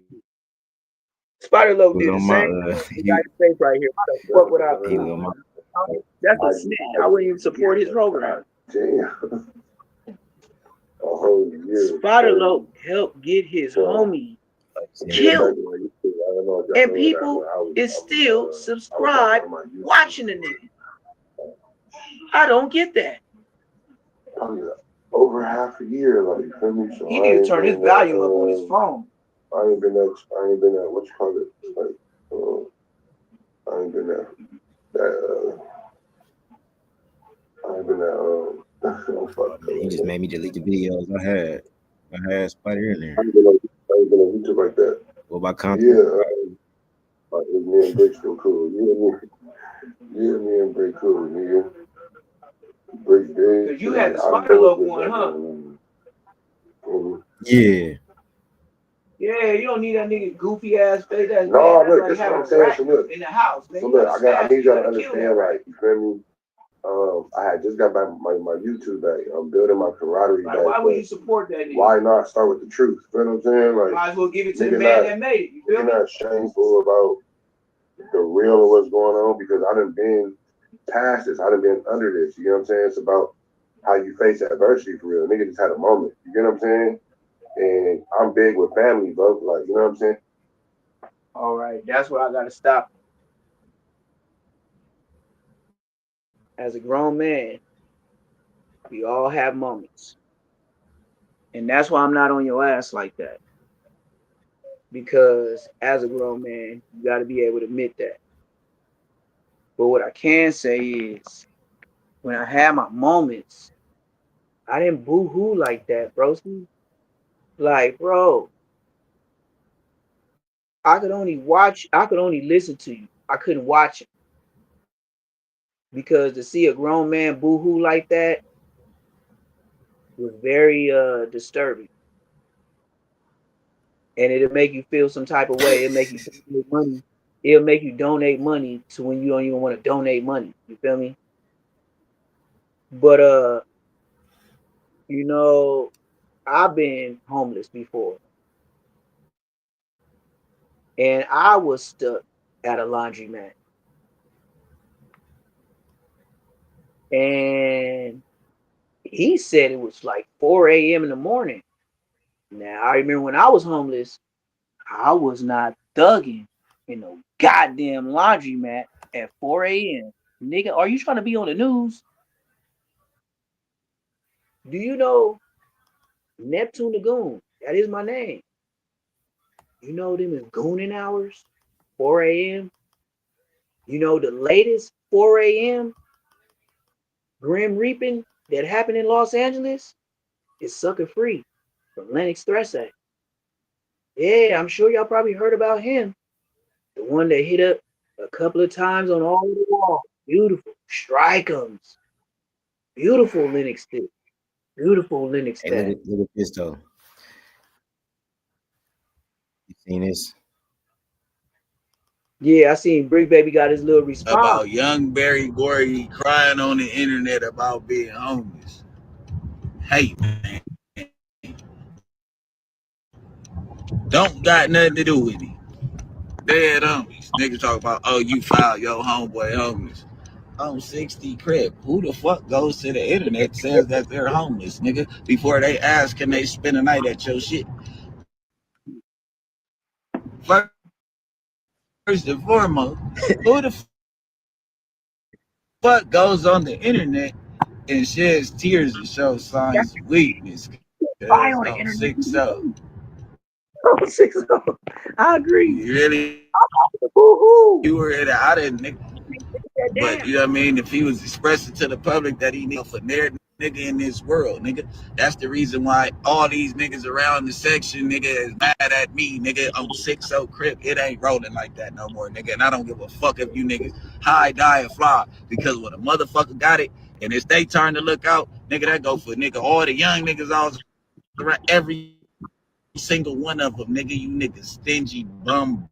Spider Loc was did the on my. same thing. He got his face right here. What the fuck would I? He was on my. That's a snitch. I wouldn't even support his program. Damn. A whole year. Spider Loc helped get his homie killed, and people is still subscribed watching the nigga. I don't get that. Over half a year, like, you feel me? So He need to turn his volume up on his phone. I ain't been at what you call it? Like, I ain't been at I ain't been at Man, he just made me delete the videos I had Spider in there. I ain't been on YouTube like that. What about content? Yeah, like, me and Brick still cool. Me and Brick cool, nigga. Brick dead. Cause you had the Spider Loc one, huh? Yeah. Yeah, you don't need that nigga goofy ass face. That's No, bad. look, That's this like is what I'm having a saying. rat So look, in the house. Man. so look, I need y'all to understand, Right? like, you feel me? I had just got back my YouTube back. I'm building my camaraderie Like, back. why would you support that nigga? Why not start with the truth? You know what I'm saying? Like, might as well give it to the man that made it. You feel me? Not shameful about the real of what's going on, because I done been past this. I done been under this. You know what I'm saying? It's about how you face adversity for real. Nigga just had a moment. You get what I'm saying? And I'm big with family, bro. Like, you know what I'm saying? All right, that's where I gotta stop. As a grown man, we all have moments. And that's why I'm not on your ass like that. Because as a grown man, you gotta be able to admit that. But what I can say is, when I had my moments, I didn't boo-hoo like that, bro. Like, bro, I could only listen to you. I couldn't watch it. Because to see a grown man boo-hoo like that was very disturbing. And it'll make you feel some type of way. It'll make you donate money. It'll make you donate money to when you don't even want to donate money. You feel me? But you know, I've been homeless before. And I was stuck at a laundromat. And He said it was like 4 a.m. in the morning. Now I remember when I was homeless, I was not thugging in no goddamn laundromat at 4 a.m. Nigga, are you trying to be on the news? Do you know Neptune the Goone? That is my name. You know them is gooning hours, 4 a.m. You know the latest 4 a.m. Grim Reaping that happened in Los Angeles is Sucker Free from Lennox Threesay. Yeah, I'm sure y'all probably heard about him. The one that hit up a couple of times on all of the walls. Beautiful. Strike'ems. Beautiful Linux stick. Beautiful Linux Hey, tag. look at this though. You seen this? Yeah, I seen Brick Baby got his little response. About young Barry Gordy crying on the internet about being homeless. Hey, man. Don't got nothing to do with it. Dead homies. Niggas talk about, oh, you filed your homeboy homeless. On 60 crib. Who the fuck goes to the internet says that they're homeless, nigga, before they ask can they spend a night at your shit? First and foremost, who the fuck goes on the internet and sheds tears and shows signs of weakness? Buy Because on the I'm internet. 6'0". Oh, 6'0". I agree. You really Woo-hoo. you were in it. I didn't, nigga. But you know what I mean? If he was expressing to the public that he need for their nigga in this world, nigga, that's the reason why all these niggas around the section, nigga, is mad at me, nigga, on 6-0 crib. It ain't rolling like that no more, nigga. And I don't give a fuck if you niggas high, die, and fly. Because when a motherfucker got it, and it's they turn to look out, nigga, that go for nigga all the young niggas all around, every single one of them, nigga, you niggas stingy bum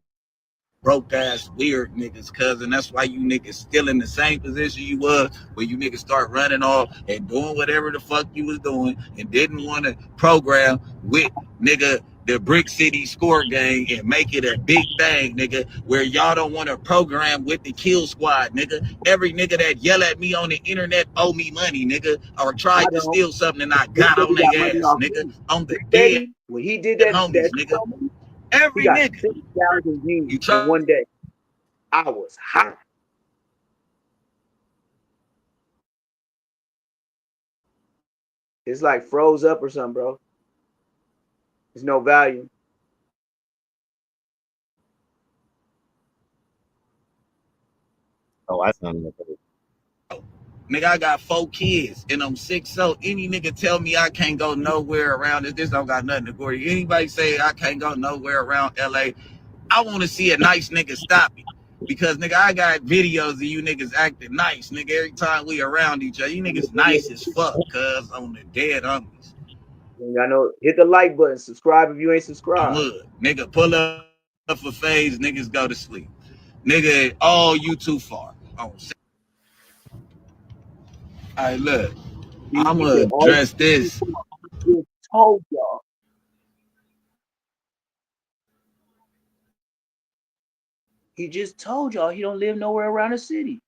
broke ass weird niggas, cousin. That's why you niggas still in the same position you was when you niggas start running off and doing whatever the fuck you was doing and didn't want to program with nigga the Brick City score gang and make it a big thing, nigga, where y'all don't want to program with the kill squad, nigga. Every nigga that yell at me on the internet owe me money, nigga, or tried to steal something and I got on their ass, nigga, on the dead When he did that homies, nigga. he Every got nigga. 6,000 views You in one day. I was hot. It's like froze up or something, bro. There's no value. Oh, I found that. Nigga, I got 4 kids and I'm 6'0". Any nigga tell me I can't go nowhere around this don't got nothing to do with it. Anybody say I can't go nowhere around LA, I want to see a nice nigga stop me. Because nigga, I got videos of you niggas acting nice, nigga, every time we around each other. You niggas nice as fuck, cuz on the dead homies. I know, hit the like button, subscribe if you ain't subscribed. Wood. Nigga, pull up for phase, niggas go to sleep. Nigga, oh, you too far. Oh, hey, look, I'm gonna address this. He told y'all. He just told y'all he don't live nowhere around the city.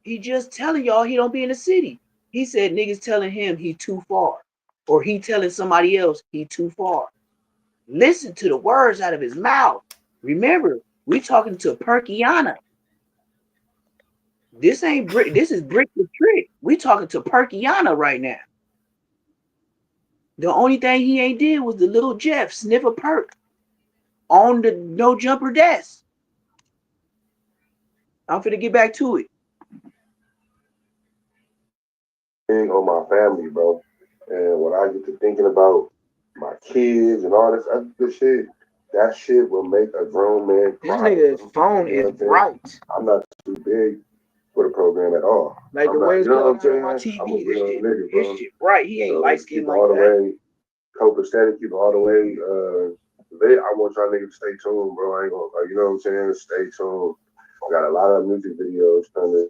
He just telling y'all he don't be in the city. He said niggas telling him he too far. Or he telling somebody else he too far. Listen to the words out of his mouth. Remember, we talking to Perkiana. This ain't Brick. This is Brick the Trick. We talking to Perkiana right now. The only thing he ain't did was the little Jeff sniff a perk on the no jumper desk. I'm finna get back to it. Big on my family, bro. And when I get to thinking about my kids and all this other shit, that shit will make a grown man cry. This nigga's phone is bright. I'm not too big for the program at all. Like the way it's playing on my TV, I'm a real nigga, his bro. shit bright. He ain't light skinned like all the that. way copacetic, keep it all the way lit. I want y'all niggas to stay tuned, bro. I ain't gonna, you know what I'm saying? Stay tuned. I got a lot of music videos coming.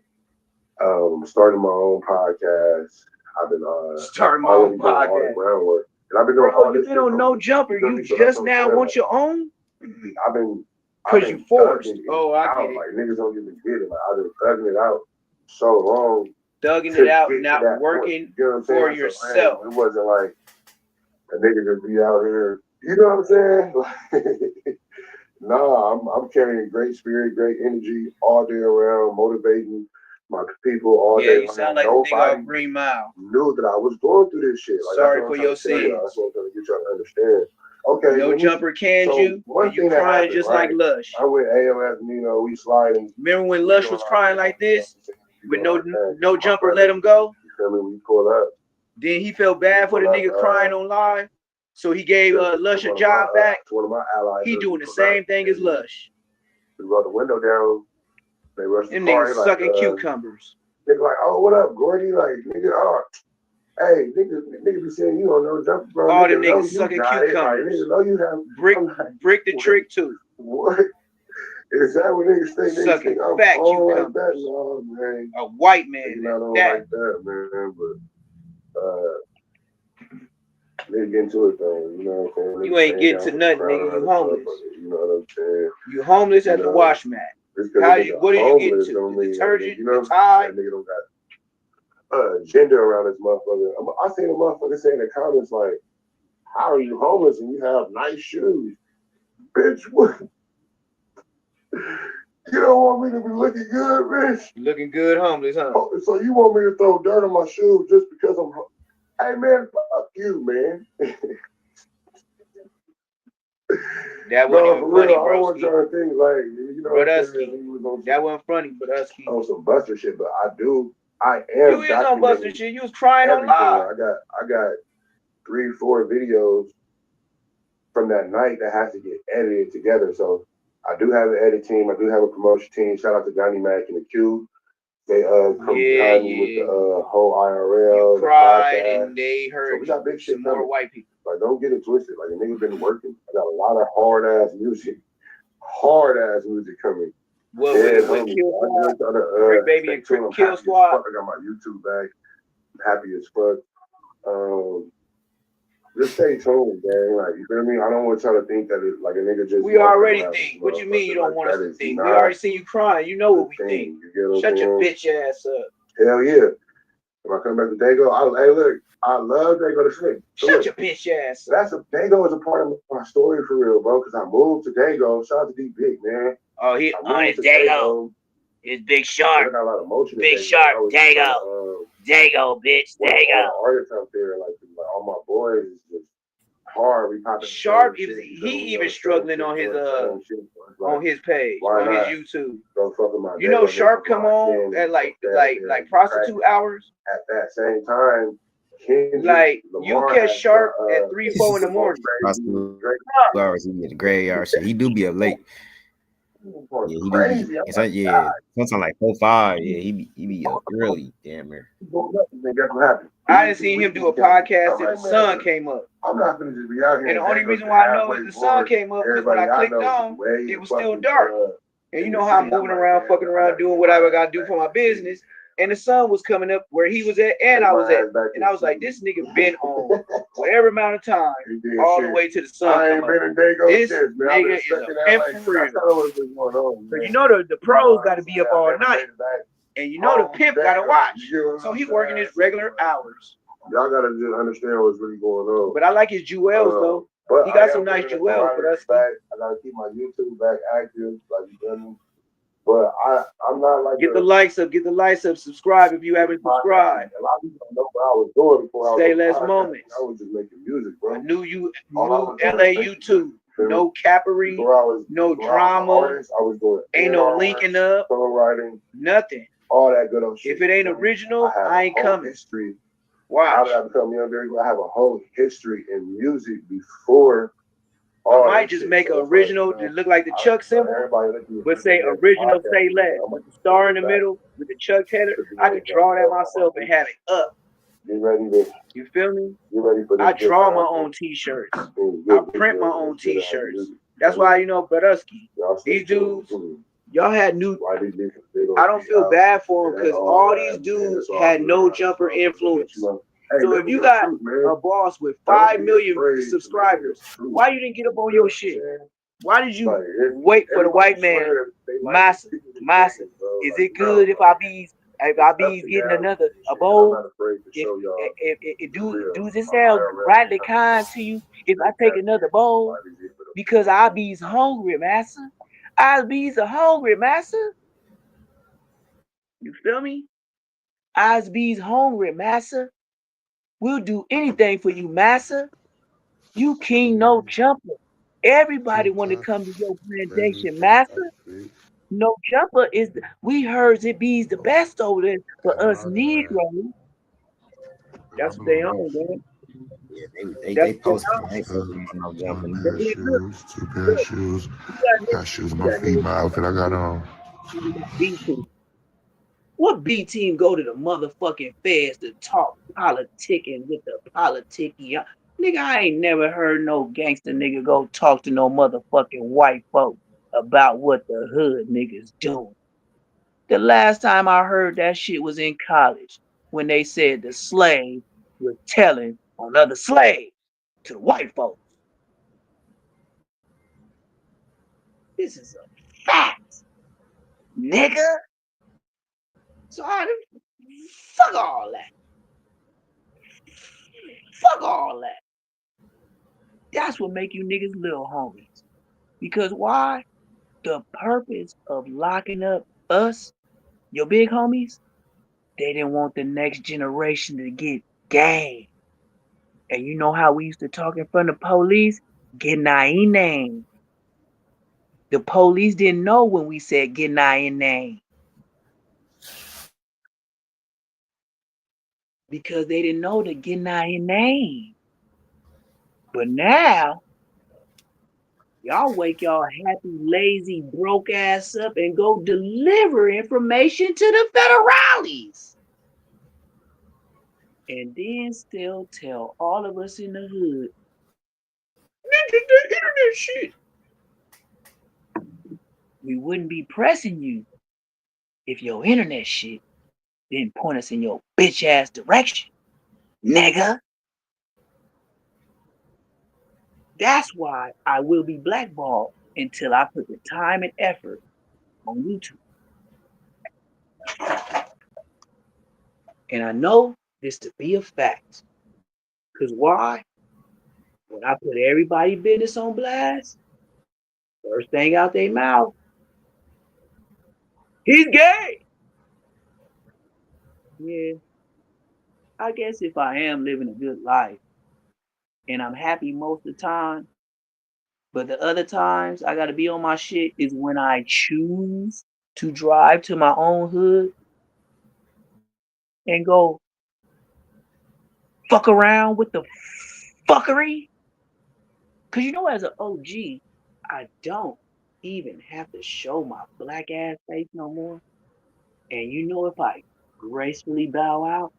Starting my own podcast. I've been starting my own podcast. All the groundwork. And I've been doing all this. You don't know jumper. You just now want your own. I've been because you forced. Oh, I get it. Like niggas don't even get it. Like I've been thugging it out so long thugging it out, not working for yourself. It wasn't like a nigga just be out here. You know what I'm saying? Nah, I'm carrying great spirit, great energy all day around, motivating my people all day. Yeah, you sound like a nigga on Green Mile. Knew that I was going through this shit. Like, sorry for your sins. That's what I'm trying to get y'all to understand. Okay. No jumper canned you, and you crying just like Lush. I went ALS, we sliding. Remember when Lush was crying like this? With no jumper let him go? You feel me? We pull up. Then he felt bad for the nigga crying on live. So he gave Lush a job back. One of my allies. He doing the same thing as Lush. We rolled the window down. They rushed the Them car. niggas sucking cucumbers. Nigga like, oh, what up, Gordy? Like, nigga, oh, hey, nigga be saying you don't know jump, bro. All them niggas sucking cucumbers. Like, nigga know you have brick the trick too. What? Is that what niggas think? Sucking I'm fat cucumbers. cucumbers. Like that? No, man. A white man. I don't like that, man. But nigga get into it though. You know what I'm saying? You ain't getting to nothing, nigga. You homeless. You know what I'm saying? You homeless at the wash mat. What did you get to? The detergent, the Tide? That nigga don't got gender around this motherfucker. I seen a motherfucker say in the comments like, how are you homeless and you have nice shoes? Bitch, what? You don't want me to be looking good, bitch? Looking good homeless, huh? Oh, so you want me to throw dirt on my shoes just because I'm... Hey, man, fuck you, man. That wasn't even funny, I want y'all to think like, you know, that wasn't funny, Brodusky. On some Buster shit, but I am. You is on Buster shit. You was crying on live. I got 3-4 videos from that night that has to get edited together. So I do have an edit team. I do have a promotion team. Shout out to Johnny Mac and the Q. They come behind me with the whole IRL. You cried and they heard so we got big shit more white people. Like, don't get it twisted. Like, a nigga been working. I got a lot of hard ass music coming. Well, with Kill Squad, Baby and Kill Squad. I got my YouTube back. I'm happy as fuck. Just stay tuned, gang. Like, you feel me? I don't want y'all to think that it's like a nigga just. We already think. What you mean you don't want us to think? We already seen you crying. You know what we think. Shut your bitch ass up. Hell yeah. If I come back to Dago, hey, look, I love Dago to Slick. Shut your bitch ass up. Dago is a part of my story for real, bro, because I moved to Dago. Shout out to D Big, man. Oh, it's Dago. It's Big Sharp. I got a lot of emotion. Big Sharp, Dago. Dago, bitch, Dago. Artists out there, like all my boys, is just hard. We popping. Sharp, he even struggling on his page, on his YouTube. You know, Sharp come on at like prostitute hours. At that same time, like you catch Sharp at 3-4 in the morning. Hours he get the graveyard shit. He do be up late. Yeah, he be. It's like sometimes like 4-5. Yeah, he be up early. Damn near. I didn't see him do a podcast till the sun came up. I'm not gonna just be out here. And the only reason why I know is the sun came up is when I clicked on, it was still dark. And you know how I'm moving around, fucking around, doing whatever I gotta do for my business. And the sun was coming up where he was at and I was at. And I was like, this nigga been on whatever amount of time all the way to the sun. This nigga is a pimp for real. So you know the pros got to be up all night. And you know the pimp got to watch. So he working his regular hours. Y'all got to just understand what's really going on. But I like his jewels though. He got some nice jewels for us. I got to keep my YouTube back active. Like, you feel me? But I'm not like get the likes up, subscribe if you haven't subscribed. A lot of people don't know what I was doing before. Stay less moments. I was just making music, bro. A new LA YouTube. No cappery, no drama. Ain't no linking up. Songwriting. Nothing. All that good old shit. If it ain't original, I ain't coming. History. Watch. How did I become Young Dirty? I have a whole history in music before. I might just make an original that look like the Chuck symbol, but say original, say less. With the star in the middle, with the Chuck header, I could draw that myself and have it up. You feel me? I draw my own t-shirts. I print my own t-shirts. That's why, you know, Brodusky, these dudes, y'all had new. I don't feel bad for them because all these dudes had no jumper influence. So if you got a boss with 5 million subscribers, why you didn't get up on your shit? Why did you wait for the white man? Massa, is it good if I be If I be getting another a bowl, if dudes this sound rightly kind to you, if I take another bowl, because I be's hungry, master. I be's a hungry, master. You feel me? I be's hungry, master. We'll do anything for you, master. You king no jumper. Everybody want to come to your plantation, master. No jumper is we heard it be's the best over there for us Negroes. That's what they own, man. Yeah, That's they what they posted. own. I ain't posting no jumping. Pair of shoes, two pair of shoes. Got shoes. My feet, my outfit I got on. B team. What B team go to the motherfucking feds to talk politicking with the politician? Nigga, I ain't never heard no gangster nigga go talk to no motherfucking white folk about what the hood niggas doing. The last time I heard that shit was in college when they said the slave was telling on other slaves to the white folks. This is a fact, nigga. So fuck all that. Fuck all that. That's what make you niggas little homies. Because why? The purpose of locking up us, your big homies, they didn't want the next generation to get game. And you know how we used to talk in front of police? Get name. The police didn't know when we said get name. Because they didn't know the get name. But now, y'all wake y'all happy, lazy, broke ass up and go deliver information to the federales. And then still tell all of us in the hood, nigga, the internet shit. We wouldn't be pressing you if your internet shit didn't point us in your bitch ass direction, nigga. That's why I will be blackballed until I put the time and effort on YouTube. And I know this to be a fact. Because why? When I put everybody business on blast, first thing out their mouth, he's gay. Yeah, I guess if I am living a good life and I'm happy most of the time, but the other times I gotta be on my shit is when I choose to drive to my own hood and go fuck around with the fuckery. Cause you know, as an OG, I don't even have to show my black ass face no more. And you know, if I gracefully bow out,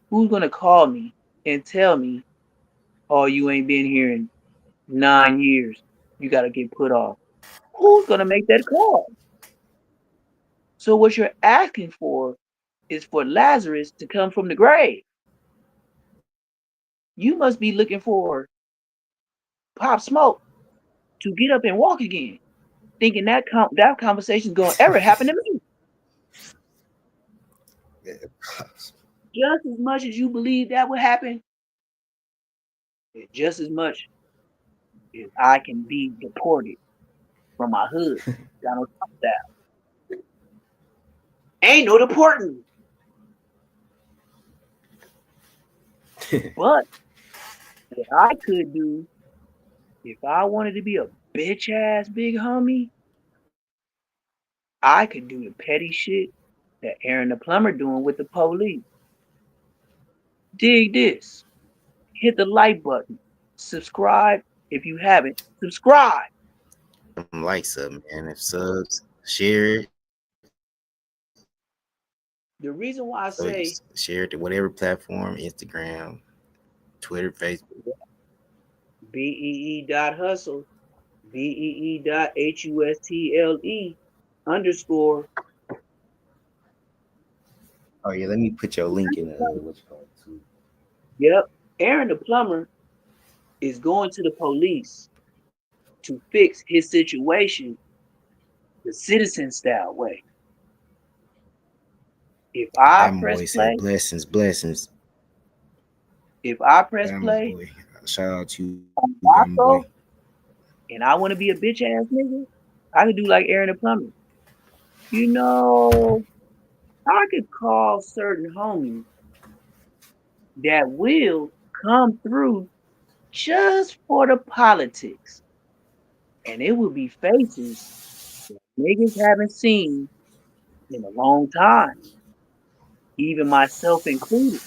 who's gonna call me and tell me, oh, you ain't been here in 9 years, you gotta get put off? Who's gonna make that call? So what you're asking for is for Lazarus to come from the grave. You must be looking for Pop Smoke to get up and walk again, thinking that conversation's gonna ever happen to me. Just as much as you believe that would happen, just as much as I can be deported from my hood. Donald Trump style. Ain't no deporting. But what I could do, if I wanted to be a bitch ass big homie, I could do the petty shit that Aaron the Plummer doing with the police. Dig this. Hit the like button. Subscribe if you haven't. Subscribe. Like sub, man. If subs, share it. The reason why I So say share it to whatever platform, Instagram, Twitter, Facebook. BEE.hustle. BEE.HUSTLE_ Oh yeah, let me put your link in what's called too. Yep. Aaron the Plummer is going to the police to fix his situation the citizen style way. If I That press boy said play, blessings. if I press That my play boy. Shout out to you, on that my boy. Bosco, and I want to be a bitch ass nigga, I could do like Aaron the Plummer. You know, I could call certain homies that will come through just for the politics. And it will be faces that niggas haven't seen in a long time, even myself included.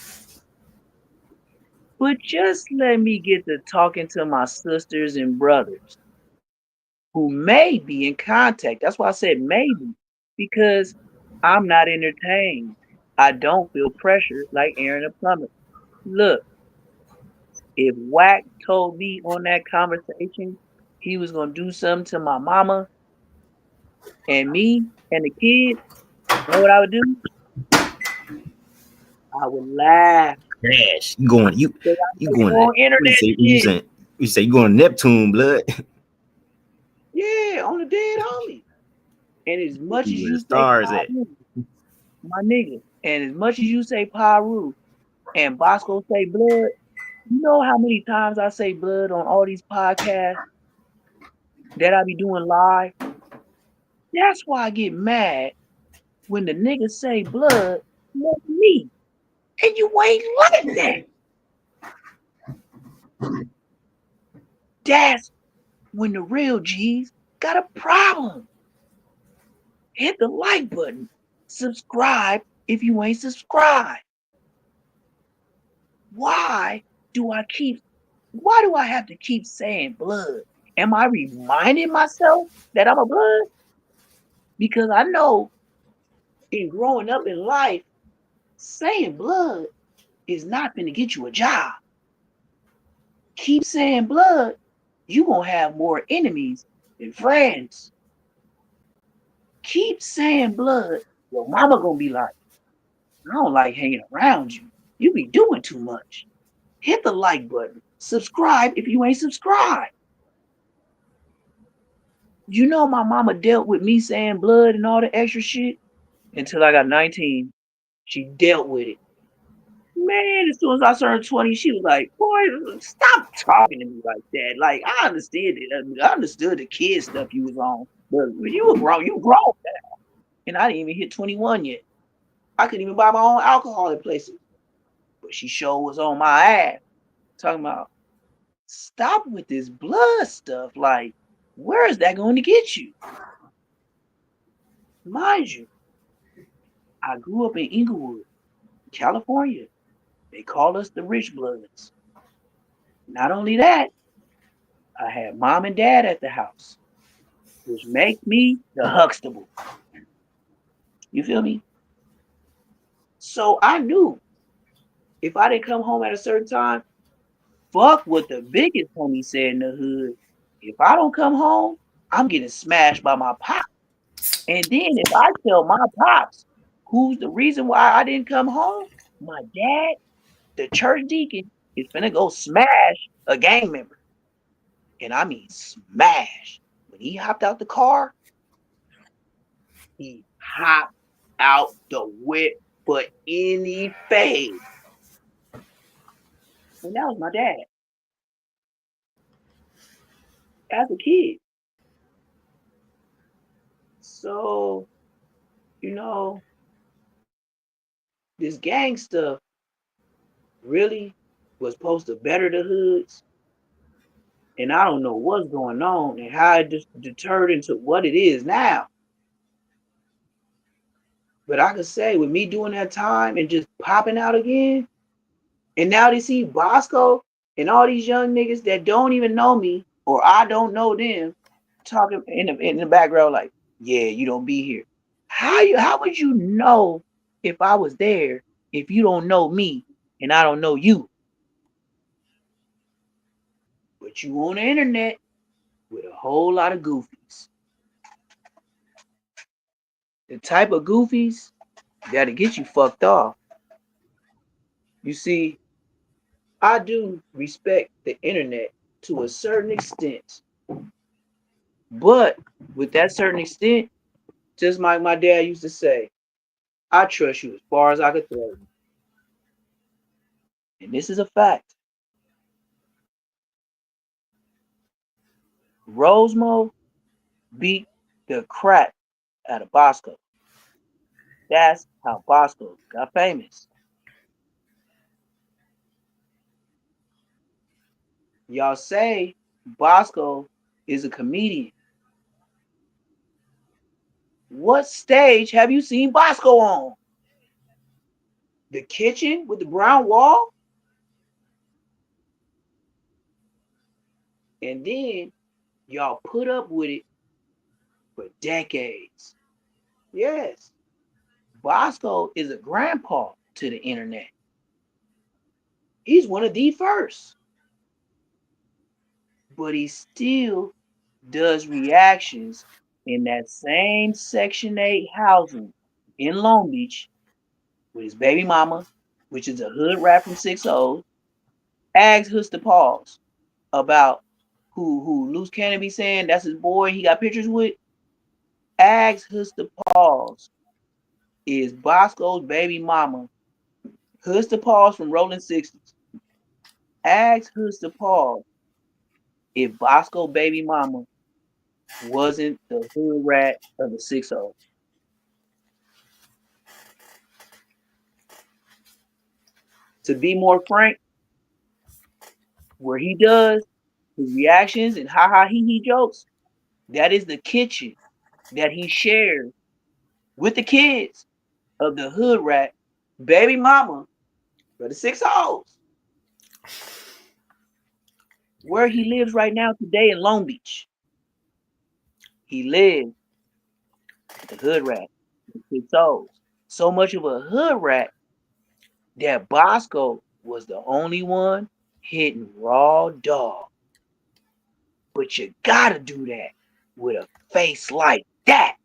But just let me get to talking to my sisters and brothers who may be in contact. That's why I said maybe, because I'm not entertained. I don't feel pressure like Aaron the Plummer. Look, if Wack told me on that conversation he was gonna do something to my mama and me and the kids, you know what I would do? I would laugh. Crash. You going you Because I you know going you to on internet shit. you say you going to Neptune, blood. Yeah, on the dead homie. And as much You as where the you say stars at. Paru, my nigga, and as much as you say Paru and Bosco say blood, you know how many times I say blood on all these podcasts that I be doing live? That's why I get mad when the niggas say blood more than me. And you ain't like that. That's when the real G's got a problem. Hit the like button. Subscribe if you ain't subscribed. Why do I have to keep saying blood? Am I reminding myself that I'm a blood? Because I know in growing up in life, saying blood is not going to get you a job. Keep saying blood, you gonna have more enemies than friends. Keep saying blood, your mama gonna be like, I don't like hanging around you. You be doing too much. Hit the like button. Subscribe if you ain't subscribed. You know my mama dealt with me saying blood and all the extra shit until I got 19. She dealt with it. Man, as soon as I turned 20, she was like, boy, stop talking to me like that. Like, I understood it. I understood the kid stuff you was on. But you were grown. You grown now. And I didn't even hit 21 yet. I couldn't even buy my own alcohol in places. But she sure was on my ass. Talking about, stop with this blood stuff. Like, where is that going to get you? Mind you, I grew up in Inglewood, California. They call us the Rich Bloods. Not only that, I had mom and dad at the house, which makes me the Huxtable. You feel me? So I knew if I didn't come home at a certain time, fuck what the biggest homie said in the hood. If I don't come home, I'm getting smashed by my pop. And then if I tell my pops who's the reason why I didn't come home, my dad, the church deacon, is finna go smash a gang member. And I mean smash. When he hopped out the car, he hopped out the whip for any fade. And that was my dad as a kid. So, you know, this gang stuff really was supposed to better the hoods. And I don't know what's going on and how it just deterred into what it is now. But I could say with me doing that time and just popping out again, and now they see Bosco and all these young niggas that don't even know me or I don't know them talking in the background like, yeah, you don't be here. How would you know if I was there if you don't know me and I don't know you? But you on the internet with a whole lot of goofies. The type of goofies that'll get you fucked off. You see, I do respect the internet to a certain extent. But with that certain extent, just like my dad used to say, I trust you as far as I could throw you. And this is a fact. Rosemo beat the crap out of Bosco. That's how Bosco got famous. Y'all say Bosco is a comedian. What stage have you seen Bosco on? The kitchen with the brown wall? And then y'all put up with it for decades. Yes, Bosco is a grandpa to the internet. He's one of the first. But he still does reactions in that same Section 8 housing in Long Beach with his baby mama, which is a hood rat from 6-0, asks Husta Pauls about who Loose Cannon be saying that's his boy he got pictures with. Asks Husta Pauls is Bosco's baby mama. Husta Pauls from Rolling 60s. Asks Husta Pauls if Bosco baby mama wasn't the hood rat of the 6-0. To be more frank, where he does his reactions and ha ha he jokes, that is the kitchen that he shares with the kids of the hood rat baby mama for the 6-0s. Where he lives right now today in Long Beach. He lives at the hood rat, the 6-0s. So much of a hood rat that Bosco was the only one hitting raw dog. But you gotta do that with a face like that.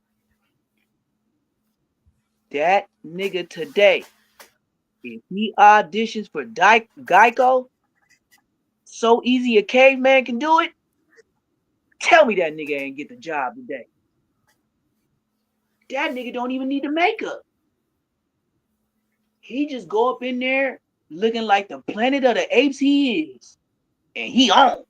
That nigga today, if he auditions for Geico, so easy a caveman can do it. Tell me that nigga ain't get the job today. That nigga don't even need the makeup. He just go up in there looking like the Planet of the Apes he is. And he on.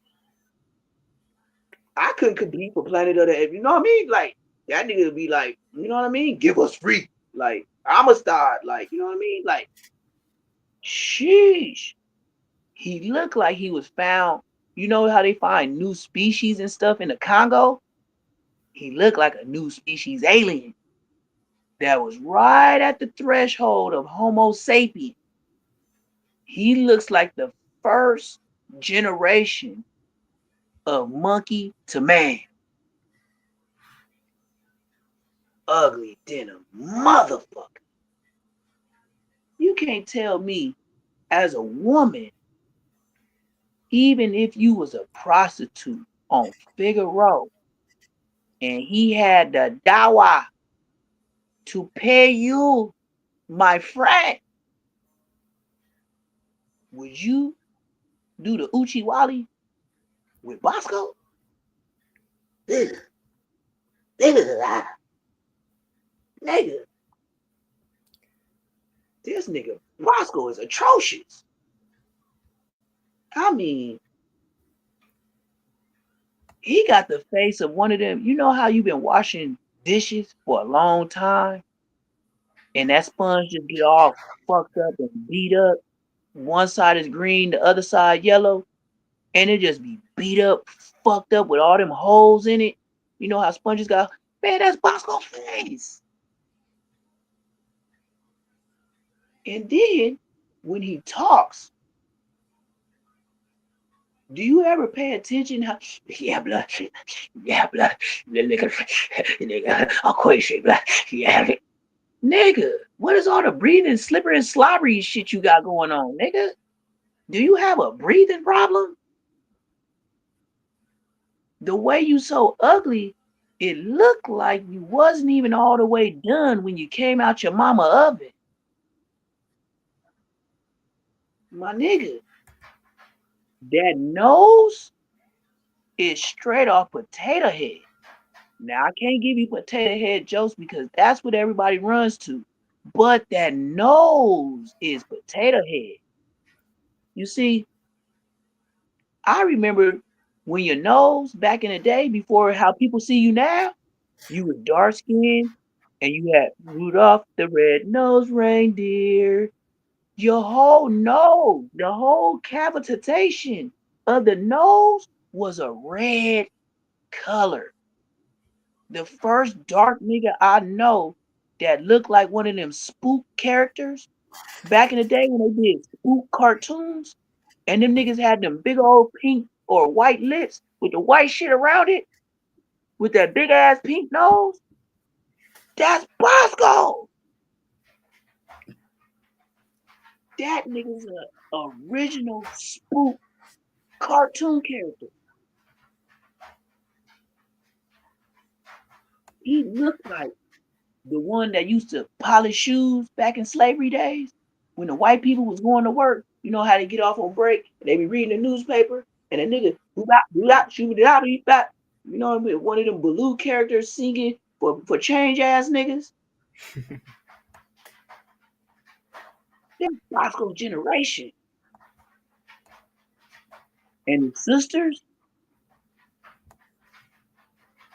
I couldn't compete for Planet of the Apes. You know what I mean? Like, that nigga would be like, you know what I mean? Give us free. Like, I'm a star. Like, you know what I mean? Like, sheesh. He looked like he was found. You know how they find new species and stuff in the Congo? He looked like a new species alien that was right at the threshold of Homo sapien. He looks like the first generation of monkey to man. Ugly denim motherfucker. You can't tell me as a woman, even if you was a prostitute on Figaro and he had the dawa to pay you, my friend, would you do the Uchi Wally with Bosco? Nigga. This nigga Bosco is atrocious. I mean, he got the face of one of them. You know how you've been washing dishes for a long time and that sponge just get all fucked up and beat up? One side is green, the other side yellow, and it just be beat up, fucked up with all them holes in it. You know how sponges got? Man, that's Bosco's face. And then when he talks, do you ever pay attention how yeah blah nigga I'll quit blah yeah nigga, what is all the breathing slippery and slobbery shit you got going on, nigga? Do you have a breathing problem? The way you so ugly, it looked like you wasn't even all the way done when you came out your mama oven. My nigga, that nose is straight off potato head. Now I can't give you potato head jokes because that's what everybody runs to. but that nose is potato head. You see, I remember when your nose back in the day, before how people see you now, you were dark skinned and you had Rudolph the red-nosed reindeer. Your whole nose, the whole cavitation of the nose was a red color. The first dark nigga I know that looked like one of them spook characters back in the day when they did spook cartoons, and them niggas had them big old pink or white lips with the white shit around it, with that big ass pink nose. That's Bosco. That nigga's a original spook cartoon character. He looked like the one that used to polish shoes back in slavery days when the white people was going to work. You know how they get off on break and they be reading the newspaper and a nigga you know what I mean? One of them Baloo characters singing for change ass niggas. Them Bosco generation. And the sisters,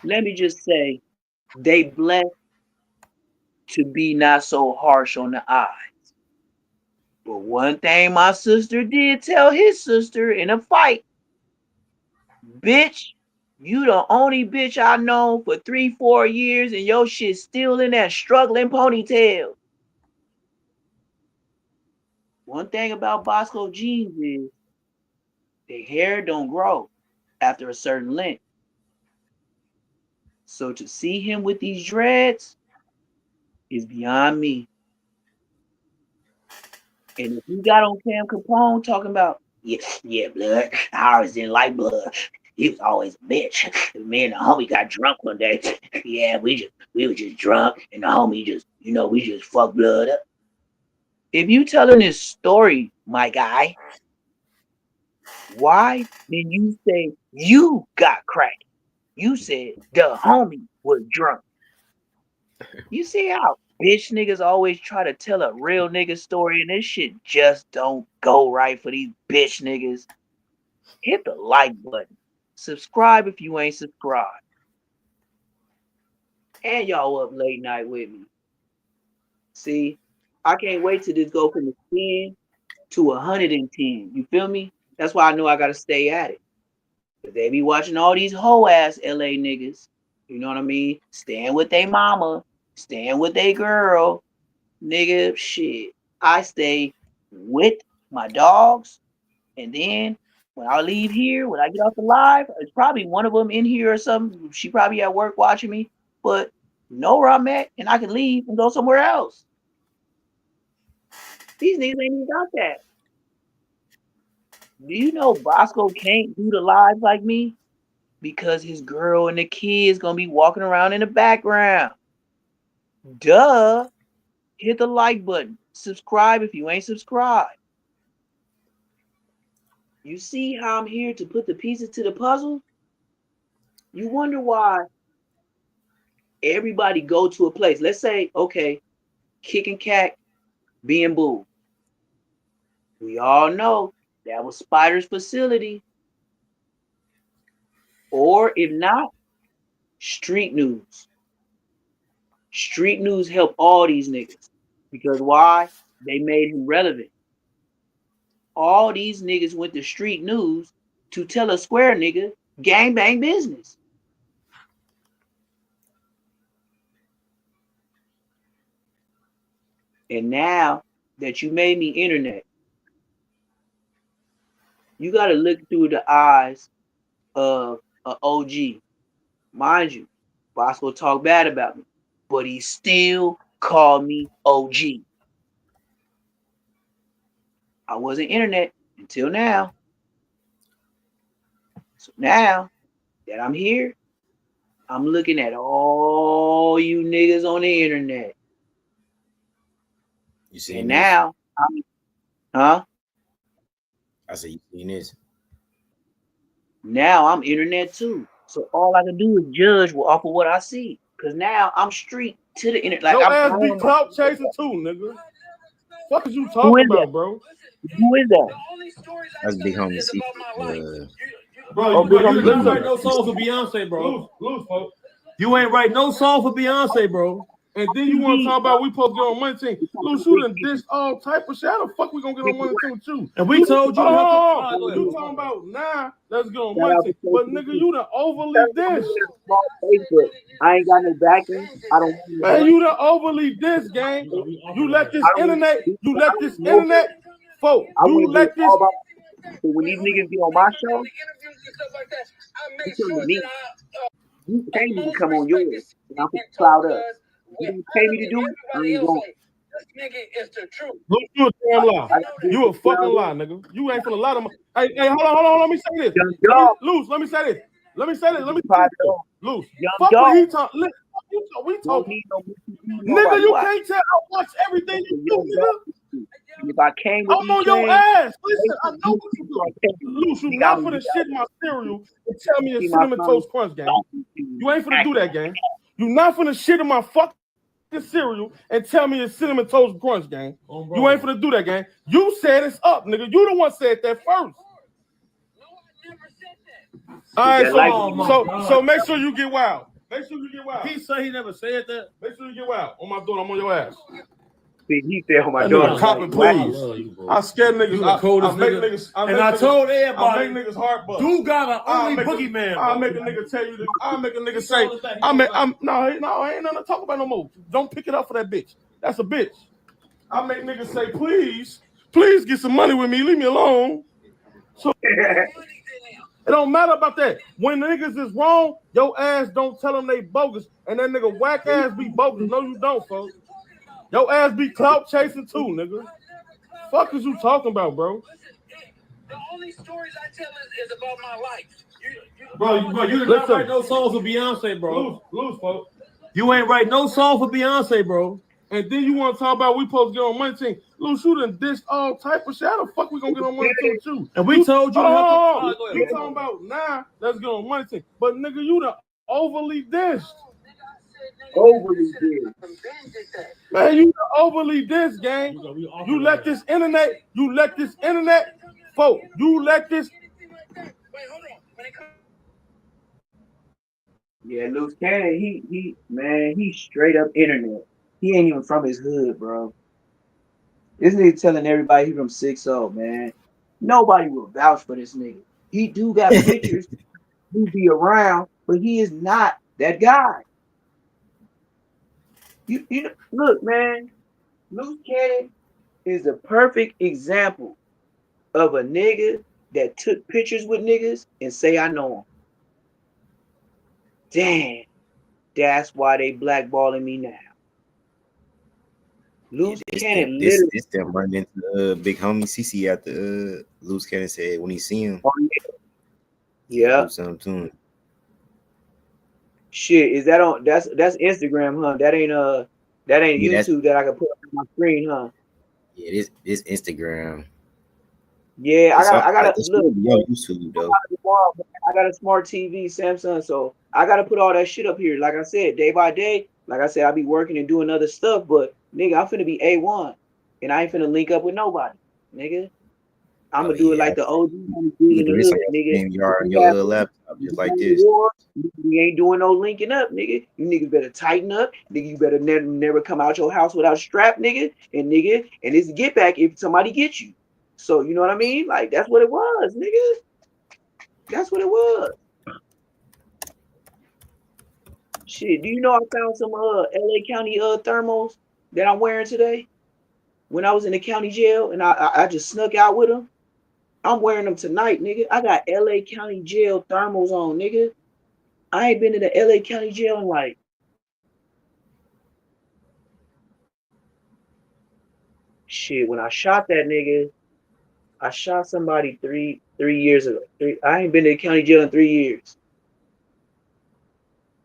let me just say, they blessed to be not so harsh on the eyes. But one thing my sister did tell his sister in a fight, bitch, you the only bitch I know for 3-4 years and your shit still in that struggling ponytail. One thing about Bosco jeans is their hair don't grow after a certain length. So to see him with these dreads is beyond me. And if you got on Cam Capone talking about, yeah, blood, I always didn't like blood. He was always a bitch. Me and the homie got drunk one day. Yeah, we were just drunk, and the homie just, we just fucked blood up. If you telling this story, my guy, why did you say you got cracked? You said the homie was drunk. You see how bitch niggas always try to tell a real nigga story and this shit just don't go right for these bitch niggas? Hit the like button. Subscribe if you ain't subscribed. And y'all up late night with me. See, I can't wait till this go from a 10 to 110. You feel me? That's why I know I gotta stay at it. Cause they be watching all these hoe ass LA niggas. You know what I mean? Staying with their mama, staying with their girl. Nigga, shit. I stay with my dogs, and then when I leave here, when I get off the live, it's probably one of them in here or something. She probably at work watching me, but know where I'm at, and I can leave and go somewhere else. These niggas ain't even got that. Do you know Bosco can't do the live like me? Because his girl and the kids gonna be walking around in the background. Duh. Hit the like button. Subscribe if you ain't subscribed. You see how I'm here to put the pieces to the puzzle? You wonder why everybody go to a place. Let's say, okay, Kicking Cat being Boo. We all know that was Spider's facility. Or if not, Street News. Street News helped all these niggas. Because why? They made him relevant. All these niggas went to Street News to tell a square nigga gangbang business. And now that you made me internet, you got to look through the eyes of an OG. Mind you, Bosco talk bad about me, but he still called me OG. I wasn't internet until now. So now that I'm here, I'm looking at all you niggas on the internet. You seen and this? Now, huh? I said, you seen this? Now I'm internet too. So all I can do is judge off of what I see. Cause now I'm street to the internet. Like Your I'm ass be clout chasing too, nigga. What is you Who talking is that? about, bro? Who is that? That's Big Homie C. Bro, Big you did not homie. write no songs for Beyonce, bro. Lose, folks. You ain't write no song for Beyonce, bro. And then you want to talk about we supposed to get on Money Team. Lose, you done dished all type of shit. How the fuck we gonna get on Money Team with you? And we told you. You talking about nah? Let's get on Money Team. But nigga, you done overly dished. Facebook. I ain't got no backing. I don't want Man, you done overly dished, gang. You let this internet. You let this internet. Folk, you let this. So when these niggas get on my show, you come to me. You pay me to come on yours, and I'll put the cloud up. You don't pay me to do it, I ain't going. Look, you a damn lie. You a fucking lie, nigga. You ain't finna lie to me. Hey, hold on. Let me say this. Let me say this. Loose. Fuck what he talk. We talking. Nigga, you can't tell. I watch everything you do, nigga. If I came with I'm on your ass. Listen, I know what you do. Loose, you not finna shit my cereal and tell me it's Cinnamon Toast Crunch, gang. You ain't finna do that, gang. You not finna shit in my fucking cereal and tell me it's Cinnamon Toast Crunch, gang. You ain't finna do that, gang. You said it's up, nigga. You the one said that first. All right, so make sure you get wild. Make sure you get wild. He said he never said that. Make sure you get wild. On my door, I'm on your ass. He said on my door. Cop it, please. I scared niggas. I make niggas. I told everybody. I make niggas heart bust. You got an ugly boogeyman. I'll make a nigga tell you. I'll make a nigga say. No, ain't nothing to talk about no more. Don't pick it up for that bitch. That's a bitch. I make niggas say, please get some money with me. Leave me alone. So it don't matter about that. When niggas is wrong, your ass don't tell them they bogus, and that nigga whack ass be bogus. No, you don't, folks. Your ass be clout chasing too, nigga. Fuck is you talking about, bro? The only stories I tell is about my life. Bro, you did not write no songs for Beyonce, bro. Lose, folks. You ain't write no song for Beyonce, bro. And then you want to talk about we supposed to get on Money Team. Lose, you done dished all type of shit. How the fuck we gonna get on Money Team with you? And we told you. You talking about nah? Let's get on Money Team. But nigga, you done overly dished. Overly dished. Man, you overly dished, gang. You let this internet. Folk, you let this. Yeah, Loose Cannon, he straight up internet. He ain't even from his hood, bro. This nigga telling everybody he from 6-0, man. Nobody will vouch for this nigga. He do got pictures, he be around, but he is not that guy. You know, look, man, Loose Cannon is the perfect example of a nigga that took pictures with niggas and say I know him. Damn, that's why they blackballing me now. Loose Cannon literally. This them running into Big Homie CC after Loose Cannon said when he see him. Oh, yeah. Do something to him. Shit, is that on? That's Instagram, huh? That ain't YouTube that I can put up on my screen, huh? Yeah, this Instagram. Yeah, I gotta look. YouTube though. I got a smart TV, Samsung, so I gotta put all that shit up here. Like I said, day by day. Like I said, I be working and doing other stuff, but nigga, I'm finna be A1, and I ain't finna link up with nobody, nigga. I'm gonna do it like the OG nigga. Your laptop just like this. We ain't doing no linking up, nigga. You niggas better tighten up, nigga. You better never come out your house without a strap, nigga. And it's a get back if somebody gets you. So you know what I mean? Like that's what it was, nigga. That's what it was. Shit, do you know I found some LA County thermals that I'm wearing today? When I was in the county jail and I just snuck out with them. I'm wearing them tonight, nigga. I got LA County jail thermals on, nigga. I ain't been in the LA County jail in like shit. When I shot that nigga, I shot somebody three years ago. I ain't been to the county jail in 3 years.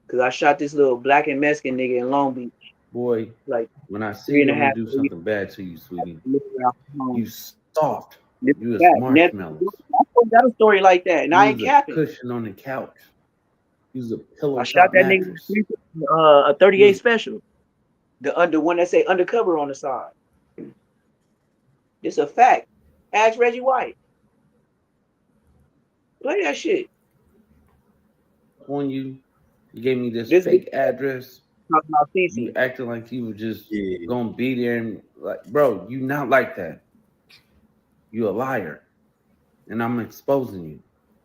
Cause I shot this little black and Mexican nigga in Long Beach. Boy, like when I see you, I'm gonna do something bad to you, sweetie. You soft. You a marshmallow. I got a story like that, and I ain't capping. Cushion on the couch. Use a pillow. I shot that nigga mattress. a 38 special. The one that say undercover on the side. It's a fact. Ask Reggie White. Play that shit. On you gave me this This fake address. Talking about You acting like you were just gonna be there and like, bro, you not like that. You a liar, and I'm exposing you.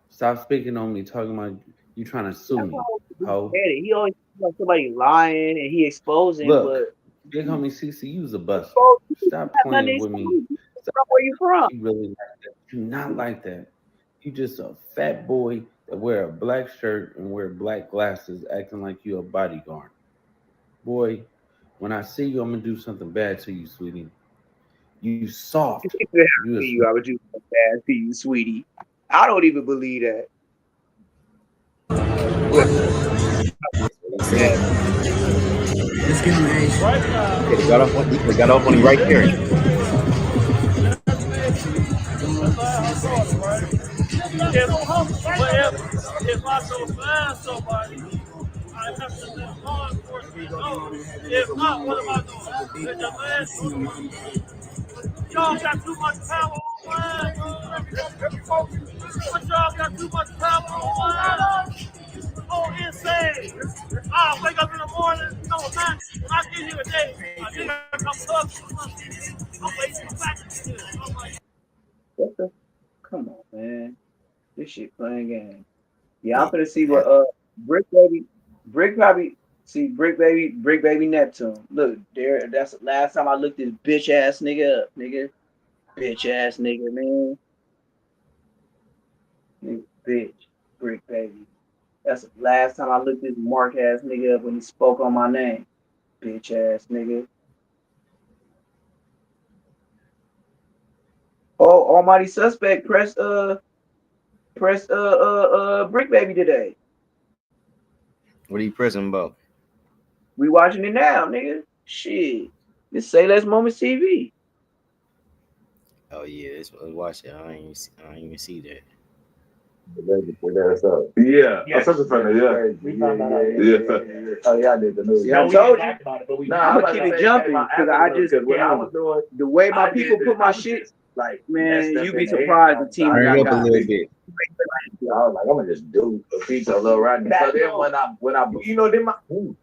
Stop speaking on me, talking about you trying to sue me. Ho. He always like somebody lying and he exposing. Look, but big homie CC, you's a buster. Stop playing with me. Stop. Where you from? You really like that. You not like that. You just a fat boy that wear a black shirt and wear black glasses, acting like you a bodyguard. Boy, when I see you, I'm gonna do something bad to you, sweetie. You soft. I would do something bad to you, sweetie. I don't even believe that. Let's get engaged. He got off on you right there. If I go find somebody, I have to let law enforcement know. If not, what am I doing? Let your man shoot. Y'all got too much power online. But y'all got too much power online. Oh, insane. I wake up in the morning, no, man, when I get here today, I get here and come up. I'm waiting back. I'm like, What the? Come on, man. This shit playing game. Yeah, I'm finna see what Brick Baby Neptune. Look, there, that's the last time I looked this bitch ass nigga up, nigga. Bitch ass nigga, man. Nigga, bitch. Brick Baby. That's the last time I looked this mark ass nigga up when he spoke on my name. Bitch ass nigga. Oh, Almighty Suspect press Brick Baby today. What are you pressing about? We watching it now, nigga. Shit. This Say Less Moments TV. Oh yeah, let's watch it. I ain't even see that. Yeah, I'm such a fan of Oh yeah, I did the news. Yeah, I told you. I'm gonna keep it jumping because I just the way my people put my shit. Like, man, you'd be surprised the team Turn I it up a got. little bit. I was like, I'm gonna just do a piece of Lil Rodney. So then when I you know, then my Lil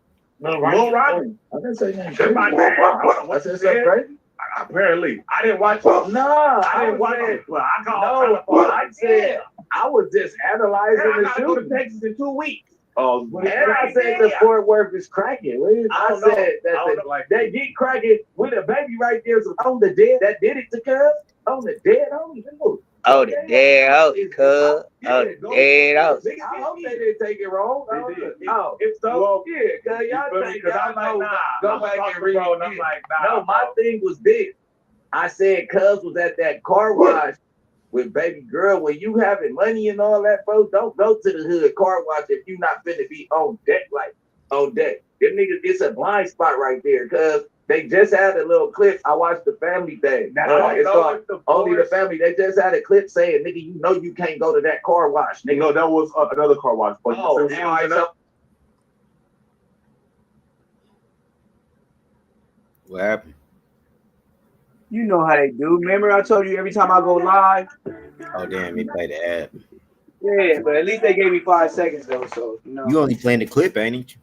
Rodney. I didn't say anything. I said something crazy. Apparently, I didn't watch it. No, I didn't watch it. Well, I said I was just analyzing the shooting. I go to Texas in 2 weeks. Oh, and I said the Fort Worth is cracking. I said that they get cracking with a baby right there. So on the dead, that did it to Cuz. On the dead, Oh, the dead out, cuz. Oh, the dead out. I hope they didn't take it wrong. If so, yeah, cuz y'all think y'all know. Go back and read it. No, my thing was this. I said Cuz was at that car wash with baby girl. When you having money and all that, bro, don't go to the hood car wash if you not finna be on deck, like on deck. Them niggas, it's a blind spot right there, cuz they just had a little clip. I watched the family thing. It's called Only the Family. They just had a clip saying, nigga, you know you can't go to that car wash, nigga. No, that was another car wash. But What happened? You know how they do. Remember I told you every time I go live? Oh damn, they played the ad. Yeah, but at least they gave me 5 seconds though, so you know. You only playing the clip, ain't you?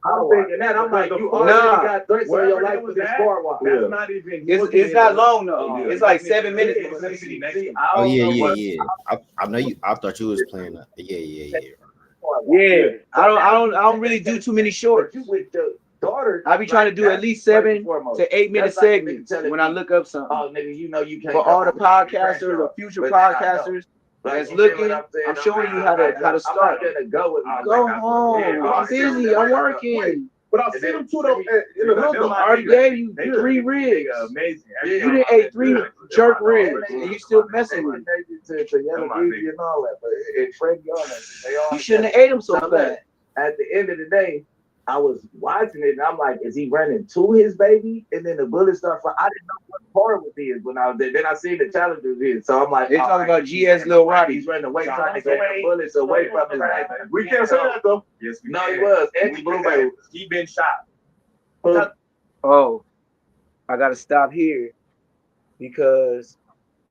I'm thinking that. I'm like, you already got threats on your life with this car wash. That's not even. It's not long though. It's like 7 minutes. Oh yeah. I know you. I thought you was playing. Yeah. Yeah, I don't really do too many shorts. I be trying to do at least 7 to 8 minute segments when I look up something. Oh, nigga, you know you can't. For all the podcasters or future podcasters that's looking, I'm showing you how to start. Go home. I'm busy. I'm working. But I see them too though. I already gave you 3 ribs. Amazing. You didn't ate 3 jerk ribs, and you still messing with me. You shouldn't have ate them so fast. At the end of the day, I was watching it and I'm like, is he running to his baby? And then the bullet started flying. I didn't know what part was his when I was there. Then I seen the Challengers is. So I'm like, they talking about GS Lil Roddy. He's running away, trying to get the bullets away from his baby. We can't say that though. Yes, no, he was. Ex-Blueberry. He been shot. Oh, I gotta stop here because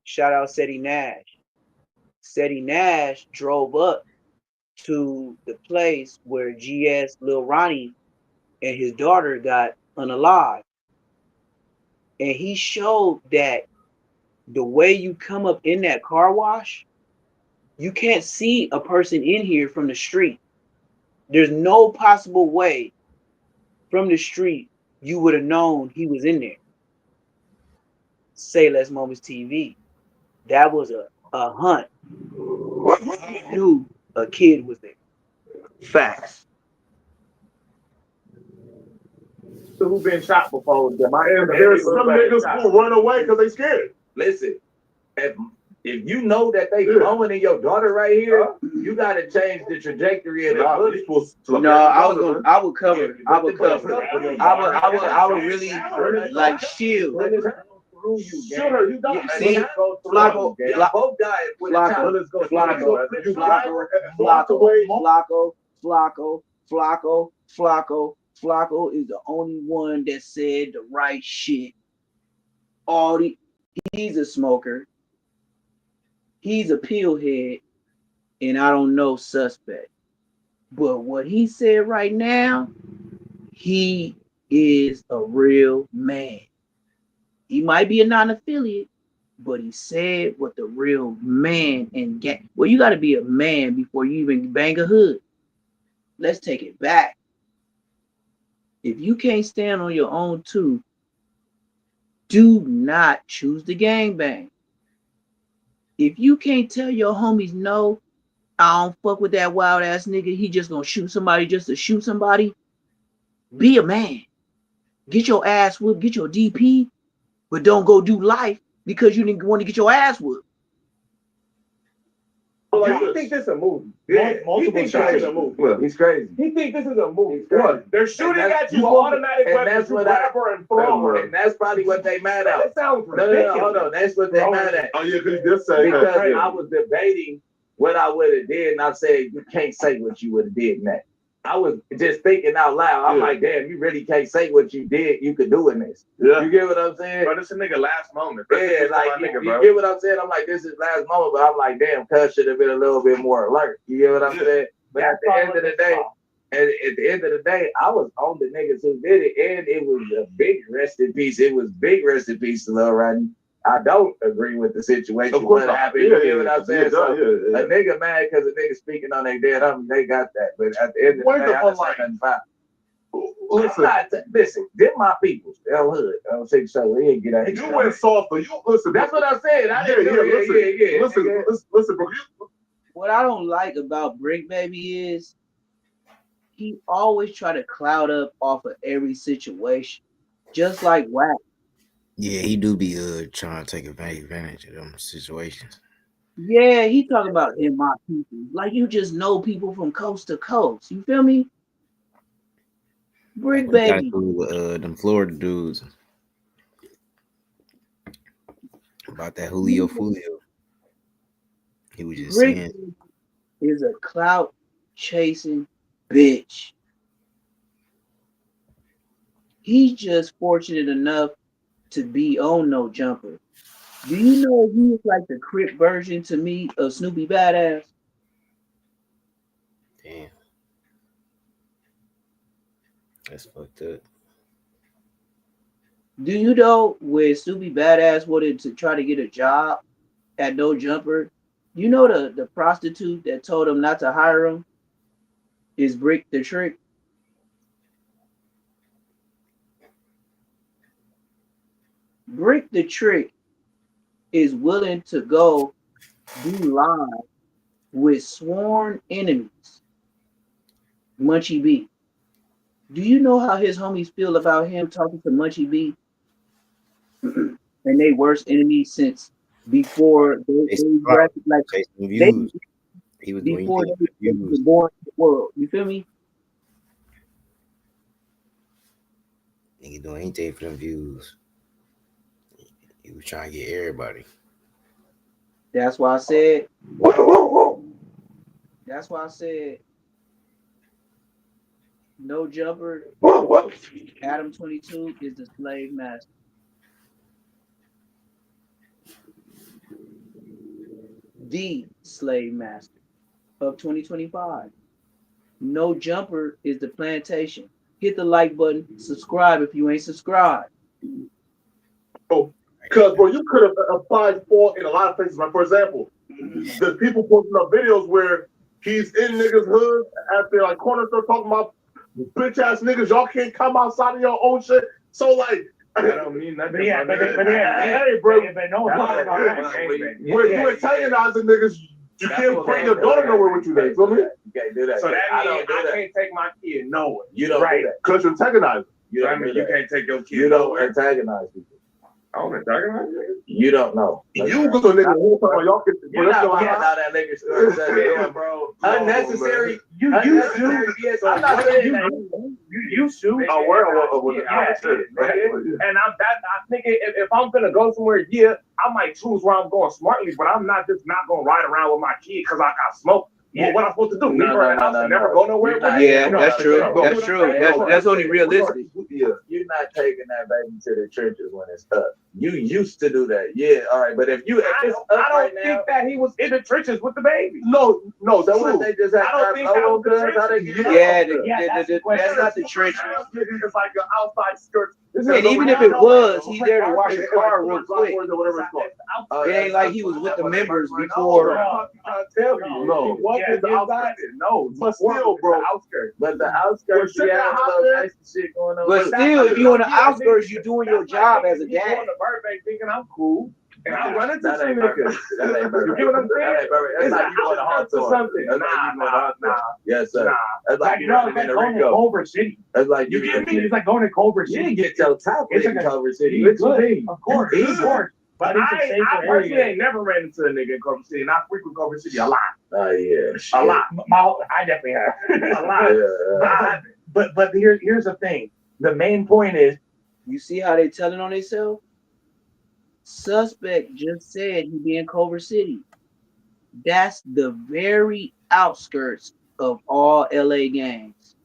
shout out Seti Nash. Seti Nash drove up to the place where GS Lil Ronnie and his daughter got unalived. And he showed that the way you come up in that car wash, you can't see a person in here from the street. There's no possible way from the street you would have known he was in there. Say Less Moments TV. That was a hunt. He knew a kid was there. Facts. Who been shot before? There's some niggas who run away because they scared. Listen, if you know that they blowing in your daughter right here, you gotta change the trajectory of the bullet. No, I would cover. I would really like shield. Shoot her, you don't see Flacco, both died when the bullets go Flacco is the only one that said the right shit. He's a smoker. He's a pillhead, and I don't know suspect. But what he said right now, he is a real man. He might be a non-affiliate, but he said what the real man and gang. Well, you got to be a man before you even bang a hood. Let's take it back. If you can't stand on your own too, do not choose the gangbang. If you can't tell your homies no, I don't fuck with that wild ass nigga, he just gonna shoot somebody just to shoot somebody, be a man. Get your ass whooped, get your DP, but don't go do life because you didn't want to get your ass whooped. You think this is a movie? Yeah, multiple shots. A movie. Well, he's crazy. He think this is a movie. What? They're shooting at you automatic weapons, you grabber and thrower. And that's probably what they mad at. That sounds ridiculous. No, hold on. That's what they mad at. Oh yeah, because he just said because I was debating what I would have did, and I said you can't say what you would have did in that. I was just thinking out loud. I'm like, damn, you really can't say what you did. You could do in this. Yeah. You get what I'm saying? Bro, this is a nigga last moment. Yeah, like you get what I'm saying? I'm like, this is last moment, but I'm like, damn, cuz should have been a little bit more alert. You get what I'm saying? But at the end of the day, I was on the niggas who did it, and it was a big rest in peace. It was big rest in peace to Lil Rodney. I don't agree with the situation. Of course, what happened. You get what I'm saying? A nigga mad because a nigga speaking on their dead homie, they got that. But at the end of the day, I don't say nothing about it. Listen, they're my people. They're hood. I don't think so. We ain't get out. You went soft, but you listen. That's what I said. I didn't Listen, bro. What I don't like about Brick Baby is he always try to cloud up off of every situation, just like Wack. Yeah, he do be trying to take advantage of them situations. Yeah, he talking about in my people. Like you just know people from coast to coast. You feel me? Brick Baby. Them Florida dudes. About that Julio Fulio. He was just Brick saying is a clout chasing bitch. He's just fortunate enough to be on No Jumper. Do you know he was like the Crip version to me of Snoopy Badass? Damn. That's fucked up. Do you know when Snoopy Badass wanted to try to get a job at No Jumper? You know the prostitute that told him not to hire him is Brick the Trick? Brick the Trick is willing to go do live with sworn enemies. Munchie B. Do you know how his homies feel about him talking to Munchie B? And they worst enemies since before they like he was before they were born in the world. You feel me? Nigga doing anything for them views. He was trying to get everybody. That's why I said. That's why I said. No jumper. Adam 22 is the slave master. The slave master of 2025. No jumper is the plantation. Hit the like button. Subscribe if you ain't subscribed. Because, bro, you could have applied for in a lot of places. Like, for example, there's people posting up videos where he's in niggas' hood at their like corner store talking about bitch ass niggas. Y'all can't come outside of your own shit. So like, I don't mean nothing. But yeah, hey, bro, but no one's talking about that. We're Italianizing niggas. You can't bring your daughter nowhere with you. There, feel me? You can't do that. So that means I can't take my kid nowhere. You don't do that because you're antagonizing. You can't take your kid. You don't antagonize people. I don't antagonize you. You don't know. You go to a nigga whole time y'all can. You're not talking about that nigga story, bro. Unnecessary. You used to. Yes, I'm not saying that. You used to. Oh, where? And I'm that. I think if I'm gonna go somewhere, yeah, I might choose where I'm going smartly, but I'm not just not gonna ride around with my kid because I got smoke. Yeah. What I'm supposed to do? Leave her in the house and never go nowhere? Yeah, that's true. That's true. That's only realistic. Yeah, you're not taking that baby to the trenches when it's tough. You used to do that. Yeah, all right. But if you, I don't think that he was in the trenches with the baby. No, that was they just had. I don't think that was the trenches. That's not the trenches. It's like an outside skirt. And even if it was, he's there to wash the car real quick. It ain't like he was with the members before. No, the outskirts. No, but still, bro. But the outskirts, you have a little nice shit going on. But still, if you're on the outskirts, you're doing your job as a dad. Burbank thinking I'm cool, and I run into some niggas. You get what I'm saying? It's like you going to hunt or something. Nah. Yes, sir. That's like you know, like going to Culver City. That's like you get me. It's like going to Culver City. You didn't get your top in Culver City. It's good, of course. But I personally ain't never ran into a nigga in Culver City, and I frequent Culver City a lot. Oh yeah, a lot. I definitely have a lot. Yeah. But here's the thing. The main point is, you see how they telling on themselves? Suspect just said he be in Culver City. That's the very outskirts of all LA gangs.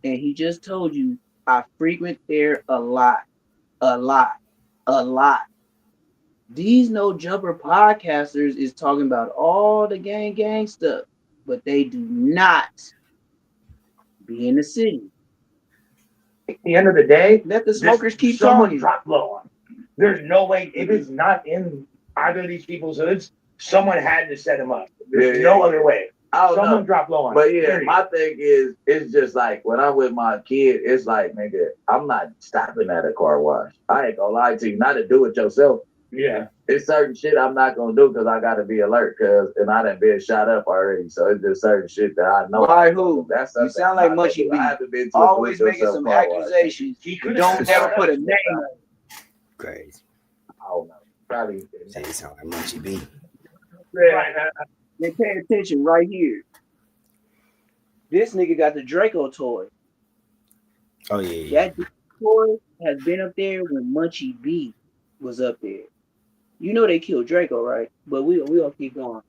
And he just told you, I frequent there a lot. These No Jumper podcasters is talking about all the gang stuff, but they do not be in the city. At the end of the day, let the smokers keep someone talking. Drop low on. There's no way if it's not in either of these people's hoods, someone had to set him up. There's no other way. Someone drop low on. But yeah, my thing is, it's just like when I'm with my kid, it's like, nigga, I'm not stopping at a car wash. I ain't gonna lie to you, not to do it yourself. Yeah. It's certain shit I'm not gonna do because I gotta be alert and I done been shot up already. So it's just certain shit that I know. Why who? That's you sound like Munchie B. Always making some accusations. You don't never put a name on it. Crazy. I don't know. Probably say you sound like Munchie B. They pay attention right here. This nigga got the Draco toy. Oh yeah. That toy has been up there when Munchie B was up there. You know they killed Draco, right? But we gonna keep going.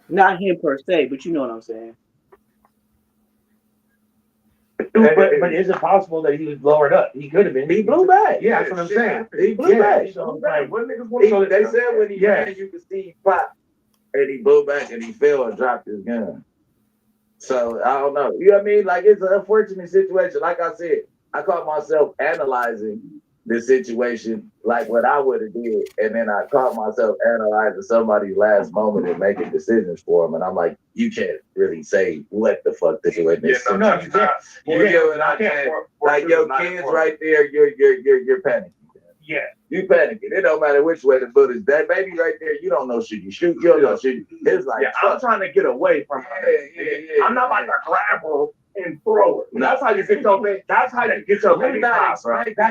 Not him per se, but you know what I'm saying. But is it possible that he was lowered up? He could have been. He blew back. Yeah, that's what I'm saying. He blew back. So what niggas want to they said when he ran, you could see pop, and he blew back and he fell and dropped his gun. So I don't know. You know what I mean? Like it's an unfortunate situation. Like I said, I caught myself analyzing the situation like what I would have did, and then I caught myself analyzing somebody's last moment and making decisions for him, and I'm like, you can't really say what the fuck this way. No, you can't. You get what I'm saying? Like your kids right there, you're panicking. Yeah, you panicking. It don't matter which way the bullet is. That baby right there, you don't know should you shoot. You don't know should you. It's like I'm trying to get away from her. Yeah. I'm not about to grab her and throw it. No. That's how you get your baby. That's how you get your baby. That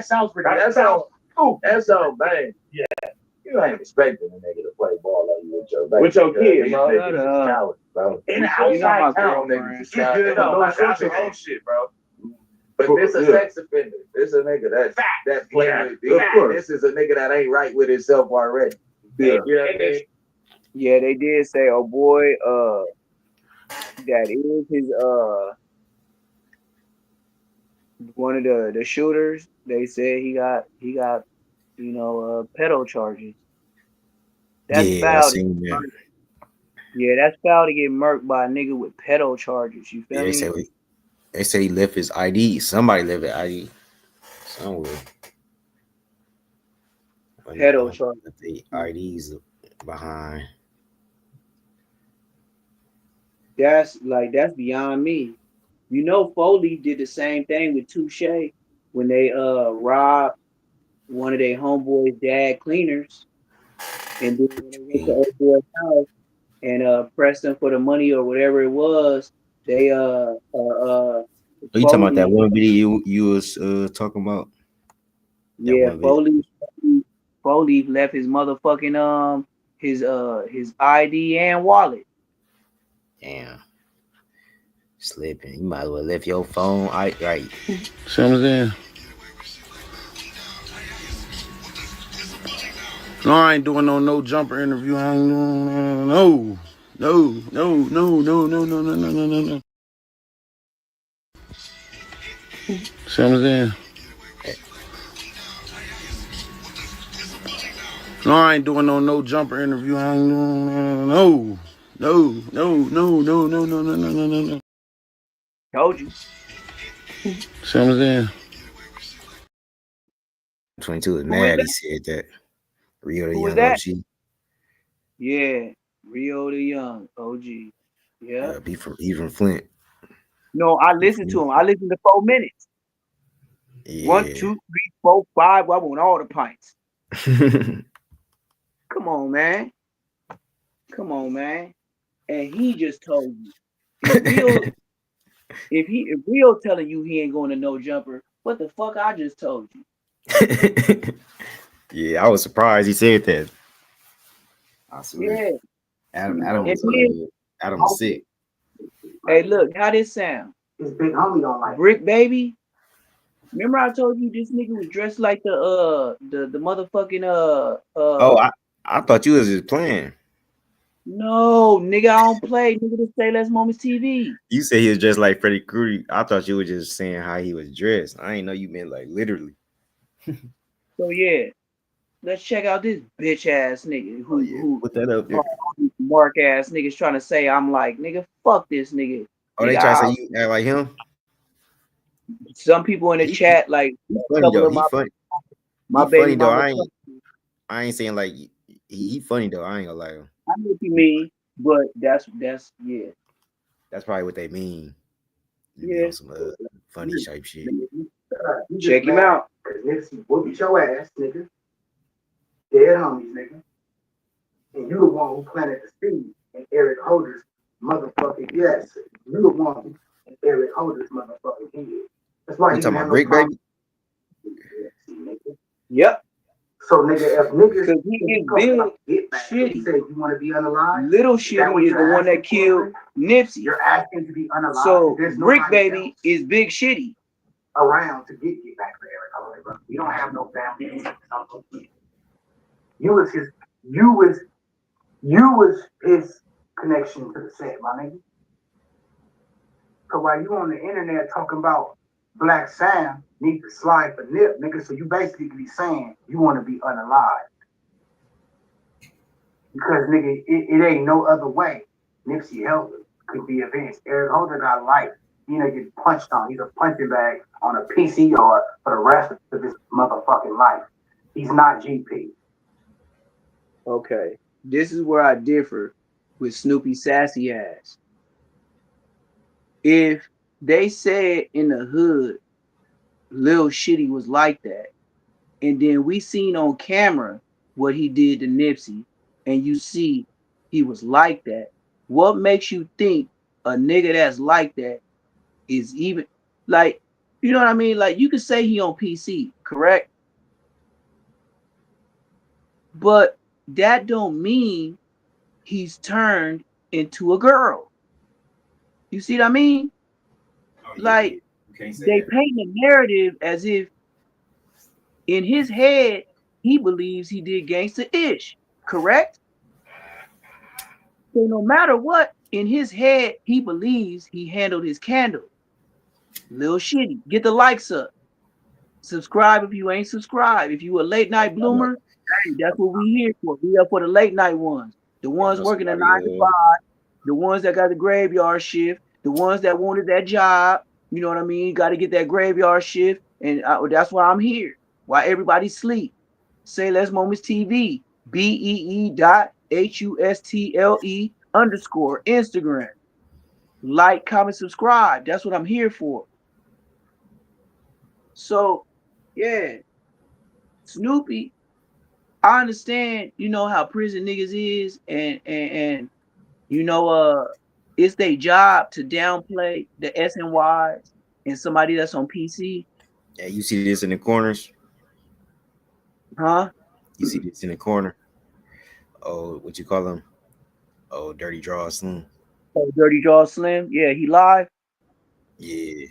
sounds ridiculous. That's so bang. Yeah. You ain't expecting a nigga to play ball like you with your baby. With your kid, bro. In the outside town, nigga. You good on my shit, bro. But this a sex offender. This a nigga that play with. This is a nigga that ain't right with himself already. Yeah. You know what I mean? Yeah, they did say, oh boy, that is his one of the shooters. They said he got pedo charges. That's Yeah, I foul. seen that. Yeah, that's foul to get murked by a nigga with pedo charges. You feel Yeah, me? they say he left his ID. Somebody left his ID somewhere. Pedo charges. The IDs behind. That's beyond me. You know, Foley did the same thing with Touche when they robbed one of their homeboys' dad cleaners, and then when they went to old boy's house and pressed them for the money or whatever it was, they Are you talking about Foley, that one video you was talking about? That yeah, one video. Foley left his motherfucking his ID and wallet. Damn. Slipping. You might as well left your phone right. See what I'm saying? No, I ain't doing no jumper interview. I ain't doing no. See what I'm saying? No, I ain't doing no jumper interview. I ain't doing no. Told you. See what I'm saying? 22 is mad. He said that. Rio the Who was Young that? OG. Yeah, Rio the Young OG. Yeah. He from Flint. No, I listened to him. I listened to 4 minutes. Yeah. 1, 2, 3, 4, 5. I want all the pints. Come on, man. Come on, man. And he just told you. If Rio telling you he ain't going to no jumper, what the fuck I just told you? Yeah, I was surprised he said that. I swear. Yeah. Adam was sick. Hey, look, how this sound? His big homie don't like Brick Baby. Remember I told you this nigga was dressed like the motherfucking Oh, I thought you was just playing. No, nigga, I don't play. Nigga, this say Less Moments TV. You say he was dressed like Freddie Krueger. I thought you were just saying how he was dressed. I didn't know you meant like literally. So yeah, let's check out this bitch ass nigga who put that up there. Mark ass niggas trying to say I'm like, nigga, fuck this nigga. Oh, they try to say you act like him? Some people in the chat like he funny though. He funny. My he baby funny though. mama. I ain't saying like he funny though. I ain't gonna lie. I know what you mean, but that's yeah. That's probably what they mean. Yeah, some funny type shit. Check him out. Nipsey whooped your ass, nigga. Dead homies, nigga. And you the one who planted the seed in Eric Holder's motherfucking yes. You the one in Eric Holder's motherfucking head. That's why you talking about Brick Baby? Yep. So nigga, if niggas he is big shitty. He said you want to be unalive. Little Shitty is the one that killed Nipsey. You're asking to be unalive. So Brick Baby is Big Shitty. Around to get back for Eric Holder, bro. You don't have no family. You was his connection to the set, my nigga. So while you on the internet talking about Black Sam need to slide for Nip, nigga, so you basically saying you want to be unalive. Because nigga, it ain't no other way Nipsey Hussle could be avenged. Eric Holder got life. You know, get punched on. He's a punching bag on a PC yard for the rest of his motherfucking life. He's not GP. Okay, this is where I differ with Snoopy sassy ass. If they said in the hood, Lil Shitty was like that, and then we seen on camera what he did to Nipsey, and you see he was like that, what makes you think a nigga that's like that is even like, you know what I mean? Like you could say he on PC, correct? But that don't mean he's turned into a girl. You see what I mean? Oh, yeah, like, can't say They that. paint the narrative as if in his head he believes he did gangsta ish, correct? So no matter what, in his head he believes he handled his candle. Lil Shitty, get the likes up. Subscribe if you ain't subscribed. If you a late night I know, bloomer, hey, that's what we here for. We up for the late night ones. The yeah, I ones know working a 9 somebody. to 5, the ones that got the graveyard shift, the ones that wanted that job. You know what I mean? Got to get that graveyard shift, and that's why I'm here. Why everybody sleep? Say Less Moments TV. BEE.HUSTLE_ Instagram. Like, comment, subscribe. That's what I'm here for. So, yeah, Snoopy, I understand, you know, how prison niggas is, and you know, it's their job to downplay the SNYs and somebody that's on PC, Yeah, you see this in the corners. huh? You see this in the corner. Oh, what you call them? Oh, Dirty Draw Slim. Oh, Dirty Jaw Slim, yeah, he live. Yeah,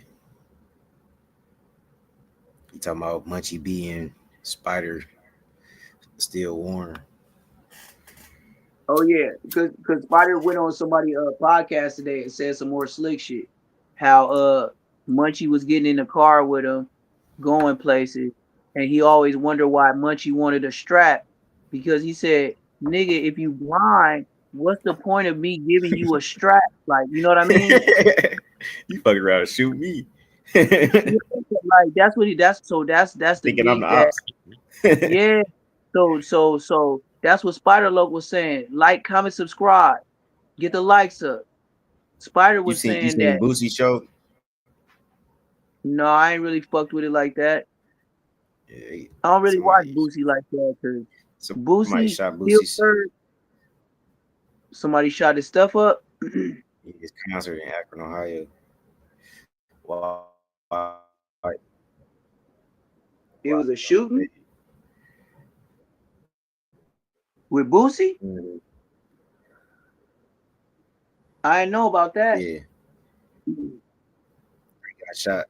he talking about Munchie B and Spider still warm. Oh yeah, because Spider went on somebody podcast today and said some more slick shit. How Munchie was getting in the car with him, going places, and he always wondered why Munchie wanted a strap, because he said, "Nigga, if you blind, what's the point of me giving you a strap?" Like, you know what I mean? You fucking around and shoot me. Yeah, like that's what he. That's the Thinking I'm beef the that. ops. Yeah. So that's what Spider Loc was saying. Like, comment, subscribe, get the likes up. Spider You was seen saying that, Boosie show? no, I ain't really fucked with it like that. Yeah, I don't really watch somebody Boosie like that because somebody Boosie shot still Boosie's third. Somebody shot his stuff up. his concert in Akron, Ohio. Why? It was a shooting with Mm-hmm. Boosie. I didn't know about that. Yeah, he got shot.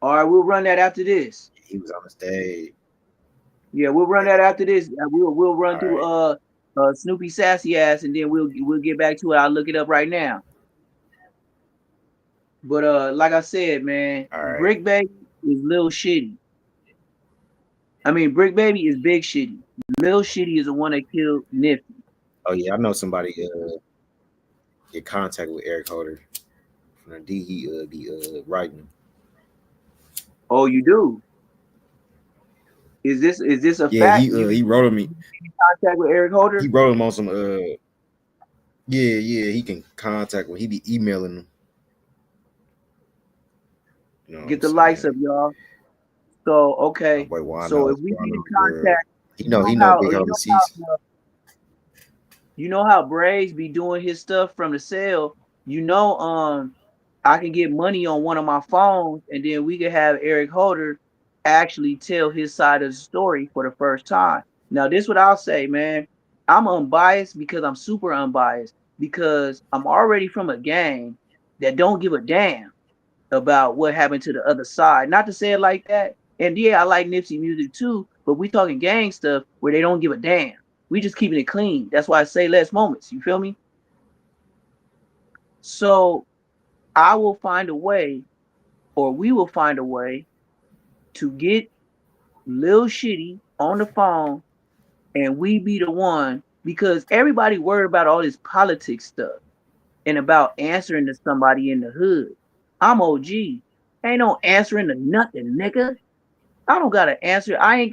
All right, we'll run that after this. He was on the stage. Yeah, we'll run that after this. We'll run All through right, Snoopy sassy ass, and then we'll get back to it. I'll look it up right now. But like I said, man, all right. Brick Baby is Lil Shitty. I mean, Brick Baby is Big Shitty. Lil Shitty is the one that killed Nipsey. Oh yeah, I know somebody get contact with Eric Holder from the D. He be writing. Oh, you do? Is this a Yeah, fact? he wrote him. Contact with Eric Holder? He wrote him on some yeah, he can contact when he be emailing them. You know what Get I'm the likes saying? up, y'all. So My okay. boy Juan So knows if we going get in on the world. contact, He know big homie Cease. you know how Braves be doing his stuff from the cell. You know, I can get money on one of my phones, and then we can have Eric Holder actually tell his side of the story for the first time. Now, this what I'll say, man. I'm unbiased because I'm super unbiased, because I'm already from a gang that don't give a damn about what happened to the other side. Not to say it like that. And yeah, I like Nipsey music too, but we talking gang stuff where they don't give a damn. We just keeping it clean. That's why I say Less Moments. You feel me? So I will find a way, or we will find a way to get Lil Shitty on the phone, and we be the one, because everybody worried about all this politics stuff and about answering to somebody in the hood. I'm OG. Ain't no answering to nothing, nigga. I don't gotta answer. I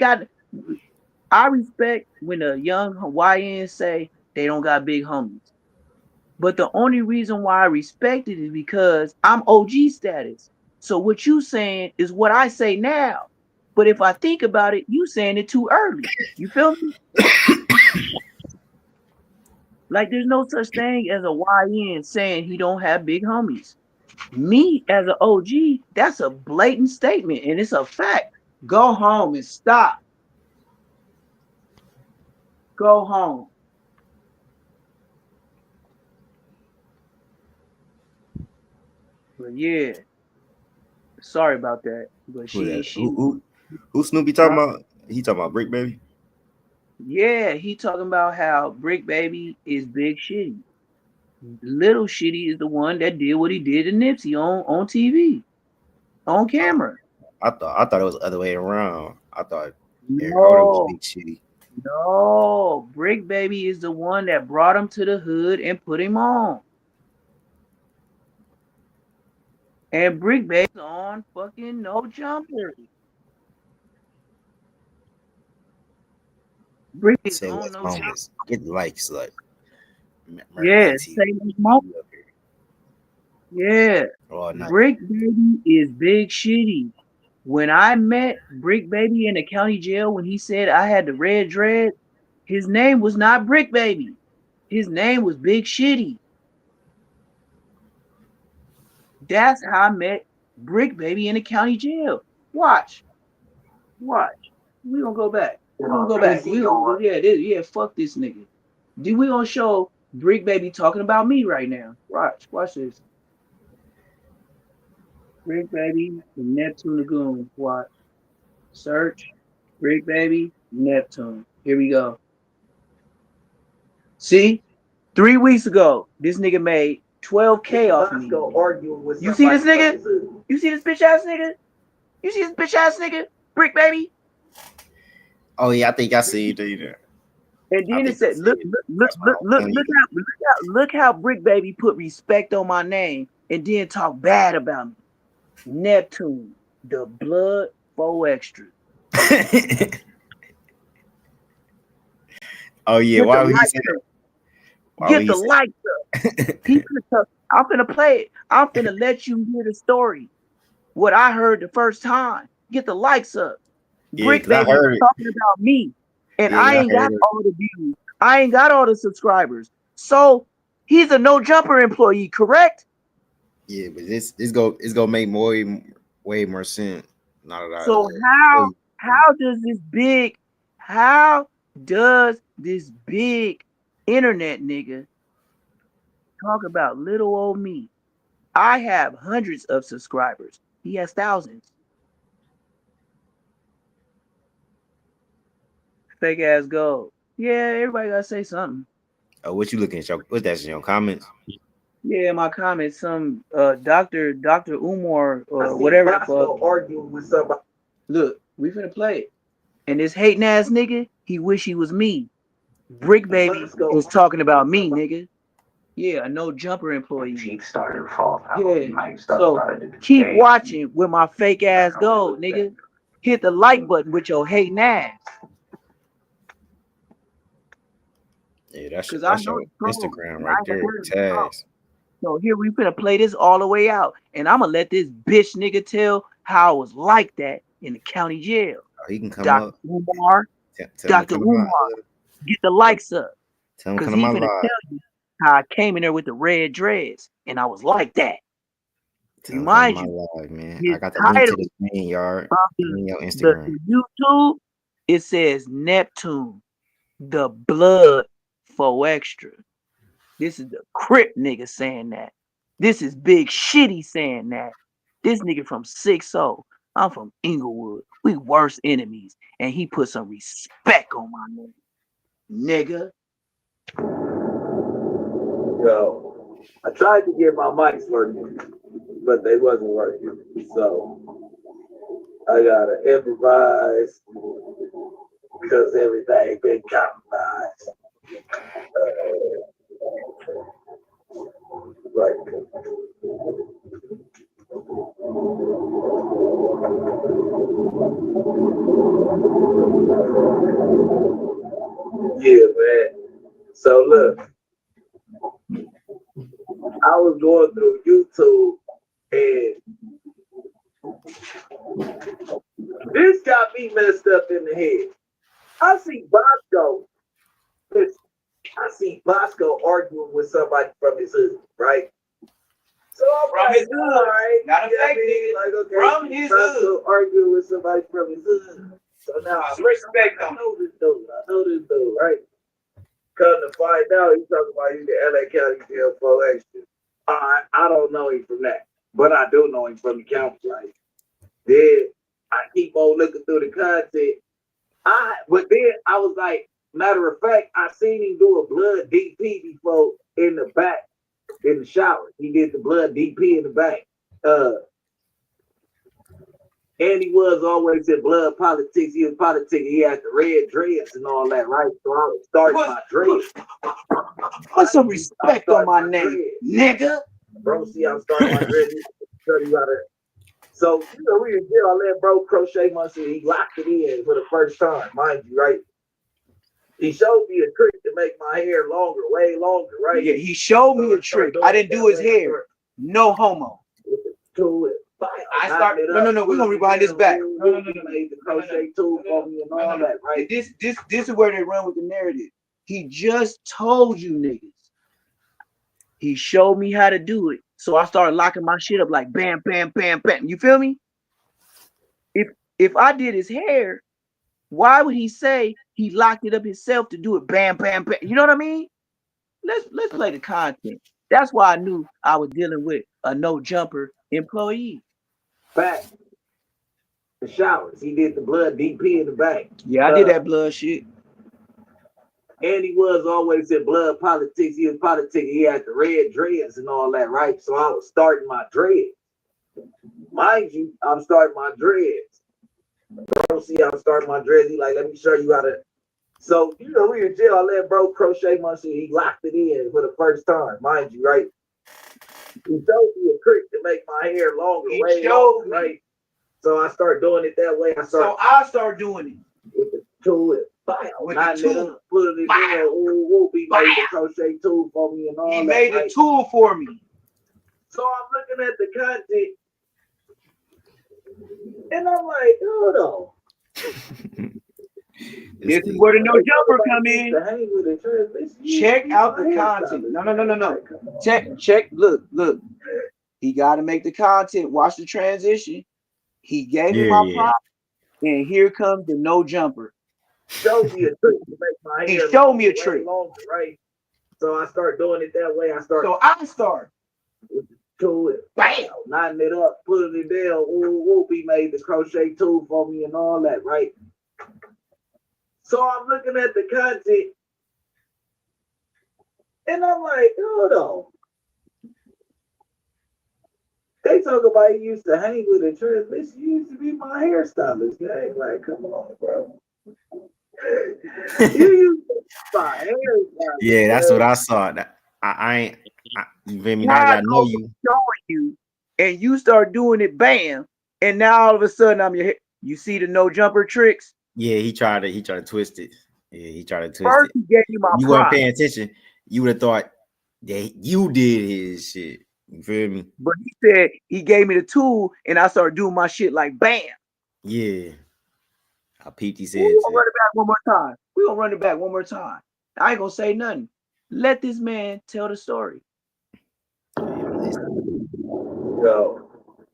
respect when the young Hawaiians say they don't got big homies. But the only reason why I respect it is because I'm OG status. So what you saying is what I say now. But if I think about it, you saying it too early. You feel me? Like there's no such thing as a YN saying he don't have big homies. Me as an OG, that's a blatant statement and it's a fact. Go home and stop. Go home. But yeah, sorry about that. But Who that? she Who Snoopy talking about? He talking about Brick Baby? yeah, he talking about how Brick Baby is big shitty. Little Shitty is the one that did what he did to Nipsey on TV, on camera. I thought it was the other way around. I thought Eric Holder was No, big shitty. no. Brick Baby is the one that brought him to the hood and put him on. And Brick Baby's on fucking No Jumper. Brick is Say on less No Jumper. moments. Get the likes, like Yeah, Murdamittentv. say less moments. Yeah. Oh, no. Brick Baby is big shitty. When I met Brick Baby in the county jail when he said I had the red dread, his name was not Brick Baby. His name was Big Shitty. That's how I met Brick Baby in the county jail. Watch. We gonna go back. We gonna go back. Yeah, fuck this nigga. We gonna show Brick Baby talking about me right now. Watch this. Brick Baby, Neptune the Goone. Watch. Search. Brick Baby, Neptune. Here we go. See? 3 weeks ago, this nigga made 12K off me. You see this nigga? You see this bitch ass nigga? You see this bitch ass nigga? Brick Baby? Oh yeah, I think I see it either. And then it said, look how Brick Baby put respect on my name and then talk bad about me. Neptune, the blood 4 extra. Oh yeah, why would he say that? Get the lights up. I'm finna play it. I'm finna let you hear the story. What I heard the first time. Get the likes up. Brick Baby talking about me. And I ain't got all the views. I ain't got all the subscribers. So he's a No Jumper employee, correct? Yeah, but it's gonna make way more sense. So how does this big internet nigga talk about little old me? I have hundreds of subscribers. He has thousands. Fake ass gold. Yeah, everybody gotta say something. Oh, what you looking at? What's that in your comments? Yeah, my comments. Some Dr. Umar or whatever. Arguing with somebody. Look, we finna play it. And this hating ass nigga, he wish he was me. Brick Baby was talking about me, nigga. Yeah, a No Jumper employee. Yeah. So keep watching with my fake ass gold, nigga. Hit the like button with your hating ass. Yeah, that's your Instagram right there. Tags. So here we finna play this all the way out, and I'm gonna let this bitch nigga tell how it was like that in the county jail. Oh, he can come Dr. up. Umar, Dr. Umar, get the likes up, because he finna tell you how I came in there with the red dreads, and I was like that. Remind you, live, man. I got the link to the main yard in your Instagram. The YouTube, it says Neptune, the blood 4 extra. This is the Crip nigga saying that. This is Big Shitty saying that. This nigga from 6-0. I'm from Inglewood. We worst enemies. And he put some respect on my name. Nigga. Yo, I tried to get my mics working, but they wasn't working. So I gotta improvise because everything been compromised. Right. Yeah, man. So look, I was going through YouTube and this got me messed up in the head. I see Bosco arguing with somebody from his hood, right? So I'm from his hood, right? Not a fake nigga. Like, okay, from his hood. Arguing with somebody from his hood. So now I know this dude, right? Come to find out, he's talking about he's the LA County jail 4 extra. I don't know him from that. but I do know him from the county, right? Then I keep on looking through the content. But then I was like, matter of fact, I seen him do a blood DP before in the back, in the shower. He did the blood DP in the back. And he was always in blood politics. He was politicking. He had the red dreads and all that, right? So I was starting my dreads. Put some respect on my name, nigga. Bro, see, I'm starting my dreads. Show you how to. So, you know, we in jail. I let bro crochet my shit. He locked it in for the first time, mind you, right? He showed me a trick to make my hair longer, way longer, right? Yeah, he showed me a trick. I didn't do his hair. No homo. To it. I start. No. We're gonna rewind this back. No. Made the crochet tool for me and all that, right? This is where they run with the narrative. He just told you niggas. He showed me how to do it. So I started locking my shit up like bam, bam, bam, bam. You feel me? If I did his hair, why would he say he locked it up himself to do it bam, bam, bam? You know what I mean? Let's play the content. That's why I knew I was dealing with a no jumper employee. Back. The showers. He did the blood DP in the back. Yeah, I did that blood shit. And he was always in blood politics. He was politicking. He had the red dreads and all that, right? So I was starting my dreads. Mind you, I'm starting my dreads. Bro, see, I'm starting my dreads. He like, let me show you how to. So, you know, we in jail. I let bro crochet my shit. He locked it in for the first time, mind you, right? He showed me a trick to make my hair longer, way longer, right? So I start doing it that way. So I start doing it with the tool. With the tool, put it in there. Ooh, he made the crochet tool for me and all that. He made a tool for me. So I'm looking at the content, and I'm like, hold on. This is where the no jumper come in. Check out the content. No. Check. Look. He got to make the content. Watch the transition. He gave me my prop, and here comes the no jumper. Showed me a trick to make my hair. He showed me a trick, longer, right? So I start doing it that way. I start with the tool, bam, knotting it up, putting it down. Ooh, he made the crochet tool for me and all that, right? So I'm looking at the content, and I'm like, hold on. They talk about he used to hang with a transmission. He used to be my hairstylist. Gang. Like, come on, bro. Yeah, that's what I saw. You feel me? Now that I know you. Showing you, and you start doing it, bam, and now all of a sudden I'm your head. You see the no jumper tricks? Yeah, he tried to twist it. Yeah, he tried to twist First, it. he gave you my you weren't paying attention. You would have thought that you did his shit. You feel me? But he said he gave me the tool, and I started doing my shit like bam. Yeah. I peeped his head. We're gonna run it back one more time. We're gonna run it back one more time. I ain't gonna say nothing. Let this man tell the story. Yo,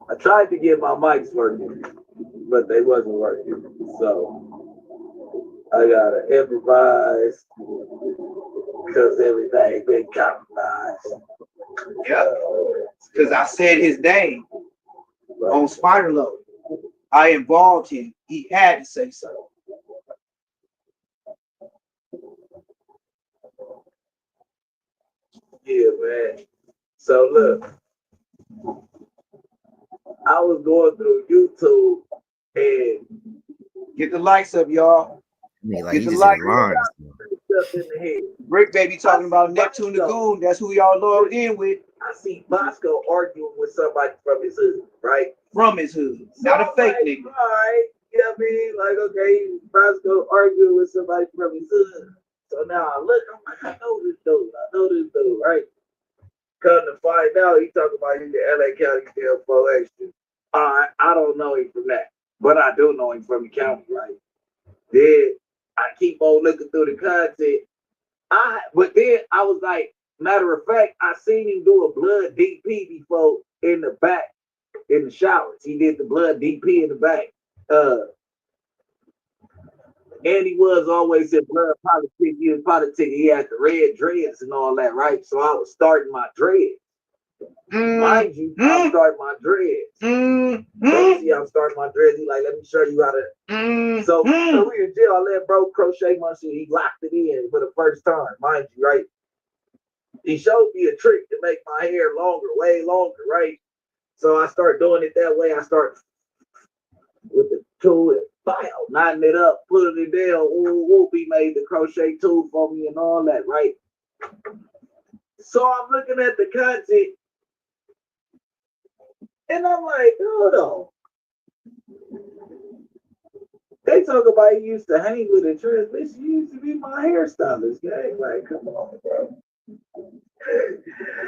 I tried to get my mics working, but they wasn't working. So I gotta improvise because everything been compromised. Yeah, because I said his name on Spider Load. I involved him. He had to say so. Yeah, man. So look, I was going through YouTube and get the lights up, y'all. Get the lights up. Brick Baby talking about Neptune the Goone. That's who y'all loyal in with. I see Bosco arguing with somebody from his hood, right? From his hood, so not a fake like, nigga. All right, you know what I mean? Like, okay, Bosco arguing with somebody from his hood. So now I look, I'm like, I know this dude, right? Come to find out, he talking about he's the LA County jail for extra. I don't know him from that, but I do know him from the county, right? Then I keep on looking through the content. But then I was like, matter of fact, I seen him do a blood DP before in the back, in the showers. He did the blood DP in the back. And he was always in blood politics. He was politicking. He had the red dreads and all that, right? So I was starting my dreads. Mind you, I'm starting my dreads. See, I'm starting my dreads. He like, let me show you how to. So we in jail. I let bro crochet my shit. He locked it in for the first time, mind you, right? He showed me a trick to make my hair longer, way longer, right? So I start doing it that way. I start with the tool and file, knotting it up, putting it down. Ooh, he made the crochet tool for me and all that, right? So I'm looking at the content and I'm like, hold on. They talk about he used to hang with a transmission. He used to be my hairstylist, gang. Like, come on, bro.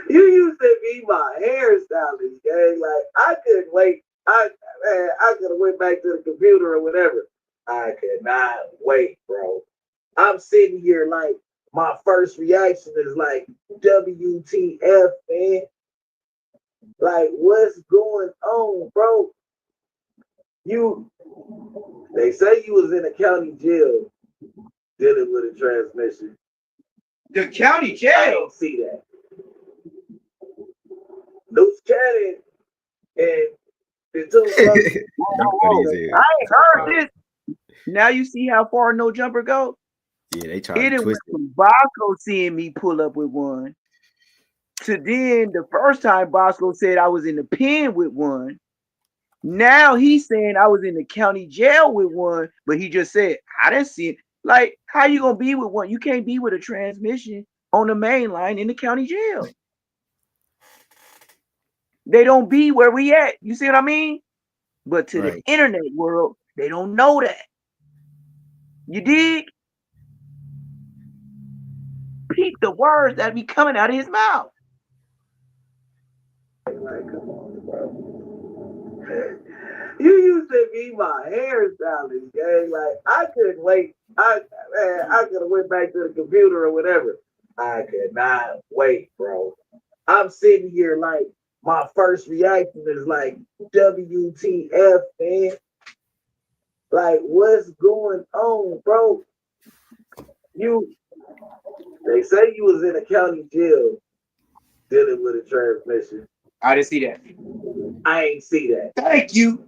You used to be my hairstylist, gang. Like, I couldn't wait. I could have went back to the computer or whatever. I could not wait, bro. I'm sitting here like my first reaction is like, WTF, man. Like, what's going on, bro? They say you was in a county jail dealing with a transmission. The county jail? I didn't see that. Loose cannon and the two I ain't heard this. Now you see how far No Jumper go? Yeah, they try to twist it. From Bosco seeing me pull up with one to then the first time Bosco said I was in the pen with one. Now he's saying I was in the county jail with one, but he just said, I didn't see it. Like, how you gonna be with one? You can't be with a transmission on the main line in the county jail. They don't be where we at. You see what I mean? But to the internet world, they don't know that. You dig? Peep the words that be coming out of his mouth. Like, come on, bro. You used to be my hairstylist, gang. Like, I couldn't wait. I could have went back to the computer or whatever. I could not wait, bro. I'm sitting here like my first reaction is like, WTF, man. Like, what's going on, bro? They say you was in a county jail dealing with a transmission. I didn't see that. I ain't see that. Thank you.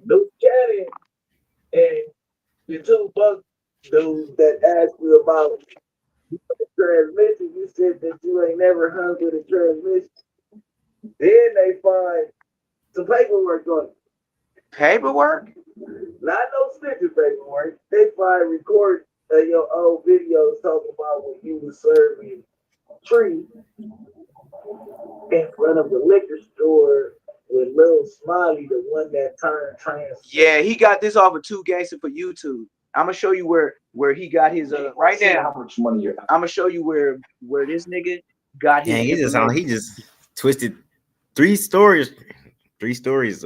Luke Cannon and the two buck dudes that asked you about the transmission, you said that you ain't never hung with a transmission. Then they find some paperwork on it. Paperwork? Not no snitching paperwork. They find record your old videos talking about when you was serving tree in front of the liquor store with Lil Smiley, the one that turned trans. Yeah, he got this off of 2 Gangster for YouTube. I'm gonna show you where he got his right now. How much money you're. I'm gonna show you where this nigga got his. Dang, he just twisted 3 stories. 3 stories.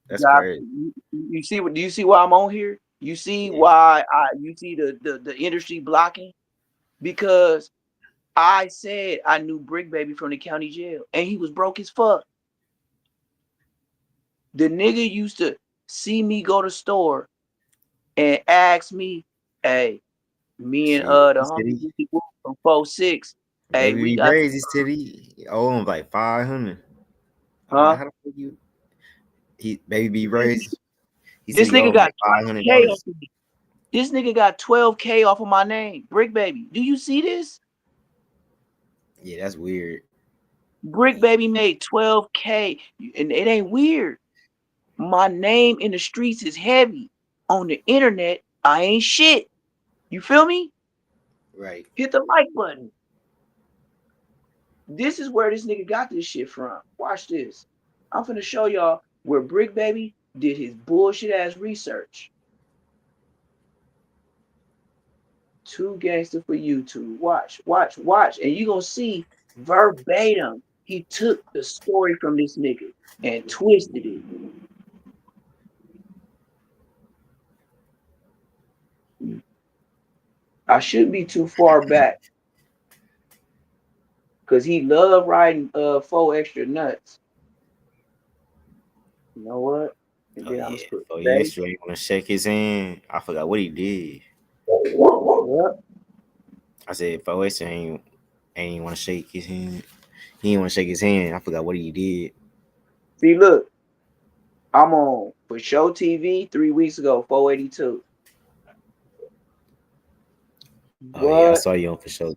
That's crazy. You see what? Do you see why I'm on here? You see why you see the industry blocking? Because I said I knew Brick Baby from the county jail, and he was broke as fuck. The nigga used to see me go to store and ask me, "Hey, me and the homie from 4-6, hey, Baby we got crazy city. He owe him like 500. Huh? How the fuck you? Baby be raised. This nigga got $500 off of me. This nigga got $12K off of my name, Brick Baby. Do you see this? Yeah, that's weird. Brick Baby made $12K, and it ain't weird. My name in the streets is heavy. On the internet, I ain't shit. You feel me? Right. Hit the like button. This is where this nigga got this shit from. Watch this. I'm finna show y'all where Brick Baby did his bullshit ass research. 2 Gangster for YouTube. Watch. And you gonna see verbatim. He took the story from this nigga and twisted it. I shouldn't be too far back. Cause he loved riding 4 extra nuts. You know what? And then I'm extra. You wanna shake his hand? I forgot what he did. What? I said 4 extra ain't want to shake his hand. He didn't want to shake his hand. I forgot what he did. See, look, I'm on For Show TV 3 weeks ago, 482. Oh yeah, I But saw you on For Show.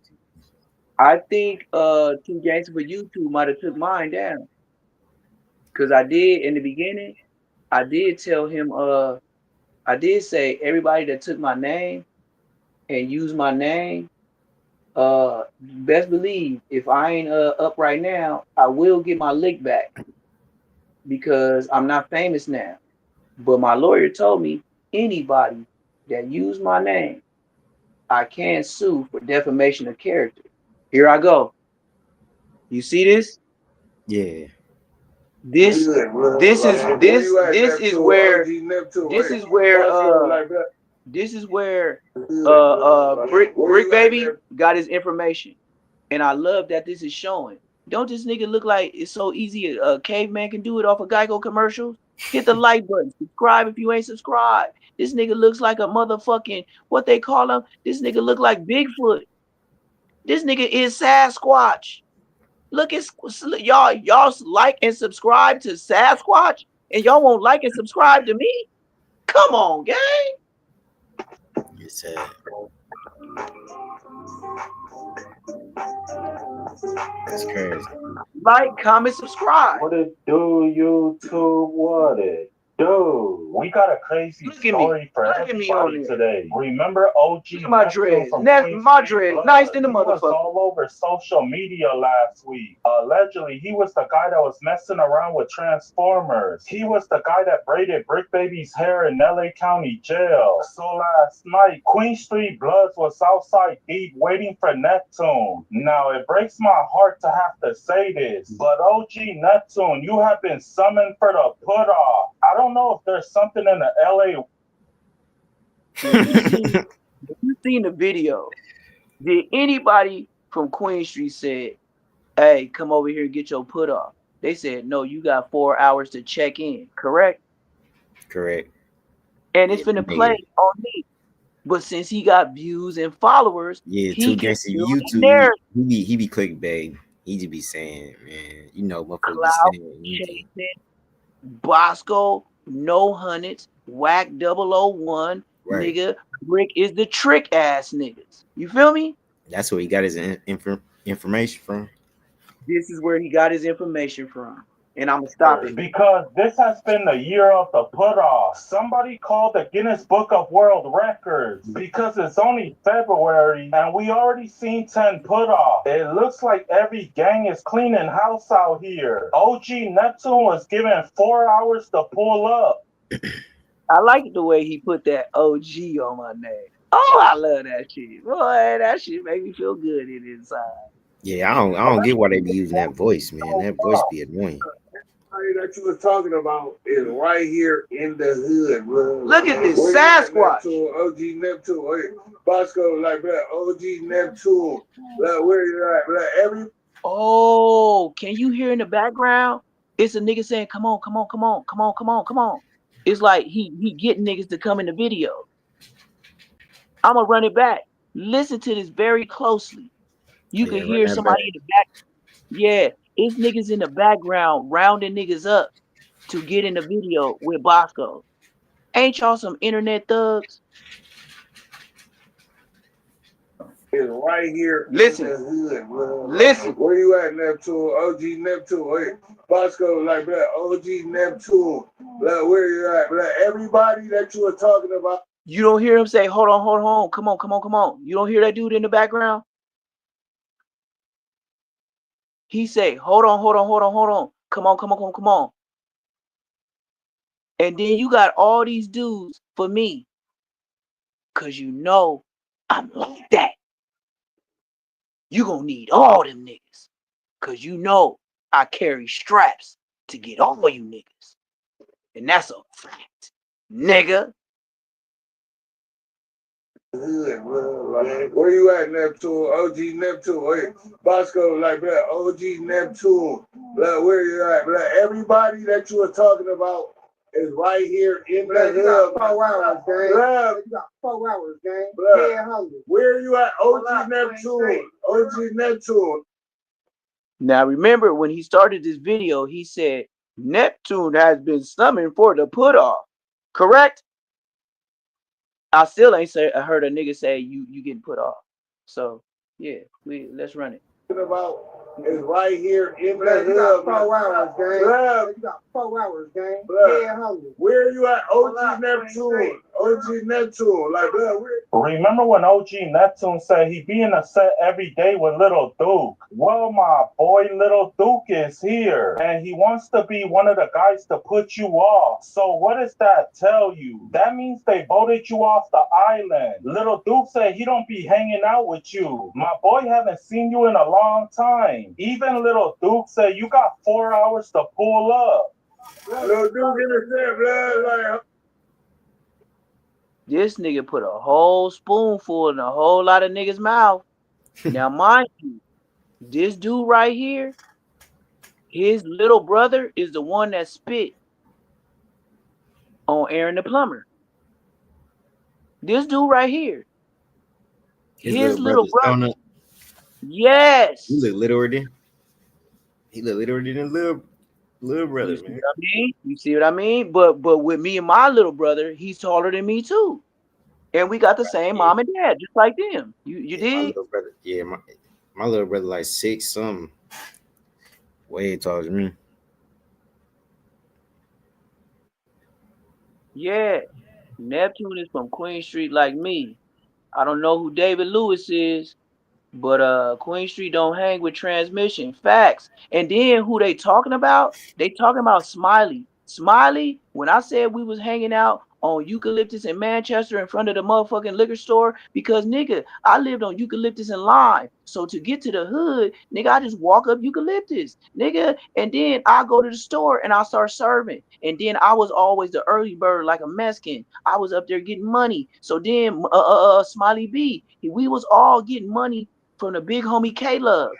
I think Too Gangsta for YouTube might have took mine down. Cause I did in the beginning, I did tell him I did say everybody that took my name and used my name, best believe if I ain't up right now, I will get my lick back because I'm not famous now. But my lawyer told me anybody that used my name, I can sue for defamation of character. Here I go. You see this? Yeah. This is where this is where Brick Baby got his information. And I love that this is showing. Don't this nigga look like it's so easy a caveman can do it off of Geico commercials? Hit the like button. Subscribe if you ain't subscribed. This nigga looks like a motherfucking, what they call him? This nigga look like Bigfoot. This nigga is Sasquatch. Look at y'all like and subscribe to Sasquatch, and y'all won't like and subscribe to me. Come on, gang. It's sad. That's crazy. Like, comment, subscribe. What it do, YouTube? What it do? We got a crazy story for everybody today. Remember OG my dreads? My dreads, nice in the motherfucker. He was all over social media last week. Allegedly, he was the guy that was messing around with Transformers. He was the guy that braided Brick Baby's hair in LA County Jail. So last night, Queen Street Bloods was outside deep waiting for Neptune. Now, it breaks my heart to have to say this, but OG Neptune, you have been summoned for the put-off. I don't know if there's something in the LA. You seen the video. Did anybody from Queen Street say, hey, come over here and get your put off? They said, no, you got 4 hours to check in, correct? Correct. And it's finna play on me. But since he got views and followers, Too Gangsta YouTube, he be clickbait. He just be saying, man, you know, motherfuckers be saying Bosco, no hundreds, Whack 001, right. Nigga, Rick is the trick ass niggas. You feel me? That's where he got his information from. This is where he got his information from. And I'm gonna stop it. Because this has been the year of the put-off. Somebody called the Guinness Book of World Records because it's only February and we already seen 10 put-off. It looks like every gang is cleaning house out here. OG Neptune was given 4 hours to pull up. I like the way he put that OG on my name. Oh, I love that shit. Boy, that shit make me feel good inside. Yeah, I don't get why they be using that voice, man. That voice be annoying. That you was talking about is right here in the hood, bro. Look at this Sasquatch. OG Neptune, Bosco, like that. OG Neptune, like where you at, like every. Oh, can you hear in the background? It's a nigga saying, "Come on, come on, come on, come on, come on, come on." It's like he getting niggas to come in the video. I'm gonna run it back. Listen to this very closely. You can hear somebody in the back. Yeah, it's niggas in the background rounding niggas up to get in the video with Bosco. Ain't y'all some internet thugs? It's right here. Listen. In the hood, bro. Listen. Where you at, Neptune? OG Neptune. Bosco, like that. OG Neptune. Like where you at? Like everybody that you were talking about. You don't hear him say, hold on. Come on, come on, come on. You don't hear that dude in the background? He say, hold on. Come on, come on, come on, come on. And then you got all these dudes for me. Cause you know I'm like that. You gonna need all them niggas. Cause you know I carry straps to get all you niggas. And that's a fact, nigga. Where you at, Neptune? OG Neptune. Bosco, like that. OG Neptune. Like where you at? Like everybody that you were talking about is right here in the hood. You got 4 hours, gang. You got 4 hours, gang. Where you at? OG Neptune. OG Neptune. Now remember when he started this video, he said Neptune has been summoned for the put off. Correct? I still ain't heard a nigga say you getting put off. So yeah, let's run it. About is right here in the You hub. got 4 hours, gang. Bruh. You got 4 hours, gang. Bruh. Yeah, hungry. Where you at? OG Neptune. OG Neptune. Like, bruh, Remember when OG Neptune said he be in a set every day with Little Duke? Well, my boy Little Duke is here, and he wants to be one of the guys to put you off. So what does that tell you? That means they voted you off the island. Little Duke said he don't be hanging out with you. My boy haven't seen you in a long time. Even Little Duke said you got 4 hours to pull up. Little Duke in the set, blood, like. This nigga put a whole spoonful in a whole lot of niggas' mouth. Now, mind you, this dude right here, his little brother is the one that spit on Aaron the Plummer. This dude right here. His little brother. Yes. He look littler than. He look littler than little brother, you see man. What I mean? You see what I mean? But with me and my little brother, he's taller than me too. And we got the same mom and dad, just like them. You did? My little brother, my little brother like 6 something. Way taller than me. Yeah. Neptune is from Queen Street like me. I don't know who David Lewis is, but Queen Street don't hang with transmission. Facts. And then who they talking about? They talking about Smiley. Smiley, when I said we was hanging out on Eucalyptus in Manchester in front of the motherfucking liquor store, because nigga, I lived on Eucalyptus and Lime. So to get to the hood, nigga, I just walk up Eucalyptus, nigga, and then I go to the store and I start serving. And then I was always the early bird like a Mexican. I was up there getting money. So then Smiley B, we was all getting money from the big homie Caleb.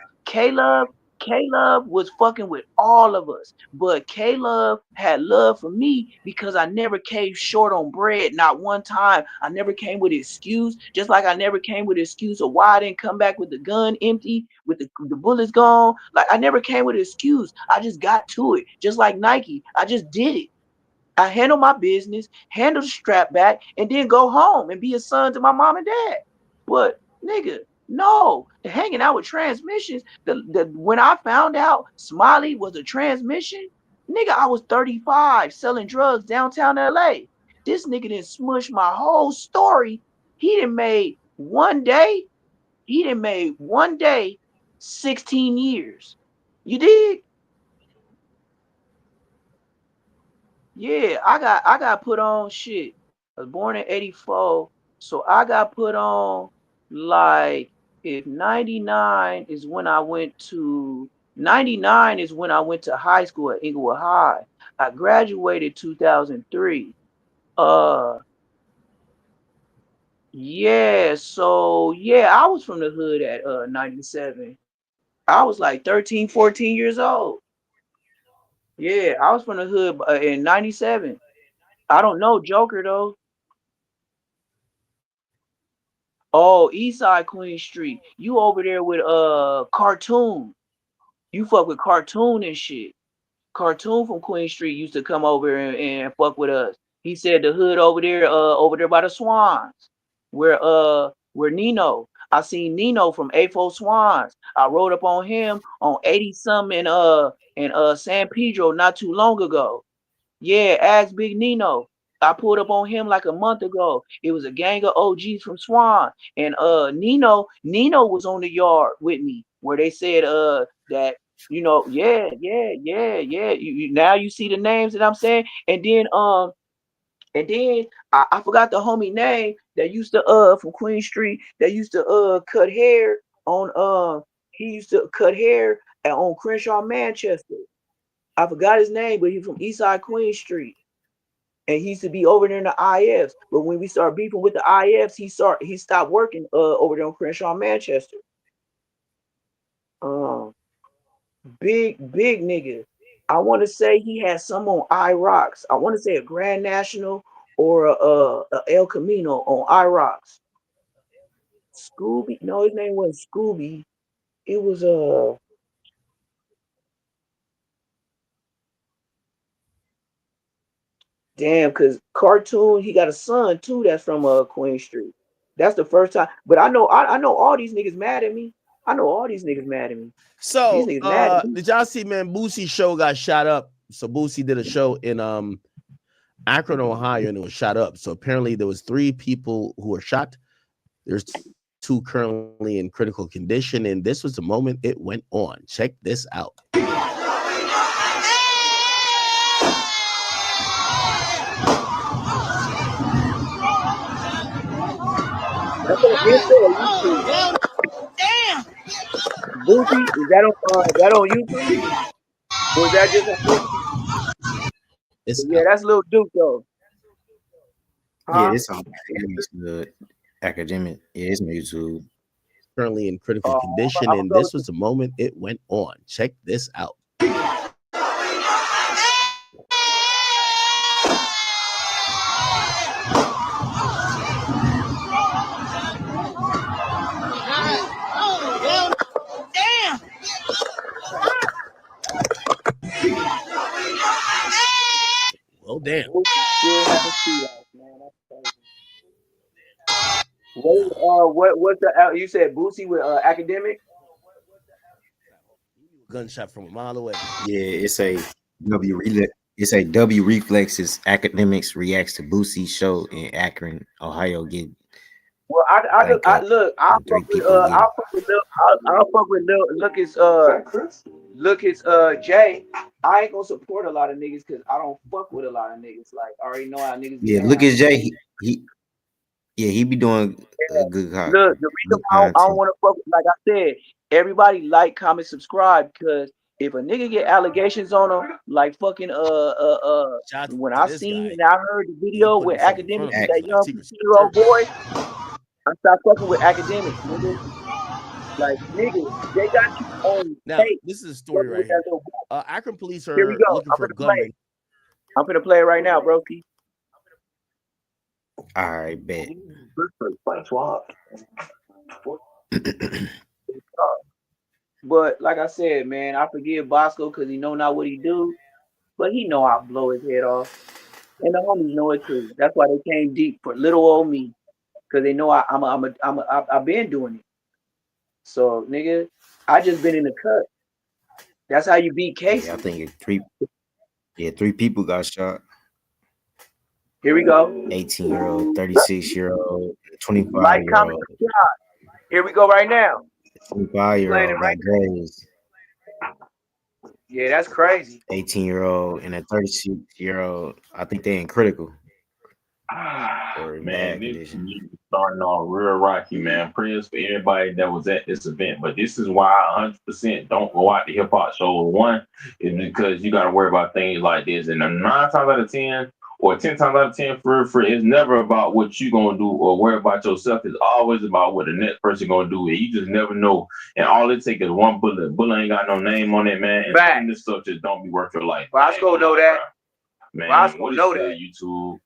Caleb was fucking with all of us, but Caleb had love for me because I never came short on bread. Not one time. I never came with an excuse, just like I never came with an excuse of why I didn't come back with the gun empty, with the bullets gone. Like I never came with an excuse. I just got to it, just like Nike. I just did it. I handle my business, handle the strap back, and then go home and be a son to my mom and dad. But nigga, no, hanging out with transmissions. When I found out Smiley was a transmission, nigga, I was 35 selling drugs downtown LA. This nigga didn't smush my whole story. He done made one day, 16 years. You dig? Yeah, I got put on shit. I was born in 84, so I got put on like if 99 is when I went to 99 is when I went to high school at Inglewood High. I graduated 2003. Uh yeah, so yeah, I was from the hood at 97. I was like 13, 14 years old. Yeah, I was from the hood in 97. I don't know Joker though. Oh, Eastside Queen Street. You over there with Cartoon. You fuck with Cartoon and shit. Cartoon from Queen Street used to come over and fuck with us. He said the hood over there by the Swans. Where Nino. I seen Nino from A4 Swans. I rode up on him on 80 something in San Pedro not too long ago. Yeah, ask Big Nino. I pulled up on him like a month ago. It was a gang of OGs from Swan. And Nino was on the yard with me where they said that, yeah. Now you see the names that I'm saying. And then I forgot the homie name that used to from Queen Street that used to cut hair on he used to cut hair on Crenshaw, Manchester. I forgot his name, but he's from Eastside Queen Street. And he used to be over there in the IFs. But when we started beefing with the IFs, he stopped working over there on Crenshaw, Manchester. Big nigga. I want to say he had some on IROX. I want to say a Grand National or a El Camino on IROX. Scooby. No, his name wasn't Scooby. It was Damn, cause Cartoon, he got a son too. That's from Queen Street. That's the first time. But I know all these niggas mad at me. I know all these niggas mad at me. These So, niggas mad at me. did y'all see, man? Boosie's show got shot up. So Boosie did a show in Akron, Ohio, and it was shot up. So apparently there was 3 people who were shot. There's 2 currently in critical condition, and this was the moment it went on. Check this out. That's on YouTube. Damn. Boosie, is that on YouTube? Or is that just on YouTube? Yeah, that's Lil Duke though. Yeah, it's on academic. Yeah, it's on YouTube. Currently in critical condition, and this was the moment it went on. Check this out. Damn. Well, damn. Still haven't seen that, man. That's crazy. What's the you said Boosie with academic? Gunshot from a mile away. Yeah, it's a W Reflexes Academics reacts to Boosie's show in Akron, Ohio. Well, I fuck with Lucas Jay. I ain't gonna support a lot of niggas because I don't fuck with a lot of niggas. Like I already know how niggas. Yeah, Lucas Jay. He be doing a good content. Look, the reason why I don't want to fuck with, like I said, everybody like, comment, subscribe, because if a nigga get allegations on him, like fucking when I seen and I heard the video with academic, that young 15-year-old boy, I stopped fucking with academics, nigga. Like nigga, they got you on now. tape. This is a story right here. Akron police are Here we go. looking for a gunman. I'm gonna play it right now, broski. All right, bet. But like I said, man, I forgive Bosco because he know not what he do, but he know I'll blow his head off, and the homies know it too. That's why they came deep for little old me, because they know I've been doing it. So nigga, I just been in the cut. That's how you beat cases. Yeah, I think 3 people got shot. Here we go. 18-year-old, 36-year-old, 25-year-old. Here we go right now. 25-year-old got grazed. Yeah, that's crazy. 18-year-old and a 36-year-old. I think they in critical. Man, this is starting off real rocky, man. Prayers for everybody that was at this event. But this is why I 100% don't go out to hip hop shows. One is because you got to worry about things like this. And 9 times out of 10, or 10 times out of 10, for it's never about what you gonna do or worry about yourself. It's always about what the next person gonna do. And you just never know. And all it takes is one bullet. Bullet ain't got no name on it, man. And this stuff just don't be worth your life. Bosco know that. Man, Bosco know that. YouTube.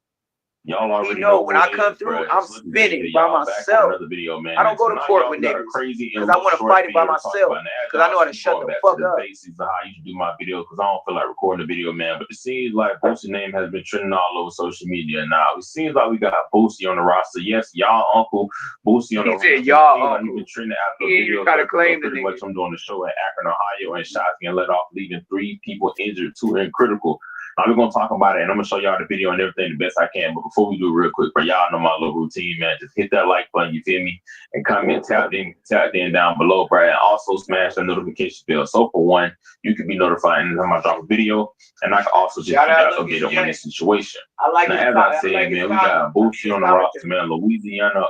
Y'all already know when I come through, I'm spinning by myself. Video, man. I don't go to court with niggas because I want to fight it by myself. Because I know how to shut the fuck up. Basics of how you should do my video, because I don't feel like recording the video, man. But it seems like Boosie's name has been trending all over social media now. It seems like we got Boosie on the roster. Yes, y'all uncle Boosie on the roster. Y'all uncle. Been trending after video. Pretty much, I'm doing the show at Akron, Ohio, and shots getting let off, leaving 3 people injured, 2 in critical. Now we're gonna talk about it, and I'm gonna show y'all the video and everything the best I can. But before we do, real quick, for y'all know my little routine, man. Just hit that like button, you feel me, and comment, tap in down below, bro. And also smash the notification bell. So for one, you can be notified anytime I drop a video, and I can also just keep y'all updated on this situation. I like now, as I said, man, we got Boosie on the roster, man. Louisiana,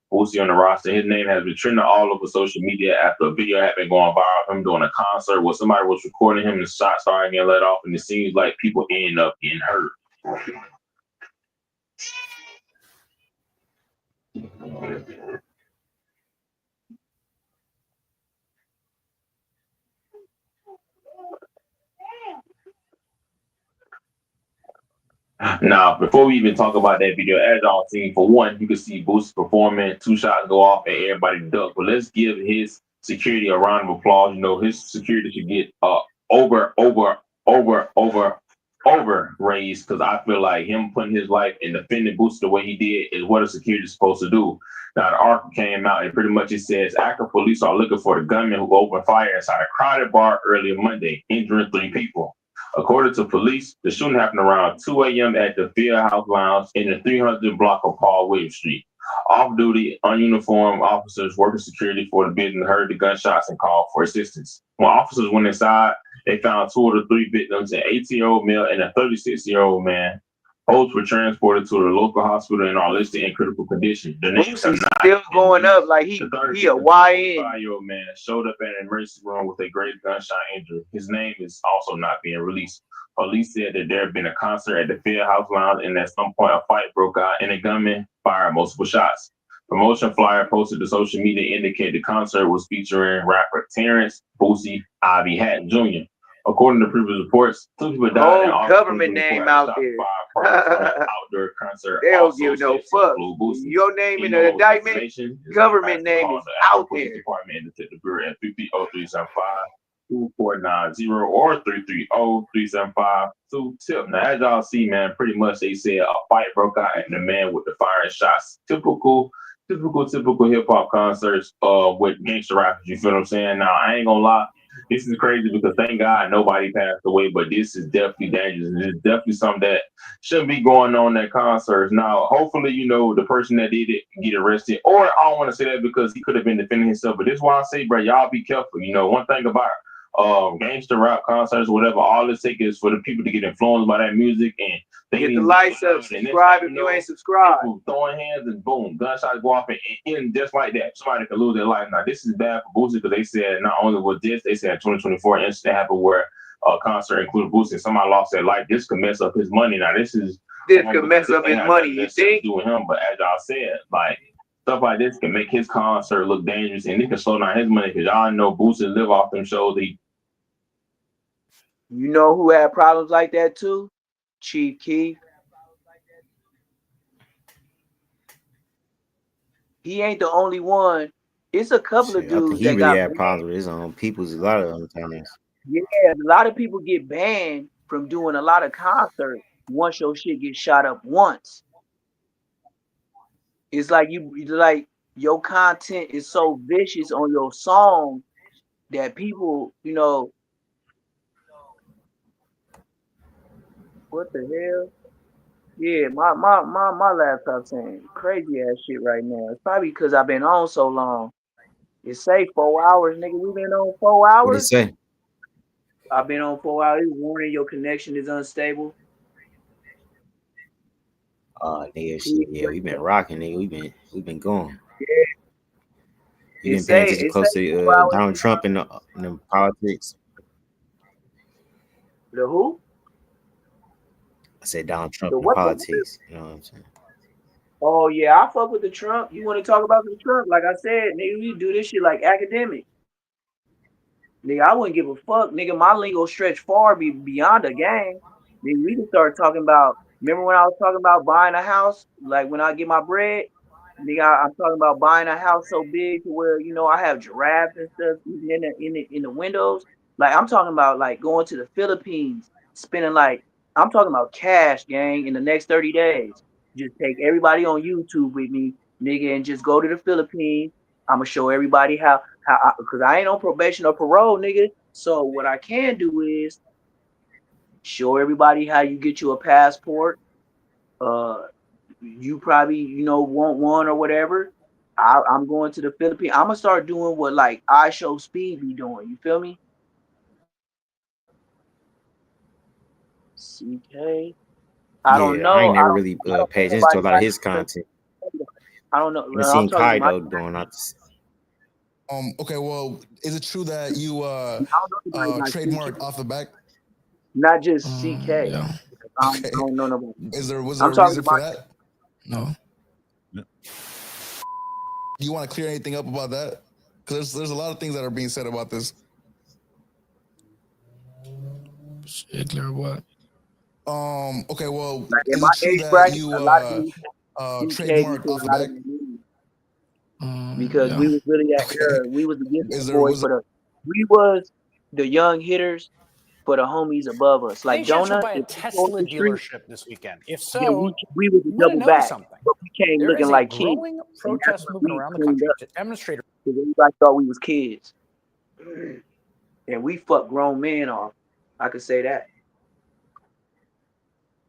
Boosie on the roster. His name has been trending all over social media after a video had been going viral of him doing a concert where somebody was recording him and the shot started getting let off, and it seems like people end up getting hurt. Now, before we even talk about that video, as y'all seen, for one, you can see Boosie performing, 2 shots go off and everybody duck. But let's give his security a round of applause. You know, his security should get over overraised because I feel like him putting his life and defending Boosie the way he did is what a security is supposed to do. Now, the article came out and pretty much it says Akron police are looking for the gunman who opened fire inside a crowded bar earlier Monday, injuring 3 people. According to police, the shooting happened around 2 a.m. at the Field House Lounge in the 300 block of Paul Williams Street. Off-duty, ununiformed officers working security for the building heard the gunshots and called for assistance. When officers went inside, they found 2 of the 3 victims, an 18-year-old male and a 36-year-old man. Both were transported to the local hospital and are listed in critical condition. The names are not still going up like he a YN. 5-year-old man showed up at an emergency room with a grave gunshot injury. His name is also not being released. Police said that there had been a concert at the Field House Lounge and at some point a fight broke out and a gunman fired multiple shots. Promotion flyer posted to social media indicated the concert was featuring rapper Terrence Boosie Ivy Hatton Jr. According to previous reports, 2 people died in Whole government name out there. outdoor concert. They don't give no fuck. Your name in the indictment, government name is out there. Department and Detective Bureau at 330-375-2490 or 330-375-2TIP. Now, as y'all see, man, pretty much they said a fight broke out and the man with the firing shots. Typical hip hop concerts with gangster rappers. You feel what I'm saying? Now, I ain't gonna lie. This is crazy because thank God nobody passed away, but this is definitely dangerous. And it's definitely something that shouldn't be going on at concerts. Now, hopefully, you know, the person that did it get arrested. Or I don't want to say that because he could have been defending himself. But this is why I say, bro, y'all be careful. You know, one thing about gangster rap concerts, whatever, all it takes is for the people to get influenced by that music and they get the lights up, subscribe if you ain't subscribed. Throwing hands and boom, gunshots go off and just like that, somebody can lose their life. Now, this is bad for Boosie because they said not only was this, they said 2024 incident happened where a concert included Boosie and somebody lost their life. This could mess up his money. Now, this could mess up his money. You think? Do with him, but as y'all said, like stuff like this can make his concert look dangerous and it can slow down his money because y'all know Boosie live off them shows. You know who had problems like that too? Chief Keef. He ain't the only one. It's a couple of dudes he really had problems with his own people's a lot of other times. Yeah, a lot of people get banned from doing a lot of concerts once your shit gets shot up once. It's like your content is so vicious on your song that people, you know, what the hell? Yeah, my laptop saying crazy ass shit right now. It's probably because I've been on so long. It say 4 hours, nigga. We been on 4 hours. What it say? I've been on 4 hours. Warning, your connection is unstable. Nigga, shit, yeah, we been rocking, nigga. We been going. Yeah. You been paying attention close to Donald Trump and the politics. The who? I said Donald Trump and politics. You know what I'm saying? Oh yeah, I fuck with the Trump. You want to talk about the Trump? Like I said, nigga, we do this shit like academic. Nigga, I wouldn't give a fuck. Nigga, my lingo stretch far beyond a game. Nigga, we can start talking about. Remember when I was talking about buying a house? Like when I get my bread, nigga, I'm talking about buying a house so big to where I have giraffes and stuff in the windows. Like I'm talking about like going to the Philippines, spending like I'm talking about cash, gang, in the next 30 days. Just take everybody on YouTube with me, nigga, and just go to the Philippines. I'm gonna show everybody how because I ain't on probation or parole, nigga. So what I can do is show everybody how you get you a passport. You probably want one or whatever. I'm going to the Philippines. I'm gonna start doing what like I Show Speed be doing. You feel me? CK. I don't know. I ain't never really paid attention to a lot of his content. I don't know. I've seen Kaido doing that. Okay, well, is it true that you trademarked off the back? Not just CK. Yeah. I don't know nobody. Was there a reason for that? No. Do you want to clear anything up about that? Because there's a lot of things that are being said about this. Shit, clear what? Okay, well, like is it true that you trademarked off the back? Because we was really at era. We was the boys for we was the young hitters for the homies above us. Like Patients will Donut, buy a if we go Tesla the street, dealership this weekend. If yeah, so, we was you a want to double know back, something. but we came There looking is a like kids. growing And that's protest when movement we around the cleaned country up. to demonstrate. Because everybody thought we was kids. And we fucked grown men off. I could say that.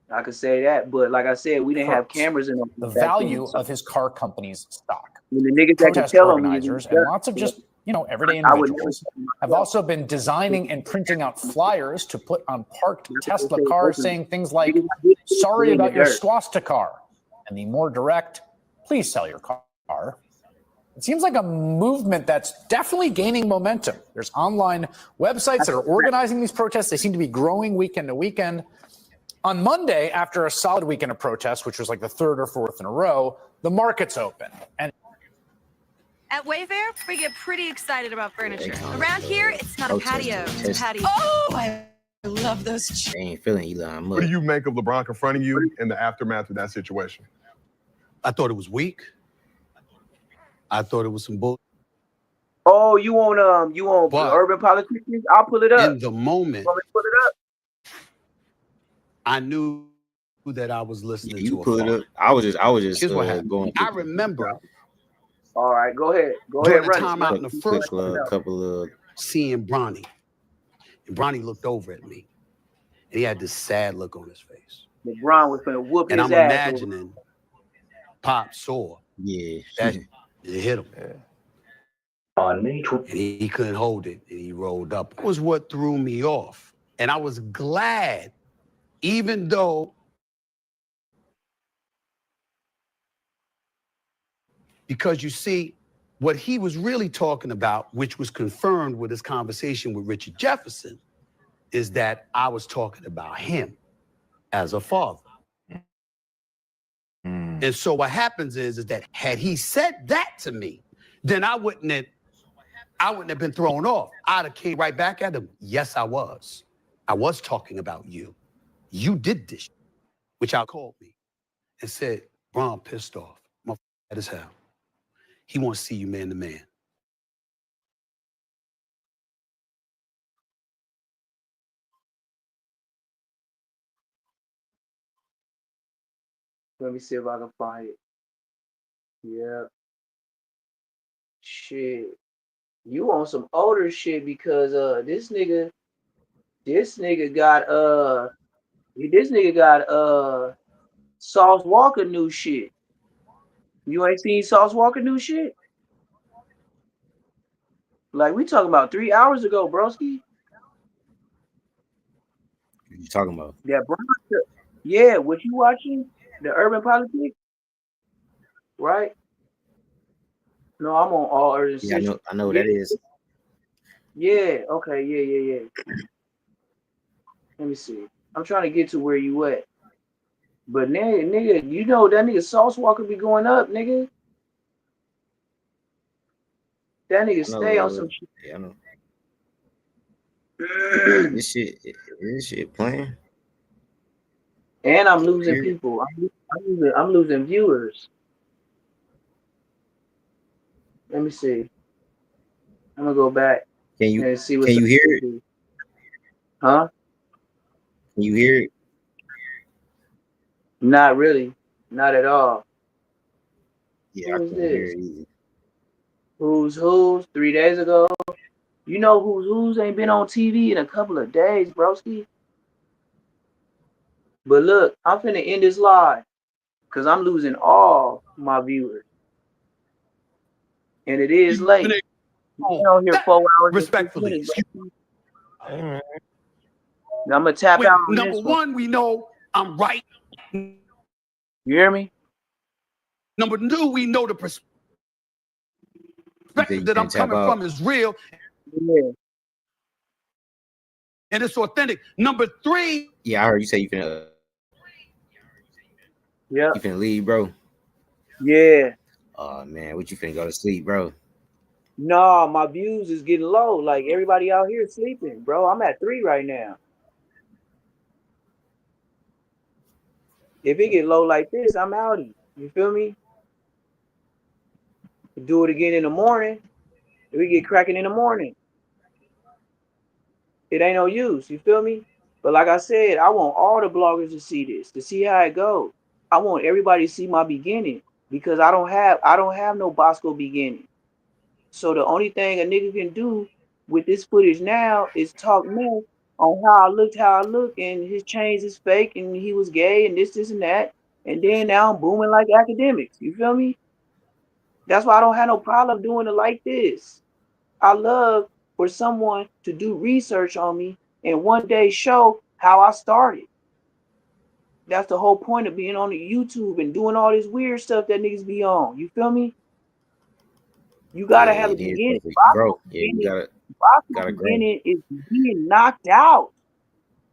I could say that. But like I said, we didn't have cameras in them The back value then. So of his car company's stock. when the niggas that could Protest tell on me, organizers and lots of just, everyday I would never individuals tell have myself. also been designing and printing out flyers to put on parked Tesla cars saying things like, Niggas like this sorry in the about your dirt. swastika car, and the more direct, please sell your car. It seems like a movement that's definitely gaining momentum. There's online websites that are organizing these protests. They seem to be growing weekend to weekend. On Monday, after a solid weekend of protests, which was like the third or fourth in a row, the market's open. And at Wayfair, we get pretty excited about furniture. Around here, it's not a patio, it's a patio. Oh, I love those. They ain't feeling Elon Musk. What do you make of LeBron confronting you in the aftermath of that situation? I thought it was weak. I thought it was some bull. Oh, you want urban politicians? I'll pull it up. In the moment, Want me to pull it up? I knew that I was listening You to pull a it up. father. I was just Here's what happened. going. I remember All right, go ahead. Go during ahead, the run time it. out in the first couple of seeing Bronny. And Bronny looked over at me. And he had this sad look on his face. LeBron was finna whoop And his I'm ass. imagining Pop saw that it hit him. On May 12th. And he couldn't hold it, and he rolled up. It was what threw me off. And I was glad, even though, because you see, what he was really talking about, which was confirmed with his conversation with Richard Jefferson, is that I was talking about him as a father. And so what happens is that had he said that to me, then I wouldn't have been thrown off. I'd have came right back at him. Yes, I was. I was talking about you. You did this, which I called me and said, Bron pissed off. My mad as hell. He wants to see you man to man. Let me see if I can find it. Yeah. Shit. You on some older shit because this nigga got Sauce Walker new shit. You ain't seen Sauce Walker new shit? Like we talking about 3 hours ago, broski. What you talking about? Yeah, bro. Yeah, what you watching? The urban politics? Right? No, I'm on all urban. Yeah, I know what that is. Yeah, okay, yeah. Let me see. I'm trying to get to where you at. But nigga, you know that nigga Sauce Walker be going up, nigga. That nigga stay on some shit. Yeah, I know. This shit playing. And I'm losing people. I'm losing viewers. Let me see. I'm gonna go back and see what's Can you hear it? Huh? Can you hear it? Not really. Not at all. Yeah, I Who's can't hear this? it either. Who's 3 days ago? You know who's ain't been on TV in a couple of days, broski. But look, I'm finna end this live because I'm losing all my viewers. And it is late. I've been on here 4 hours. Respectfully. Now I'm gonna tap out on Number this one, we know I'm right. You hear me? Number two, we know the perspective that I'm coming from is real. Yeah. And it's authentic. Number three. Yeah, I heard you say you finna. Yeah. You finna leave, bro. Yeah. Oh man, what you finna go to sleep, bro? Nah, my views is getting low. Like everybody out here sleeping, bro. I'm at 3 right now. If it get low like this, I'm outie. You feel me? Do it again in the morning. We get cracking in the morning. It ain't no use. You feel me? But like I said, I want all the bloggers to see this, to see how it goes. I want everybody to see my beginning because I don't have no Bosco beginning. So the only thing a nigga can do with this footage now is talk more on how I look, and his chains is fake, and he was gay, and this, and that. And then now I'm booming like academics. You feel me? That's why I don't have no problem doing it like this. I love for someone to do research on me and one day show how I started. That's the whole point of being on the YouTube and doing all this weird stuff that niggas be on. You feel me? You gotta Yeah, have a it is. beginning. Grow. Yeah, you Bosco's gotta grow. beginning is being knocked out.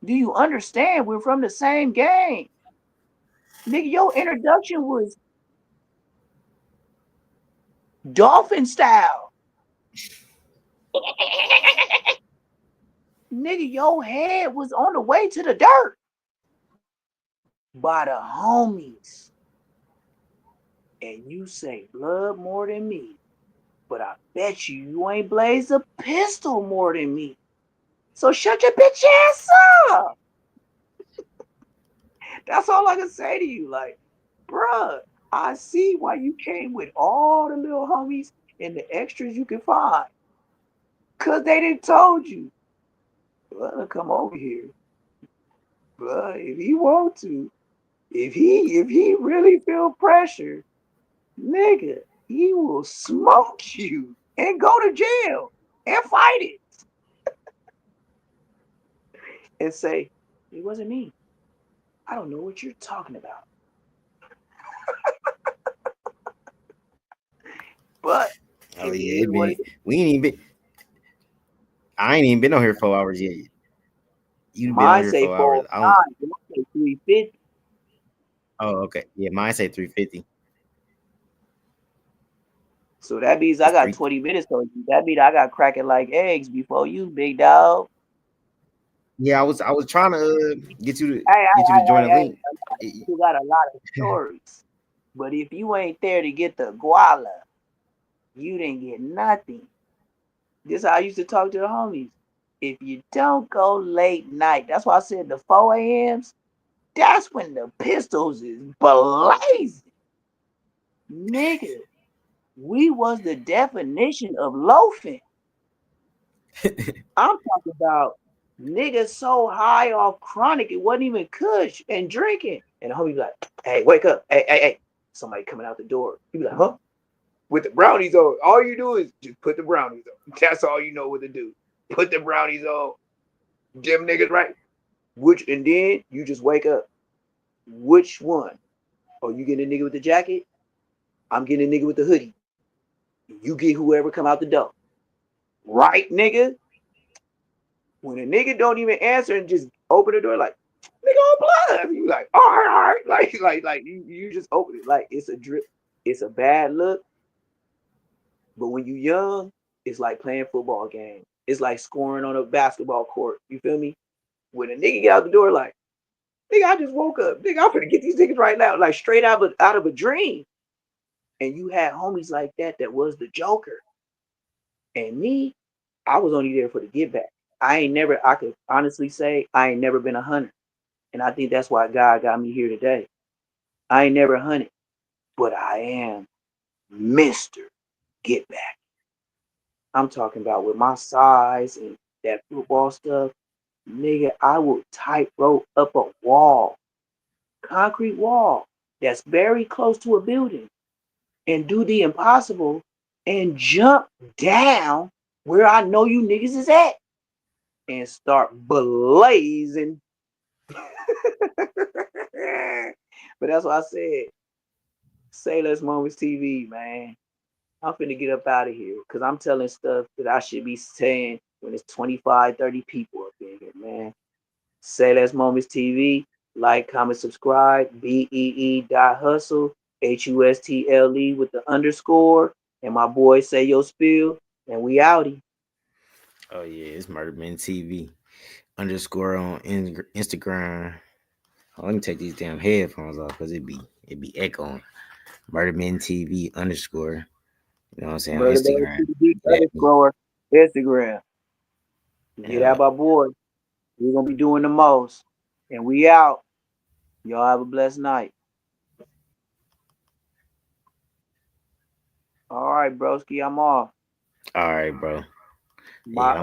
Do you understand? We're from the same gang. Nigga, your introduction was dolphin style. Nigga, your head was on the way to the dirt by the homies. And you say blood more than me. But I bet you ain't blazed a pistol more than me. So shut your bitch ass up. That's all I can say to you. Like, bruh, I see why you came with all the little homies and the extras you can find. Cause they didn't told you. Bruh, come over here. Bruh, if he want to, if he really feel pressure, nigga, he will smoke you and go to jail and fight it. And say, it wasn't me. I don't know what you're talking about. But Oh it yeah, is what it is. we ain't even been. I ain't even been on here 4 hours yet. You been on Mine here say 4 hours. I don't. 409. Mine say 350. Oh, okay. Yeah, mine say 350. So that means I It's got three. 20 minutes on you. That means I got cracking like eggs before you, big dog. Yeah, I was trying to Hey, get you to join the link. you got a lot of stories. But if you ain't there to get the guala, you didn't get nothing. This is how I used to talk to the homies. If you don't go late night, that's why I said the 4 a.m.s, that's when the pistols is blazing. Nigga, we was the definition of loafing. I'm talking about niggas so high off chronic it wasn't even kush and drinking. And the homie be like, hey, wake up. Hey. Somebody coming out the door. You be like, huh? With the brownies on. All you do is just put the brownies on. That's all you know what to do. Put the brownies on. Them niggas right. And then you just wake up. Which one? Oh, you getting a nigga with the jacket? I'm getting a nigga with the hoodie. You get whoever come out the door. Right, nigga? When a nigga don't even answer and just open the door like, nigga on blood. You like, all right. Like you just open it. Like it's a drip. It's a bad look. But when you young, it's like playing football game. It's like scoring on a basketball court. You feel me? When a nigga get out the door, like, nigga, I just woke up. Nigga, I'm gonna get these niggas right now. Like straight out of a dream. And you had homies like that was the Joker. And me, I was only there for the give back. I could honestly say I ain't never been a hunter. And I think that's why God got me here today. I ain't never hunted, but I am Mr. Get Back. I'm talking about with my size and that football stuff. Nigga, I will tightrope up a wall, concrete wall that's very close to a building and do the impossible and jump down where I know you niggas is at and start blazing. But that's what I said. Say less Moments TV, man. I'm finna get up out of here because I'm telling stuff that I should be saying when it's 25, 30 people up in here, man. Say less Moments TV. Like, comment, subscribe. BEE.hustle. HUSTLE with the underscore. And my boy Say Yo Spill. And we outie. Oh yeah, it's Murdamittentv underscore on Instagram. Oh, let me take these damn headphones off because it be echoing. Murdamittentv underscore. You know what I'm saying on Instagram. Murdamittentv underscore Instagram. Get out, my boy. We're gonna be doing the most. And we out. Y'all have a blessed night. All right, broski, I'm off. All right, bro. My